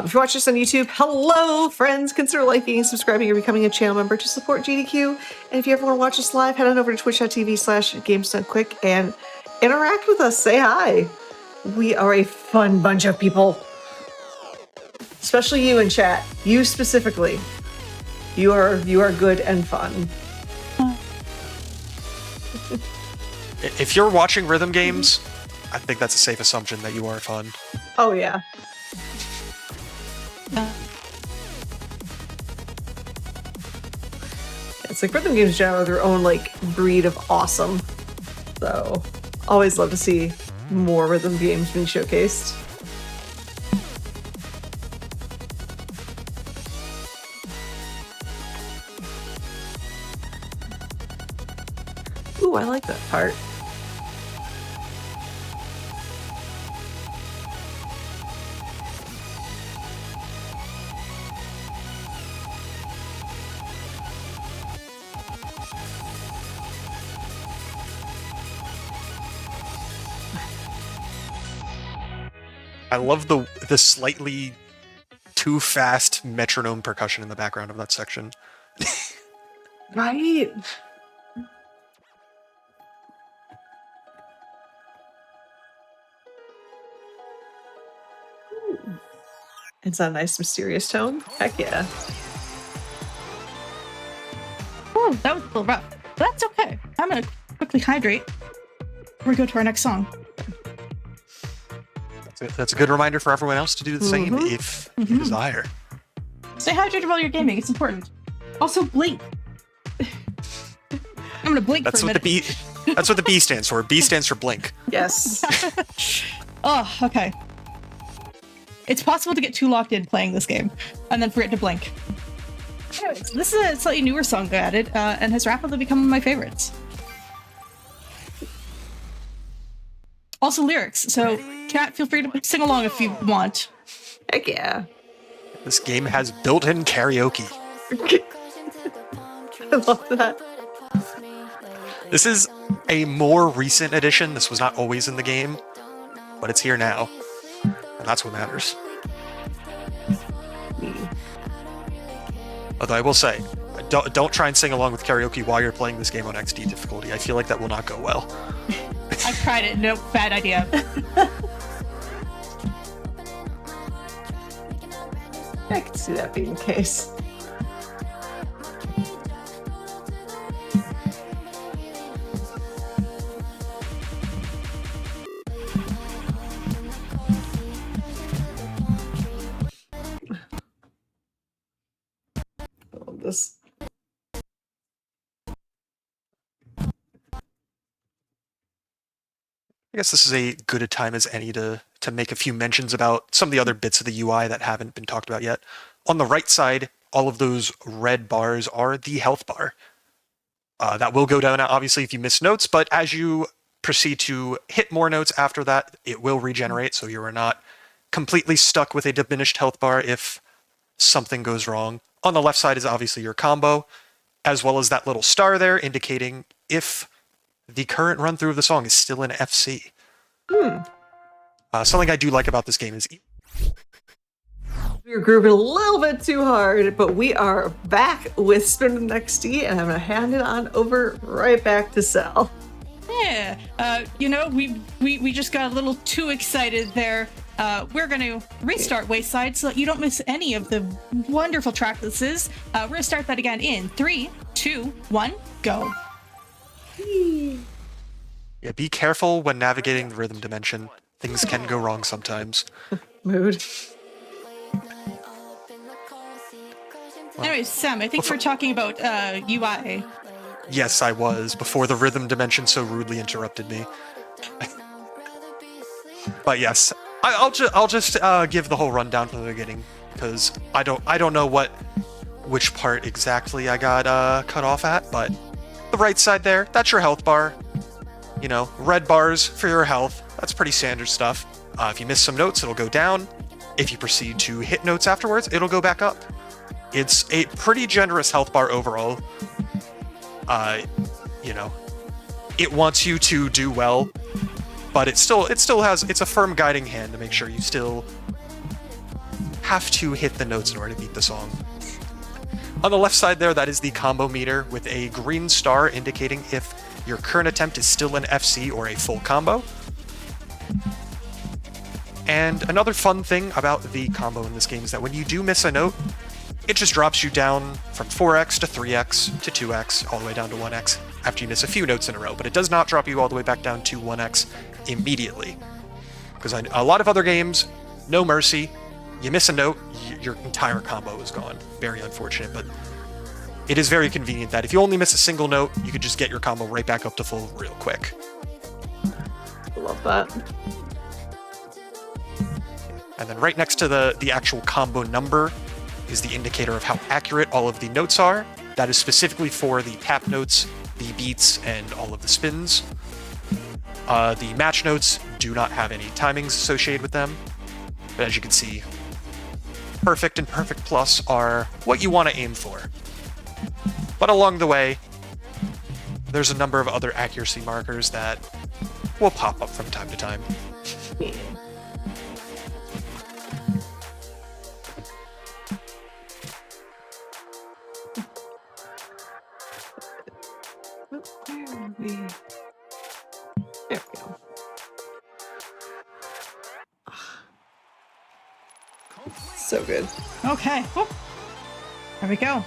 If you watch this on YouTube, hello, friends. Consider liking and subscribing or becoming a channel member to support GDQ. And if you ever want to watch us live, head on over to twitch.tv/GamesDoneQuick and interact with us. Say hi. We are a fun bunch of people. Especially you in chat. You specifically. You are good and fun. If you're watching rhythm games, I think that's a safe assumption that you are fun. Oh yeah. It's like rhythm games in general are their own like breed of awesome. So always love to see more rhythm games being showcased. part. I love the slightly too fast metronome percussion in the background of that section. Right? It's a nice mysterious tone. Heck yeah. Oh, that was a little rough. But that's okay. I'm gonna quickly hydrate before we go to our next song. That's a good reminder for everyone else to do the same if you desire. Stay hydrated while you're gaming. It's important. Also, blink. I'm gonna blink That's for a what minute. that's what the B stands for. B stands for blink. Yes. Oh, okay. It's possible to get too locked in playing this game and then forget to blink. Anyways, this is a slightly newer song I added and has rapidly become one of my favorites. Also lyrics, so chat, feel free to sing along if you want. Heck yeah. This game has built-in karaoke. I love that. This is a more recent addition. This was not always in the game, but it's here now. And that's what matters. Although I will say, don't try and sing along with karaoke while you're playing this game on XD difficulty. I feel like that will not go well. I've tried it. Nope, bad idea. I can see that being the case. I love this. I guess this is a good a time as any to make a few mentions about some of the other bits of the UI that haven't been talked about yet. On the right side, all of those red bars are the health bar. That will go down, obviously, if you miss notes, but as you proceed to hit more notes after that, it will regenerate, so you are not completely stuck with a diminished health bar if something goes wrong. On the left side is obviously your combo, as well as that little star there indicating if the current run-through of the song is still in FC. Something I do like about this game is We were grooving a little bit too hard, but we are back with Speedruns XD, and I'm gonna hand it on over right back to Sal. Yeah, you know, we just got a little too excited there. We're going to restart Wayside so that you don't miss any of the wonderful track this is. We're going to start that again in 3, 2, 1, go. Yeah, be careful when navigating the rhythm dimension. Things can go wrong sometimes. Mood. Anyways, Sam, I think we're talking about UI. Yes, I was, before the rhythm dimension so rudely interrupted me. But yes, I'll just give the whole rundown from the beginning, because I don't know which part exactly I got cut off at, but the right side there, that's your health bar. You know, red bars for your health. That's pretty standard stuff. If you miss some notes, it'll go down. If you proceed to hit notes afterwards, it'll go back up. It's a pretty generous health bar overall. You know, it wants you to do well, but it's a firm guiding hand to make sure you still have to hit the notes in order to beat the song. On the left side there, that is the combo meter with a green star indicating if your current attempt is still an FC or a full combo. And another fun thing about the combo in this game is that when you do miss a note, it just drops you down from 4x to 3x to 2x, all the way down to 1x after you miss a few notes in a row, but it does not drop you all the way back down to 1x immediately. Because a lot of other games, no mercy, you miss a note, your entire combo is gone. Very unfortunate, but it is very convenient that if you only miss a single note, you could just get your combo right back up to full real quick. Love that. And then right next to the actual combo number is the indicator of how accurate all of the notes are. That is specifically for the tap notes, the beats, and all of the spins. The match notes do not have any timings associated with them, but as you can see, perfect and perfect plus are what you want to aim for. But along the way, there's a number of other accuracy markers that will pop up from time to time. There we go. So good. Okay. Whoop. There we go.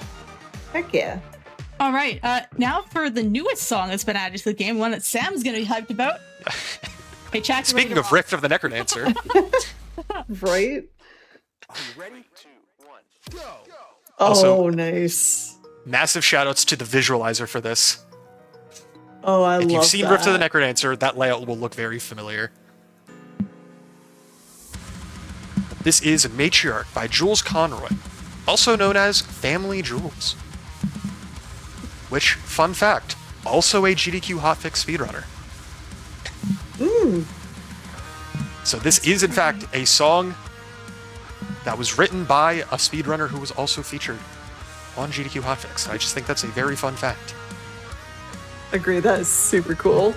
Heck yeah. All right. Now for the newest song that's been added to the game, one that Sam's going to be hyped about. Hey, Jack. Speaking of Rift of the Necrodancer, Right? Are you ready? 2, 1, go! Also- Oh, nice. massive shoutouts to the visualizer for this. Oh, I love If that. you've seen Rift of the Necrodancer, that layout will look very familiar. This is Matriarch by Jules Conroy, also known as Family Jules. Which, fun fact, also a GDQ Hotfix speedrunner. So this is, in fact, a song that was written by a speedrunner who was also featured on GDQ Hotfix. I just think that's a very fun fact. Agree, that is super cool.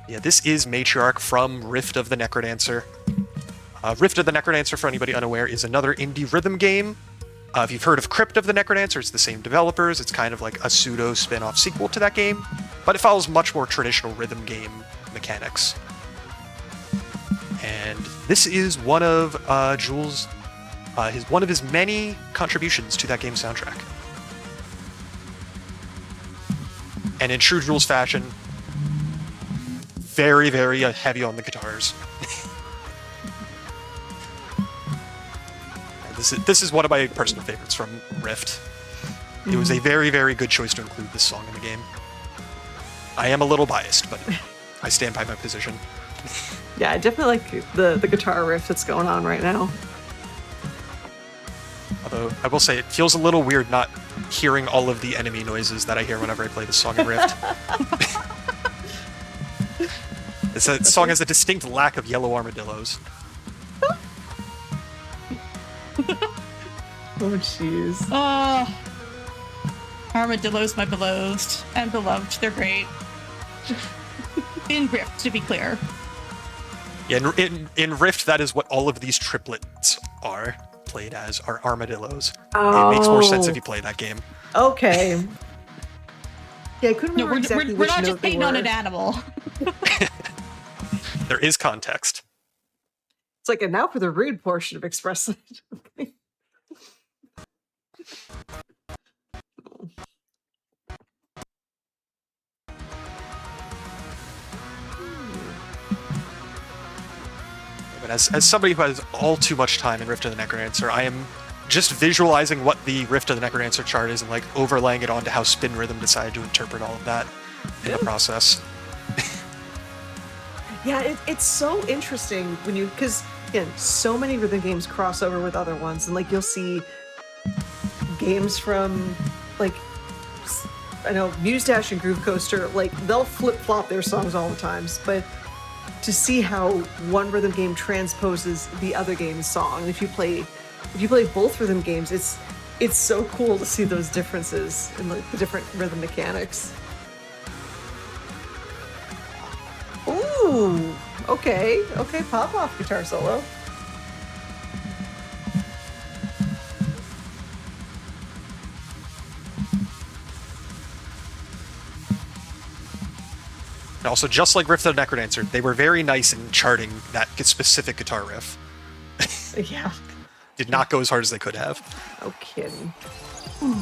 Yeah, this is Matriarch from Rift of the Necrodancer. Rift of the Necrodancer, for anybody unaware, is another indie rhythm game. If you've heard of Crypt of the Necrodancer, it's the same developers. It's kind of like a pseudo spin-off sequel to that game, but it follows much more traditional rhythm game mechanics. And this is one of Jules' one of his many contributions to that game's soundtrack. And in true Jules fashion, very, very heavy on the guitars. This is one of my personal favorites from Rift. It was a very, very good choice to include this song in the game. I am a little biased, but I stand by my position. Yeah, I definitely like the guitar riff that's going on right now. Although, I will say, it feels a little weird not hearing all of the enemy noises that I hear whenever I play this song in Rift. This song has a distinct lack of yellow armadillos. Oh, jeez. Armadillos, my beloved and beloved. They're great. In Rift, to be clear. Yeah, in Rift, that is what all of these triplets are played as, are armadillos. Oh. It makes more sense if you play that game. Okay. Yeah, I couldn't No, remember exactly we're which not note just they hating on were. an animal. There is context. It's like, and now for the rude portion of Express Lane. But as somebody who has all too much time in Rift of the Necrodancer, I am just visualizing what the Rift of the Necrodancer chart is and like overlaying it onto how Spin Rhythm decided to interpret all of that in the process. Yeah, it's so interesting when you, because again, so many rhythm games cross over with other ones, and like you'll see games from like, I know Muse Dash and Groove Coaster, like they'll flip flop their songs all the times, but to see how one rhythm game transposes the other game's song, and if you play both rhythm games, it's so cool to see those differences in like the different rhythm mechanics. Ooh, okay, pop off guitar solo. And also, just like Rift of the Necrodancer, they were very nice in charting that specific guitar riff. Yeah, Did not go as hard as they could have. no kidding. Ooh.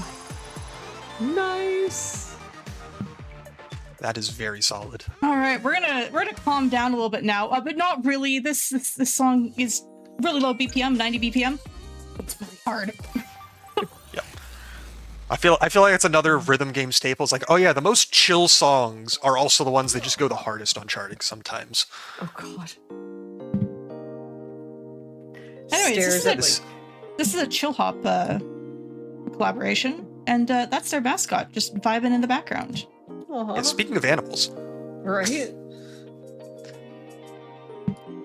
Nice. That is very solid. All right, we're gonna calm down a little bit now, but not really. This song is really low BPM, 90 BPM. It's really hard. Yeah. I feel like it's another rhythm game staple. It's like, oh yeah, the most chill songs are also the ones that just go the hardest on charting sometimes. Oh god. Anyways, Stares at this is a chill hop collaboration, and that's their mascot, just vibing in the background. And speaking of animals, Right?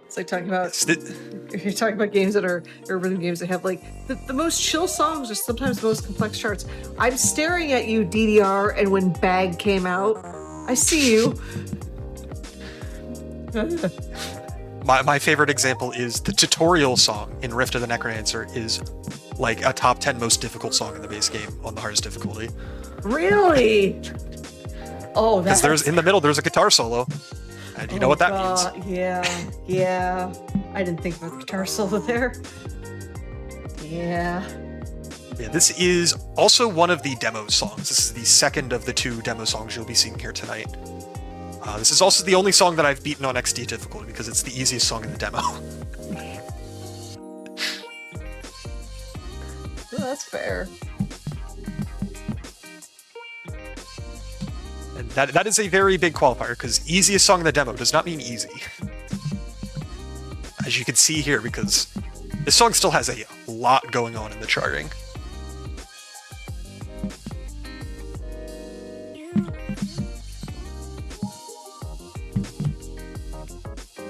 It's like talking about it's the- if you're talking about games that are or rhythm games that have like the most chill songs are sometimes the most complex charts. I'm staring at you, DDR, and when Bag came out, I see you. my favorite example is the tutorial song in Rift of the Necrodancer is like a top 10 most difficult song in the base game on the hardest difficulty. Really? Oh, Because that's in the middle there's a guitar solo. And you know what that means. Yeah. I didn't think about the guitar solo there. Yeah. Yeah, this is also one of the demo songs. This is the second of the 2 demo songs you'll be seeing here tonight. This is also the only song that I've beaten on XD difficulty because it's the easiest song in the demo. Well, that's fair. And that is a very big qualifier because easiest song in the demo does not mean easy. As you can see here, because this song still has a lot going on in the charting.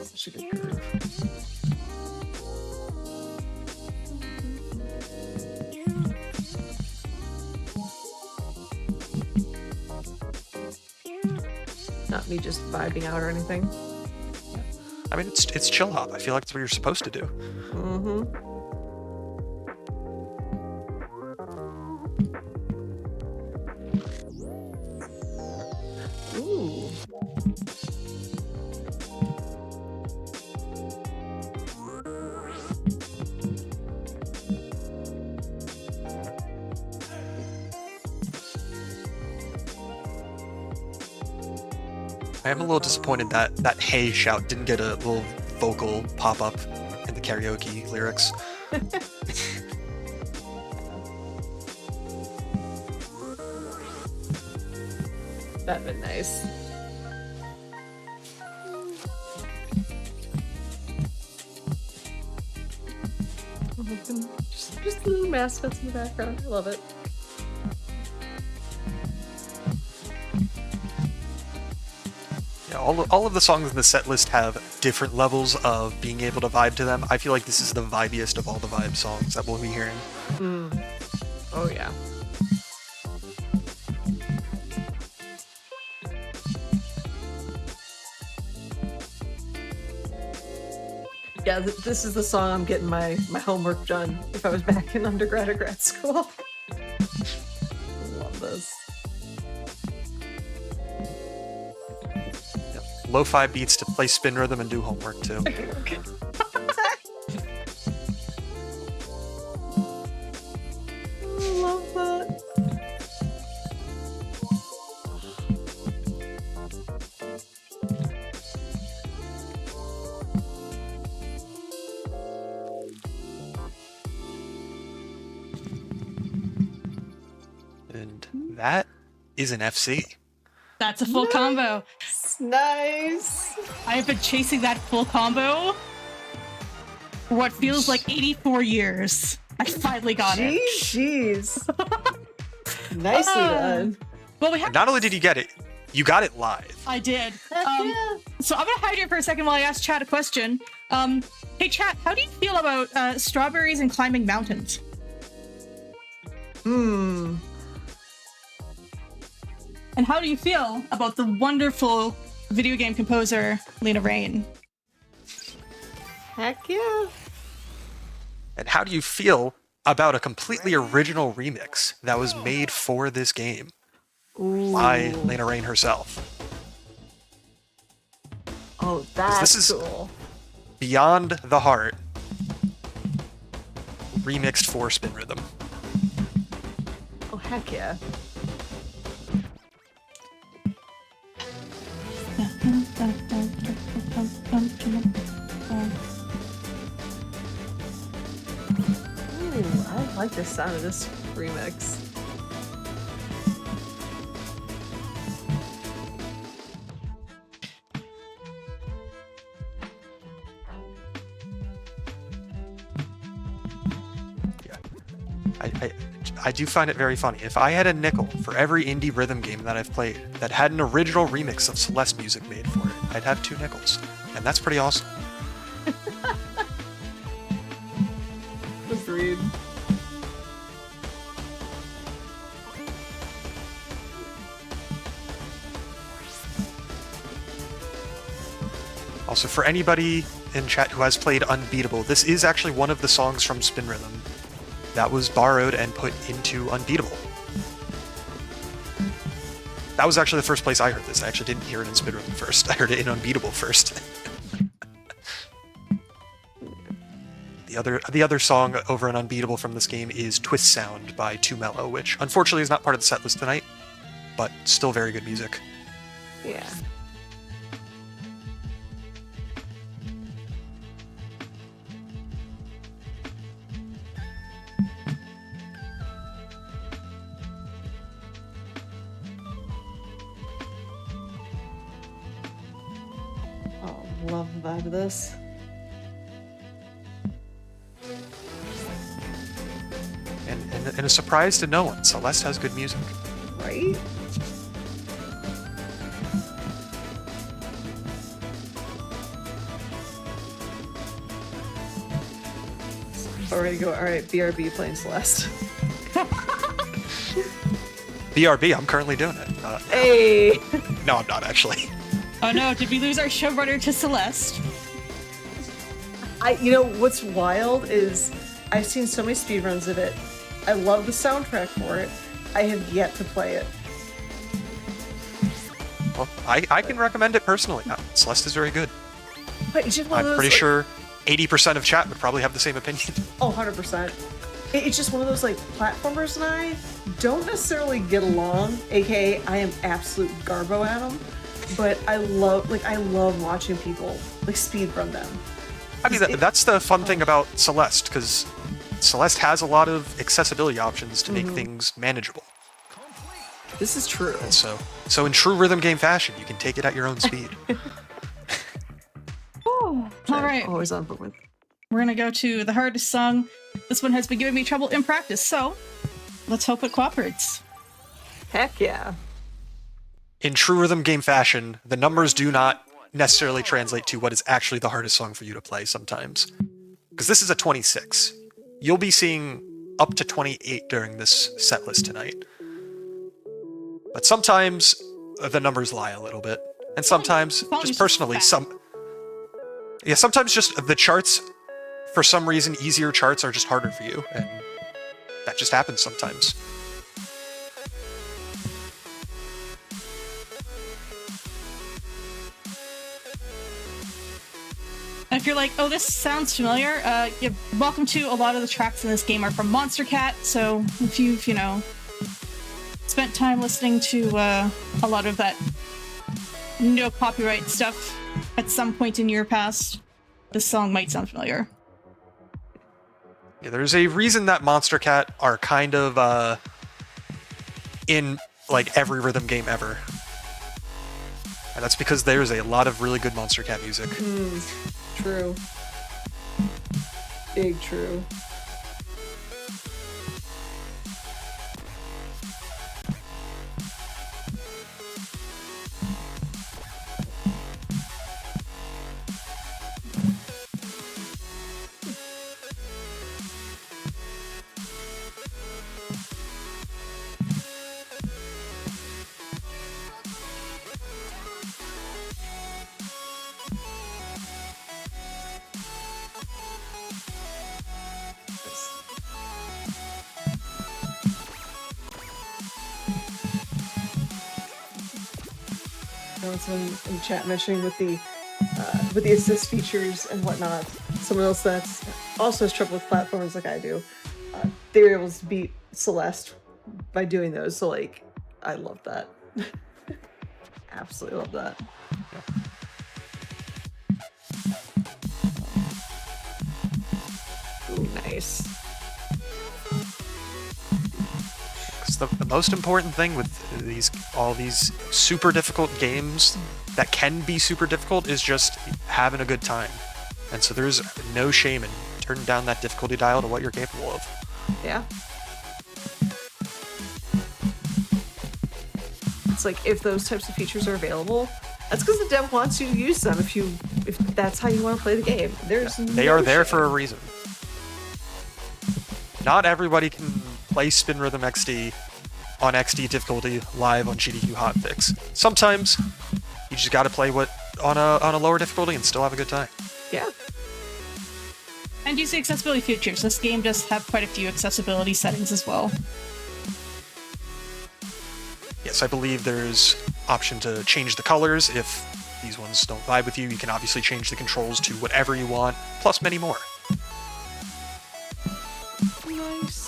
Such a good groove. Not me just vibing out or anything. I mean, it's chill hop. I feel like that's what you're supposed to do. Mm-hmm. Ooh. I am a little disappointed that hey shout didn't get a little vocal pop up in the karaoke lyrics. That'd been nice. Just little mascots in the background. I love it. Yeah, all of the songs in the set list have different levels of being able to vibe to them. I feel like this is the vibiest of all the vibe songs that we'll be hearing. Mm. Oh yeah. Yeah, this is the song I'm getting my homework done if I was back in undergrad or grad school. Love this. Lo-fi beats to play spin rhythm and do homework too. I love that. And that is an FC. That's a full combo. Nice. I have been chasing that full combo for what feels like 84 years. I finally got it. Jeez. Nicely done. Well, we have. Not only did you get it, you got it live. I did. Yeah. So I'm gonna hide here for a second while I ask Chad a question. Hey Chad, how do you feel about strawberries and climbing mountains? Hmm. And how do you feel about the wonderful video game composer Lena Raine? Heck yeah. And how do you feel about a completely original remix that was made for this game by Lena Raine herself? Oh, that's this is cool. Beyond the Heart, remixed for Spin Rhythm. Oh, heck yeah. Ooh, I like the sound of this remix. I do find it very funny. If I had a nickel for every indie rhythm game that I've played that had an original remix of Celeste music made for it, I'd have 2 nickels. And that's pretty awesome. Agreed. Also, for anybody in chat who has played Unbeatable, this is actually one of the songs from Spin Rhythm that was borrowed and put into Unbeatable. That was actually the first place I heard this. I actually didn't hear it in Spin Rhythm first. I heard it in Unbeatable first. The other song over in Unbeatable from this game is Twist Sound by Too Mellow, which unfortunately is not part of the set list tonight, but still very good music. Yeah. Oh, love the vibe of this. And a surprise to no one, Celeste has good music. Right? Already go. All right, BRB playing Celeste. BRB, I'm currently doing it. Hey. No, I'm not actually. Oh no, did we lose our showrunner to Celeste? You know what's wild is I've seen so many speedruns of it. I love the soundtrack for it. I have yet to play it. Well, I can recommend it personally. Celeste is very good. But it's just one I'm of those, pretty like, sure 80% of chat would probably have the same opinion. Oh, 100%. It's just one of those, like, platformers and I don't necessarily get along, aka I am absolute garbo at them, but I love watching people, like, speedrun them. I mean, that's the fun thing about Celeste, because Celeste has a lot of accessibility options to make things manageable. This is true. And so in true rhythm game fashion, you can take it at your own speed. All right, Always on board with. we're gonna go to the hardest song. This one has been giving me trouble in practice, so let's hope it cooperates. Heck yeah. In true rhythm game fashion, the numbers do not necessarily translate to what is actually the hardest song for you to play sometimes. Because this is a 26. You'll be seeing up to 28 during this set list tonight. But sometimes the numbers lie a little bit. And sometimes, just personally, sometimes just the charts, for some reason, easier charts are just harder for you. And that just happens sometimes. And if you're like, oh, this sounds familiar, welcome to a lot of the tracks in this game are from Monster Cat, so if you've, spent time listening to a lot of that no copyright stuff at some point in your past, this song might sound familiar. Yeah, there's a reason that Monster Cat are kind of in like every rhythm game ever. And that's because there's a lot of really good Monster Cat music. True. Big true. In chat mentioning with the assist features and whatnot, someone else that's also has trouble with platforms like I do, they were able to beat Celeste by doing those. So like, I love that. Absolutely love that. Ooh, nice. The most important thing with all these super difficult games that can be super difficult is just having a good time. And so there's no shame in turning down that difficulty dial to what you're capable of. Yeah. It's like if those types of features are available, that's because the dev wants you to use them. If that's how you want to play the game, They are there for a reason. Not everybody can play Spin Rhythm XD on XD difficulty live on GDQ Hotfix. Sometimes you just got to play on a lower difficulty and still have a good time. Yeah. And use the accessibility features. This game does have quite a few accessibility settings as well. Yes, I believe there's option to change the colors. If these ones don't vibe with you, you can obviously change the controls to whatever you want, plus many more. Nice.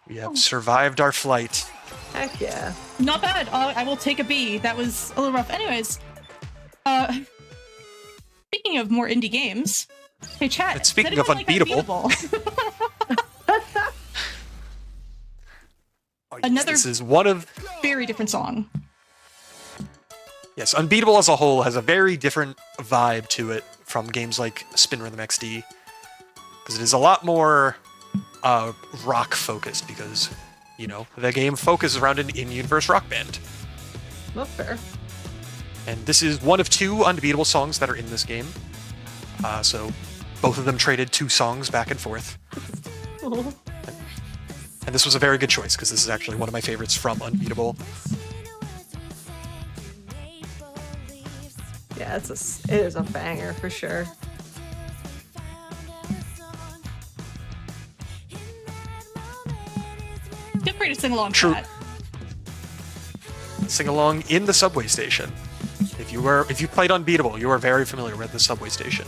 We have survived our flight. Heck yeah. Not bad. I will take a B. That was a little rough. Anyways, speaking of more indie games, hey chat. And speaking does of anyone like unbeatable. Oh, yes, Another this is one of... very different song. Yes, Unbeatable as a whole has a very different vibe to it from games like Spin Rhythm XD. Because it is a lot more rock focused, because, you know, the game focuses around an in-universe rock band. Not fair. And this is one of 2 unbeatable songs that are in this game. So both of them traded 2 songs back and forth. Oh. And this was a very good choice, because this is actually one of my favorites from Unbeatable. Yeah, it is a banger for sure. Feel free to sing along True. to that. Sing along in the subway station. If you played Unbeatable, you are very familiar with the subway station.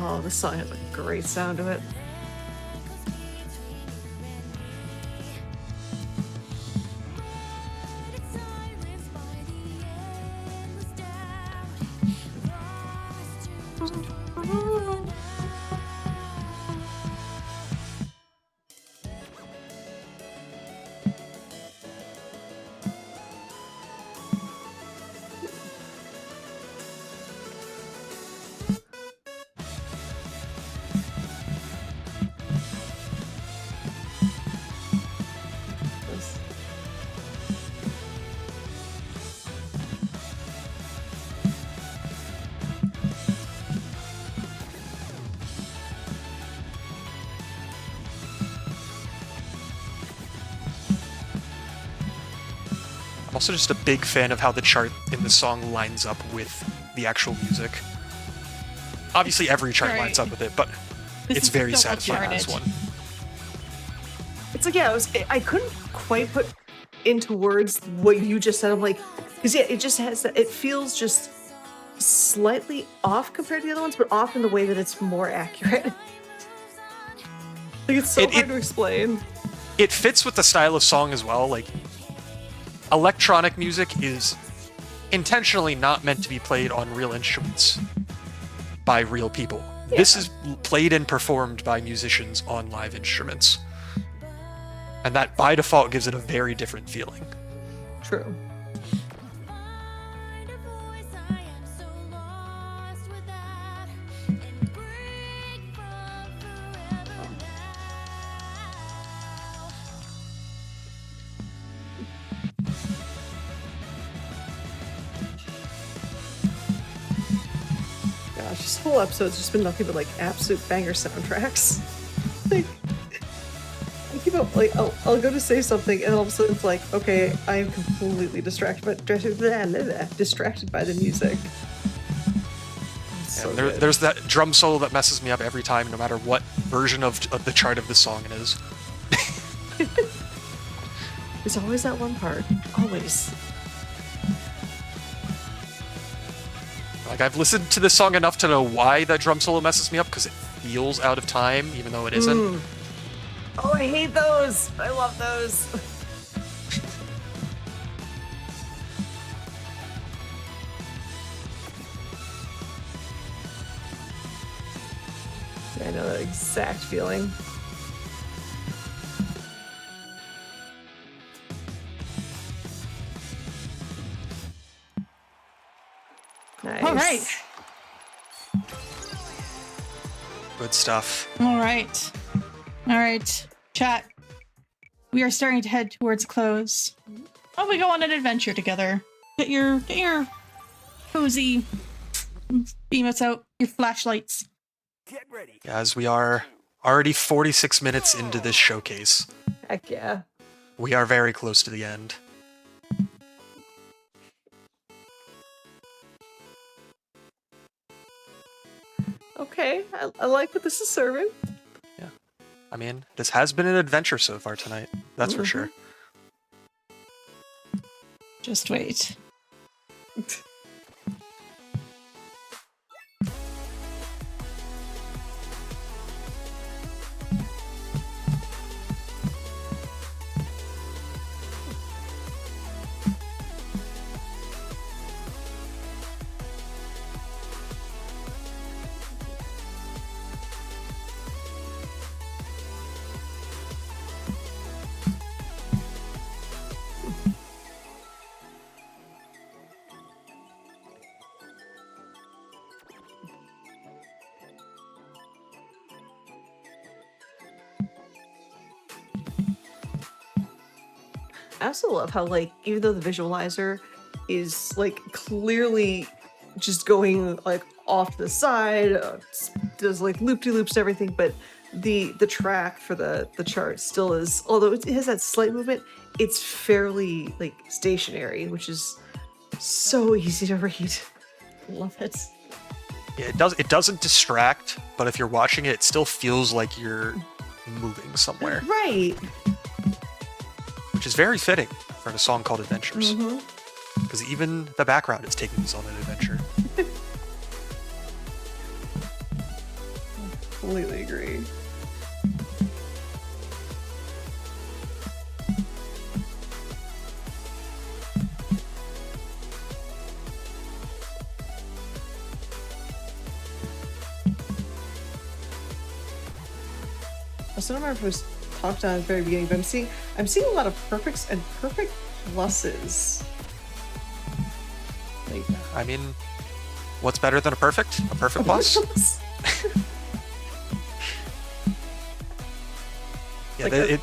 Oh, this song has a great sound to it. I'm also just a big fan of how the chart in the song lines up with the actual music. Obviously, every chart Right. lines up with it, but This it's is very so satisfying, this charted. one. It's like, yeah, I couldn't quite put into words what you just said. I'm like, because yeah, it just has that, it feels just slightly off compared to the other ones, but off in the way that it's more accurate. Like, it's so hard to explain. It fits with the style of song as well. Like, electronic music is intentionally not meant to be played on real instruments by real people. This is played and performed by musicians on live instruments. And that, by default, gives it a very different feeling. True. Gosh, this whole episode's just been nothing but like absolute banger soundtracks. Like, I keep up, like, I'll go to say something, and all of a sudden it's like, okay, I am completely distracted by the music. It's so And good. there's that drum solo that messes me up every time, no matter what version of the chart of the song it is. There's always that one part. Always. Like, I've listened to this song enough to know why that drum solo messes me up, because it feels out of time, even though it isn't. Oh, I hate those. I love those. I know that exact feeling. Nice. All right. Good stuff. All right. All right. Chat. We are starting to head towards a close. Oh, we go on an adventure together. Get your cozy beam-us out, your flashlights. Get ready. As we are already 46 minutes into this showcase, Heck yeah. we are very close to the end. Okay, I like what this is serving. I mean, this has been an adventure so far tonight. That's for sure. Just wait. I also love how, like, even though the visualizer is, like, clearly just going, like, off to the side, does, like, loop-de-loops and everything, but the track for the chart still is, although it has that slight movement, it's fairly, like, stationary, which is so easy to read. Love it. Yeah, it doesn't distract, but if you're watching it, it still feels like you're moving somewhere, Right. which is very fitting for a song called Adventures. Mm-hmm. Because even the background is taking us on an adventure. Completely agree. I don't remember if it was talked on at the very beginning, but I'm seeing a lot of perfects and perfect pluses. Like, I mean, what's better than a perfect? A perfect plus? Yeah,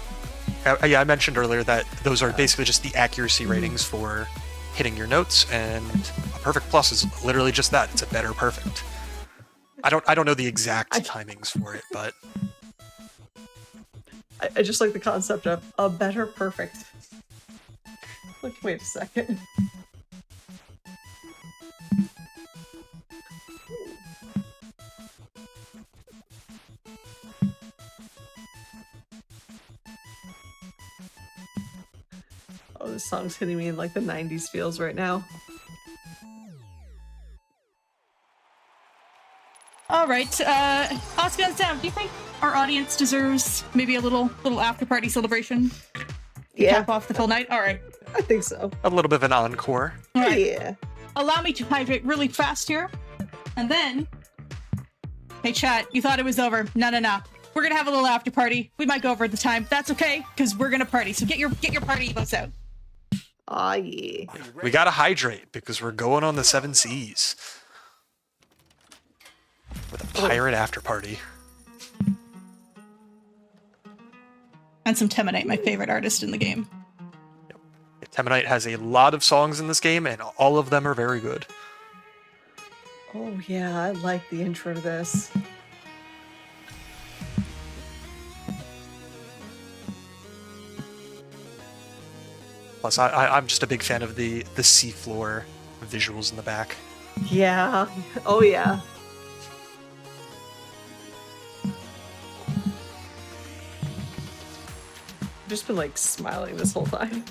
Like I mentioned earlier that those are basically just the accuracy ratings for hitting your notes, and a perfect plus is literally just that. It's a better perfect. I don't know the exact timings for it, but I just like the concept of a better perfect. Like, wait a second. Oh, this song's hitting me in like the 90s feels right now. All right, Oscar and Sam, do you think our audience deserves maybe a little after party celebration? Yeah, Cap off the full night. All right. I think so. a little bit of an encore. All right. Yeah. Allow me to hydrate really fast here, and then. Hey, chat. You thought it was over? No. We're gonna have a little after party. We might go over the time. That's okay, because we're gonna party. So get your party emotes out. Aw, yeah. We gotta hydrate because we're going on the 7 Seas with a pirate after party. And some Temanite, my favorite artist in the game. Temanite has a lot of songs in this game, and all of them are very good. Oh yeah, I like the intro to this. Plus, I'm just a big fan of the seafloor visuals in the back. Yeah. Oh yeah. I've just been like smiling this whole time.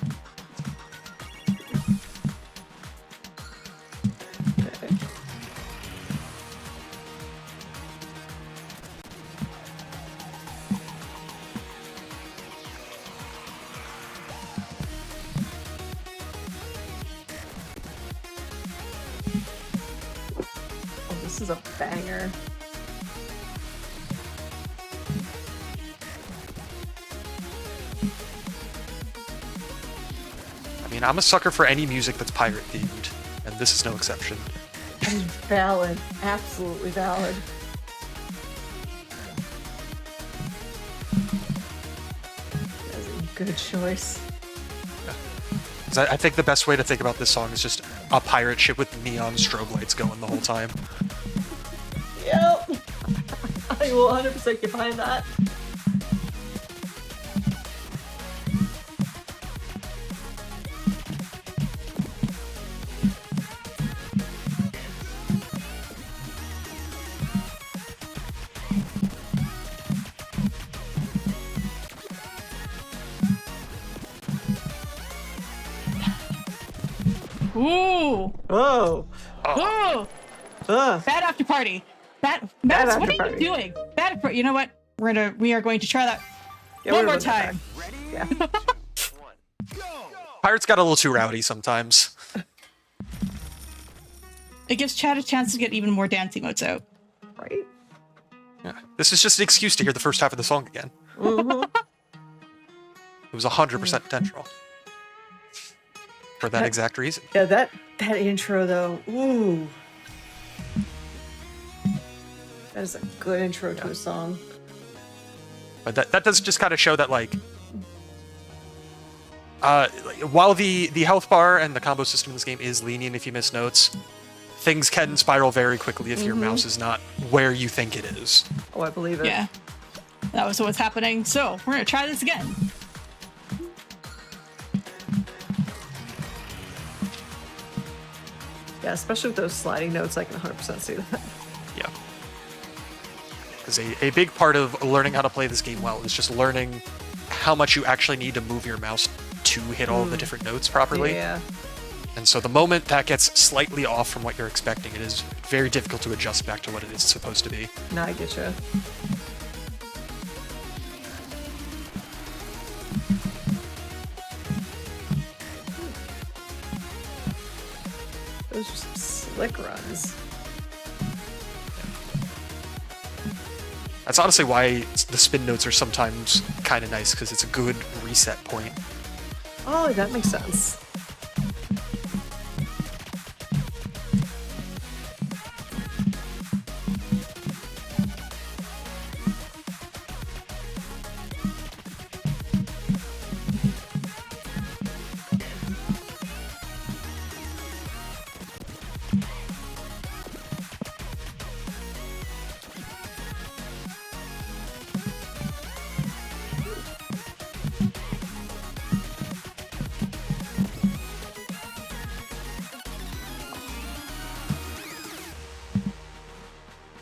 Okay. Oh, this is a banger. mean, I'm a sucker for any music that's pirate themed, and this is no exception. That is valid. Absolutely valid. That is a good choice. 'Cause I think the best way to think about this song is just a pirate ship with neon strobe lights going the whole time. Yep. I will 100% get behind that. Ooh. Oh. Ooh. Ugh. Bad after party. Max, after what are party. you doing? You know what? We are going to try that Yeah, one we're more doing that time. Ready? Yeah. 2, 1, go! Pirates got a little too rowdy sometimes. It gives Chad a chance to get even more dance emotes out. Right? Yeah. This is just an excuse to hear the first half of the song again. Mm-hmm. It was 100% intentional. For that exact reason. Yeah, that intro though. Ooh. That is a good intro to a song. But that does just kind of show that, like, while the health bar and the combo system in this game is lenient if you miss notes, things can spiral very quickly if your mouse is not where you think it is. Oh, I believe it. Yeah. That was what's happening. So we're gonna try this again. Yeah, especially with those sliding notes, I can 100% see that. Yeah. Because a big part of learning how to play this game well is just learning how much you actually need to move your mouse to hit all the different notes properly. Yeah. And so the moment that gets slightly off from what you're expecting, it is very difficult to adjust back to what it is supposed to be. No, I get you. Those are some slick runs. That's honestly why the spin notes are sometimes kind of nice, because it's a good reset point. Oh, that makes sense.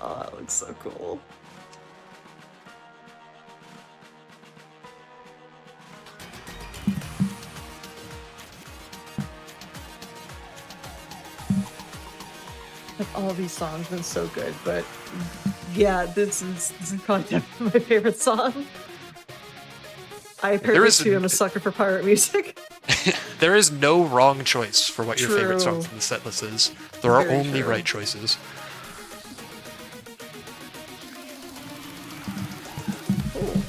Oh, that looks so cool. Like, all these songs have been so good, but yeah, this is probably definitely my favorite song. I apparently is- too am a sucker for pirate music. There is no wrong choice for what your favorite True. song from the set list is. There are Very only true. right choices. Cool.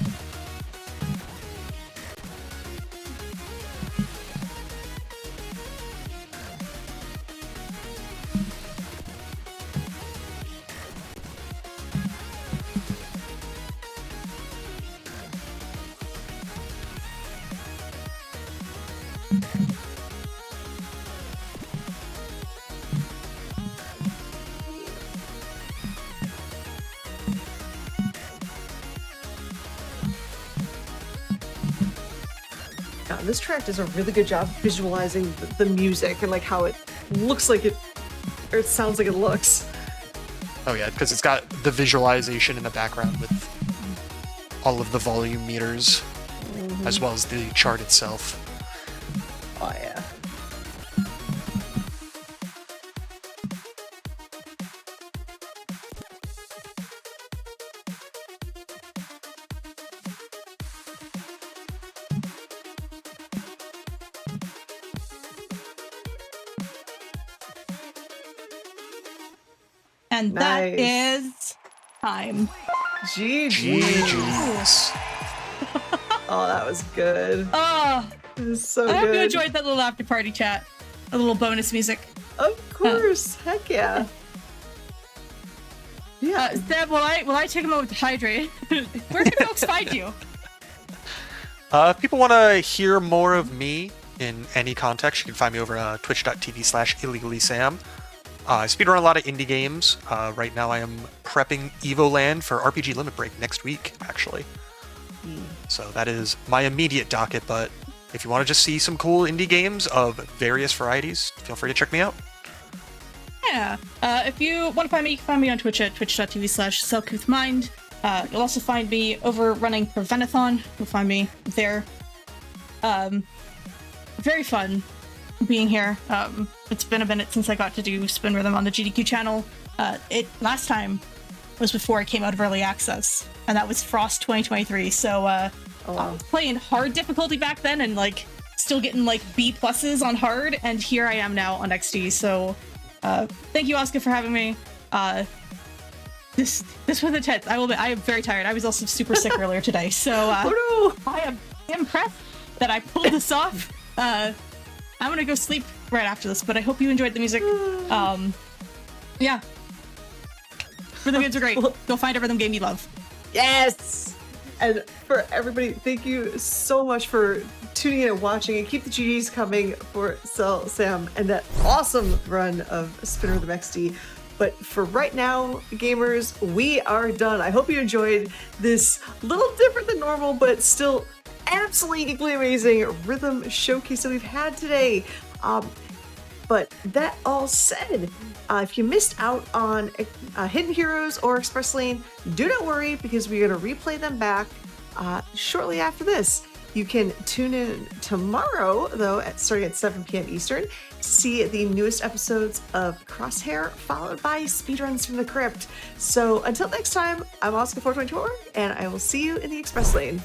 Yeah, this track does a really good job visualizing the music and like how it looks like it, or it sounds like it looks. Oh yeah, because it's got the visualization in the background with all of the volume meters, as well as the chart itself. Oh yeah. And that Nice. is time. GG. GG's. Oh, that was good. Oh, This is so I hope you good. enjoyed that little after party chat. A little bonus music. Of course. Heck yeah. Yeah. Seb, will I take a moment to hydrate? Where can folks find you? If people want to hear more of me in any context, you can find me over twitch.tv/illegallysam. I speedrun a lot of indie games. Right now I am prepping Evoland for RPG Limit Break next week, actually. So that is my immediate docket, but if you want to just see some cool indie games of various varieties, feel free to check me out. Yeah. If you want to find me, you can find me on Twitch at twitch.tv/selcouthmind. You'll also find me over running Preventathon. You'll find me there. Very fun being here. It's been a minute since I got to do Spin Rhythm on the GDQ channel. Last time was before I came out of early access, and that was Frost 2023. So I was playing hard difficulty back then, and like still getting like B pluses on hard, and here I am now on XD. So thank you, Oscar, for having me. This was intense. I am very tired. I was also super sick earlier today, so I am impressed that I pulled this off. I'm gonna go sleep right after this, but I hope you enjoyed the music. Yeah. Rhythm games are great. Go find a rhythm game you love. Yes! And for everybody, thank you so much for tuning in and watching, and keep the GDs coming for Cell Sam and that awesome run of Spin Rhythm XD. But for right now, gamers, we are done. I hope you enjoyed this little different than normal, but still absolutely equally amazing rhythm showcase that we've had today. But that all said, if you missed out on Hidden Heroes or Express Lane, do not worry, because we're going to replay them back shortly after this. You can tune in tomorrow, though, starting at 7 p.m. Eastern, to see the newest episodes of Crosshair, followed by Speedruns from the Crypt. So until next time, I'm Oscar424, and I will see you in the Express Lane.